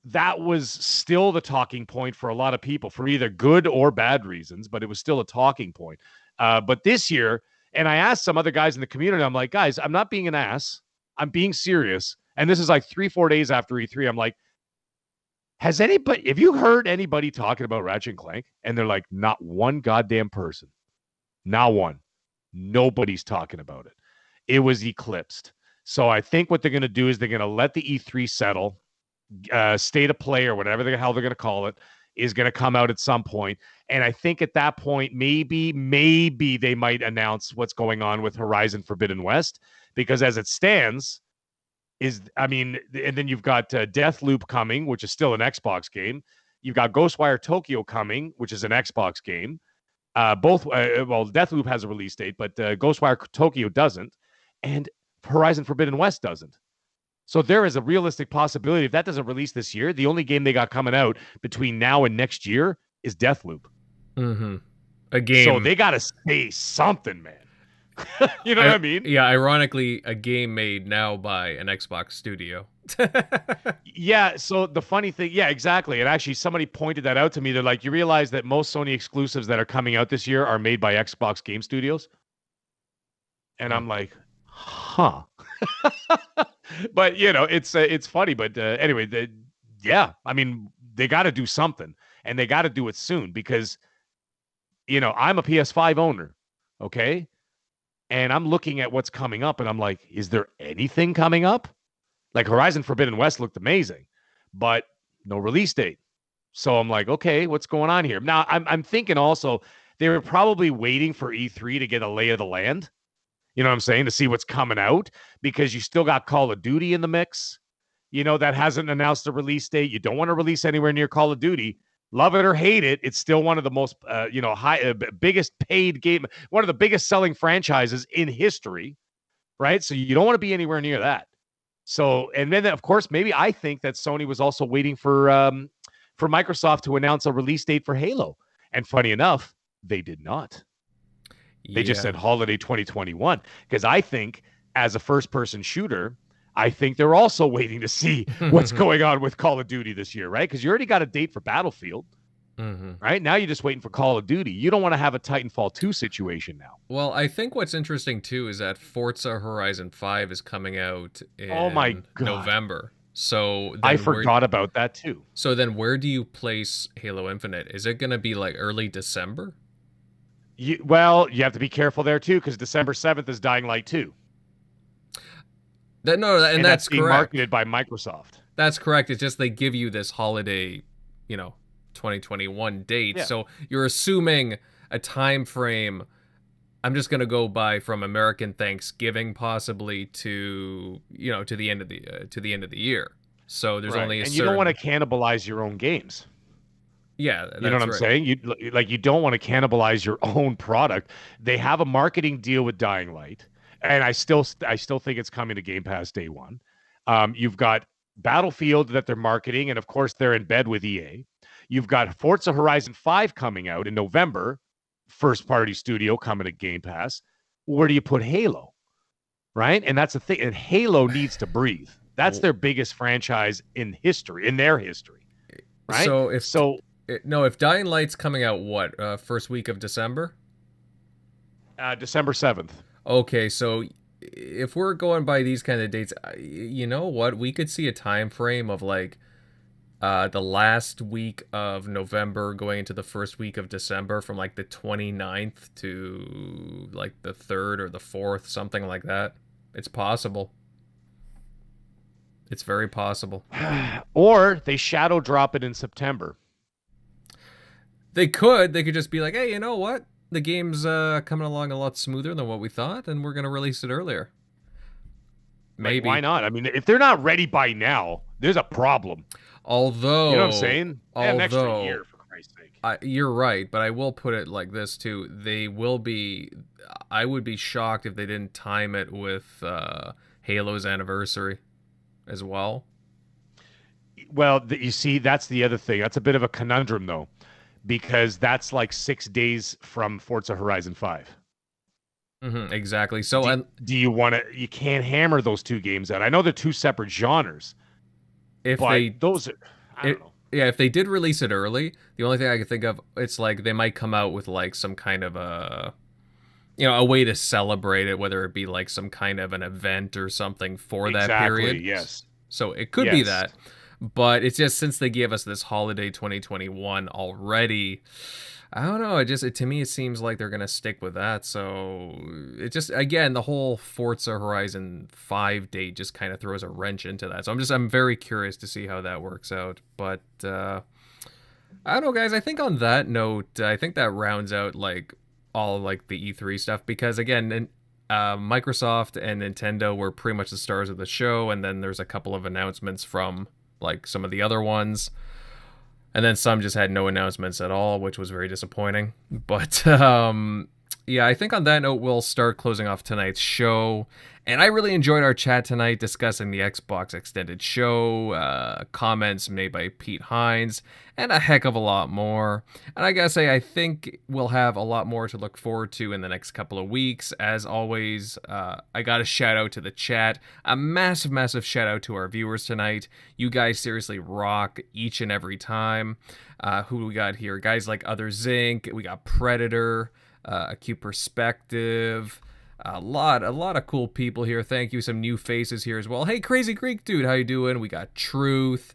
that was still the talking point for a lot of people for either good or bad reasons, but it was still a talking point. But this year, and I asked some other guys in the community, I'm like, guys, I'm not being an ass. I'm being serious. And this is like 3-4 days after E3. I'm like, have you heard anybody talking about Ratchet & Clank? And they're like, not one goddamn person. Not one. Nobody's talking about it. It was eclipsed. So I think what they're going to do is they're going to let the E3 settle. State of play or whatever the hell they're going to call it is going to come out at some point. And I think at that point, maybe they might announce what's going on with Horizon Forbidden West, because as it stands, and then you've got Deathloop coming, which is still an Xbox game. You've got Ghostwire Tokyo coming, which is an Xbox game. Deathloop has a release date, but Ghostwire Tokyo doesn't, and Horizon Forbidden West doesn't. So there is a realistic possibility if that doesn't release this year, the only game they got coming out between now and next year is Deathloop. Mm-hmm. A game. So they got to say something, man. You know what I mean? Yeah, ironically, a game made now by an Xbox studio. Yeah, so the funny thing, yeah, exactly. And actually, somebody pointed that out to me. They're like, you realize that most Sony exclusives that are coming out this year are made by Xbox game studios? And I'm like, huh. But, it's funny. But anyway, they got to do something. And they got to do it soon because, I'm a PS5 owner, okay? And I'm looking at what's coming up, and I'm like, is there anything coming up? Like Horizon Forbidden West looked amazing, but no release date. So I'm like, okay, what's going on here? Now, I'm thinking also they were probably waiting for E3 to get a lay of the land. You know what I'm saying? To see what's coming out, because you still got Call of Duty in the mix, that hasn't announced a release date. You don't want to release anywhere near Call of Duty. Love it or hate it, it's still one of the most, biggest paid game, one of the biggest selling franchises in history, right? So you don't want to be anywhere near that. So, and then of course, maybe I think that Sony was also waiting for Microsoft to announce a release date for Halo. And funny enough, they did not. They just said holiday 2021. Because I think as a first-person shooter, I think they're also waiting to see what's going on with Call of Duty this year, right? Because you already got a date for Battlefield. Right now, you're just waiting for Call of Duty. You don't want to have a Titanfall 2 situation now. Well, I think what's interesting too is that Forza Horizon 5 is coming out in November. So I forgot about that too. So then where do you place Halo Infinite? Is it going to be like early December? You have to be careful there too, because December 7th is Dying Light 2. And that's being correct. Marketed by Microsoft. That's correct. It's just they give you this holiday, 2021 date. Yeah. So you're assuming a time frame. I'm just gonna go by from American Thanksgiving possibly to to the end of the year. So there's only you don't want to cannibalize your own games. Yeah, that's you know what I'm saying. You don't want to cannibalize your own product. They have a marketing deal with Dying Light, and I still think it's coming to Game Pass day one. You've got Battlefield that they're marketing, and of course they're in bed with EA. You've got Forza Horizon 5 coming out in November, first party studio coming to Game Pass. Where do you put Halo? Right? And that's the thing. And Halo needs to breathe. That's their biggest franchise in their history. Right? If Dying Light's coming out, first week of December? December 7th. Okay, so if we're going by these kind of dates, you know what? We could see a time frame of like the last week of November going into the first week of December, from like the 29th to like the 3rd or the 4th, something like that. It's possible. It's very possible. Or they shadow drop it in September. They could just be like, hey, you know what? The game's coming along a lot smoother than what we thought, and we're going to release it earlier. Maybe. Like, why not? I mean, if they're not ready by now, there's a problem. Although, you know what I'm saying? An extra year, for Christ's sake. You're right, but I will put it like this too. They will be. I would be shocked if they didn't time it with Halo's anniversary as well. Well, you see, that's the other thing. That's a bit of a conundrum, though, because that's like 6 days from Forza Horizon 5. Exactly. So, do you want to? You can't hammer those two games out. I know they're two separate genres. I don't know. Yeah, if they did release it early, the only thing I could think of, it's like they might come out with like some kind of a way to celebrate it, whether it be like some kind of an event or something for that period. Yes. So it could be that. But it's just, since they gave us this holiday 2021 already, I don't know. To me, it seems like they're going to stick with that. So it just, again, the whole Forza Horizon 5 date just kind of throws a wrench into that. So I'm very curious to see how that works out. But I don't know, guys. I think on that note, I think that rounds out like all like the E3 stuff, because again, Microsoft and Nintendo were pretty much the stars of the show. And then there's a couple of announcements from like some of the other ones, and then some just had no announcements at all, which was very disappointing. But yeah, I think on that note, we'll start closing off tonight's show. And I really enjoyed our chat tonight discussing the Xbox Extended Show, comments made by Pete Hines, and a heck of a lot more. And I gotta say, I think we'll have a lot more to look forward to in the next couple of weeks. As always, I got a shout out to the chat. A massive, massive shout out to our viewers tonight. You guys seriously rock each and every time. Who do we got here? Guys like Other Zinc. We got Predator, Acute Perspective. A lot of cool people here. Thank you. Some new faces here as well. Hey, Crazy Greek Dude, how you doing? We got Truth,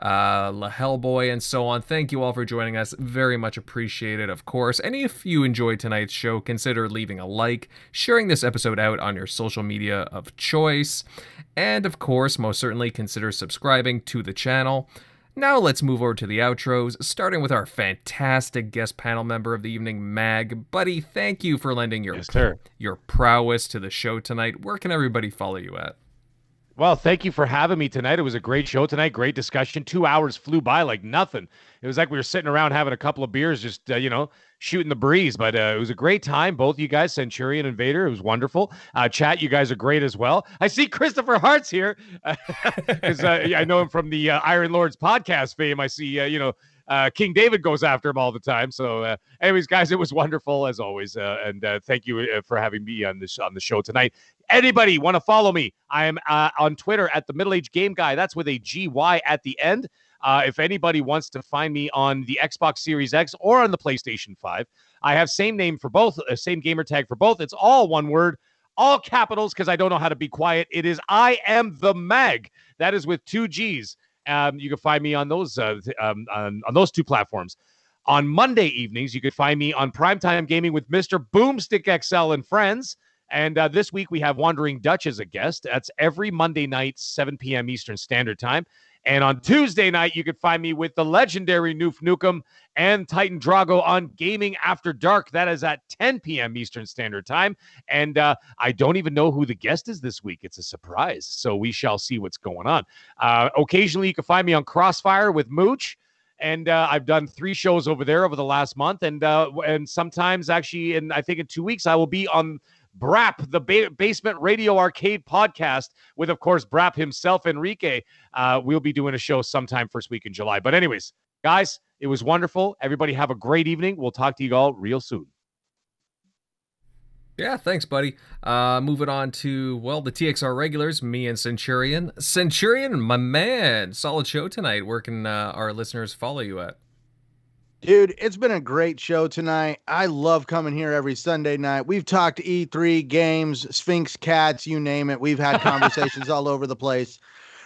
La Hellboy, and so on. Thank you all for joining us. Very much appreciated, of course. And if you enjoyed tonight's show, consider leaving a like, sharing this episode out on your social media of choice, and of course, most certainly consider subscribing to the channel. Now let's move over to the outros, starting with our fantastic guest panel member of the evening, Mag. Buddy, thank you for lending your prowess to the show tonight. Where can everybody follow you at? Well, thank you for having me tonight. It was a great show tonight, great discussion. 2 hours flew by like nothing. It was like we were sitting around having a couple of beers, just, shooting the breeze. But it was a great time, both you guys, Centurion and Vader. It was wonderful. Chat, you guys are great as well. I see Christopher Hart's here, because I know him from the Iron Lords podcast fame. I see, King David goes after him all the time. So anyways, guys, it was wonderful as always. And thank you for having me on the show tonight. Anybody want to follow me? I am on Twitter at the Middleagegameguy. That's with a GY at the end. If anybody wants to find me on the Xbox Series X or on the PlayStation 5, I have same name for both, same gamer tag for both. It's all one word, all capitals, because I don't know how to be quiet. It is I am the Mag. That is with 2 G's. You can find me on those on those two platforms. On Monday evenings, you could find me on Primetime Gaming with Mr. Boomstick XL and friends. And this week we have Wandering Dutch as a guest. That's every Monday night, 7 p.m. Eastern Standard Time. And on Tuesday night, you could find me with the legendary Noof Nukem and Titan Drago on Gaming After Dark. That is at 10 p.m. Eastern Standard Time. And I don't even know who the guest is this week. It's a surprise. So we shall see what's going on. Occasionally, you can find me on Crossfire with Mooch. And I've done 3 shows over there over the last month. And sometimes actually, I think in 2 weeks, I will be on Brap, the Basement Radio Arcade podcast with, of course, Brap himself, Enrique. We'll be doing a show sometime first week in July. But anyways, guys, it was wonderful. Everybody have a great evening. We'll talk to you all real soon. Yeah, thanks, buddy. Moving on to, well, the TXR regulars, me and Centurion. Centurion, my man. Solid show tonight. Where can our listeners follow you at? Dude, it's been a great show tonight. I love coming here every Sunday night. We've talked E3, games, Sphinx cats, you name it. We've had conversations all over the place.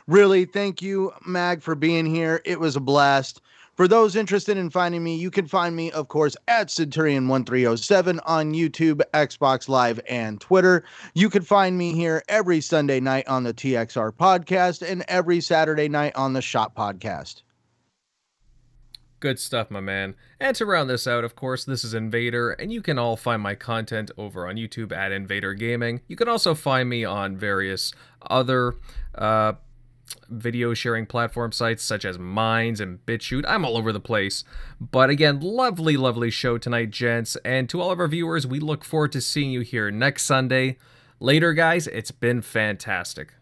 Really, thank you, Mag, for being here. It was a blast. For those interested in finding me, you can find me, of course, at Centurion1307 on YouTube, Xbox Live, and Twitter. You can find me here every Sunday night on the TXR Podcast and every Saturday night on the Shop Podcast. Good stuff, my man. And to round this out, of course, this is Invader, and you can all find my content over on YouTube at Invader Gaming. You can also find me on various other video sharing platform sites such as Minds and BitChute. I'm all over the place. But again, lovely, lovely show tonight, gents. And to all of our viewers, we look forward to seeing you here next Sunday. Later, guys. It's been fantastic.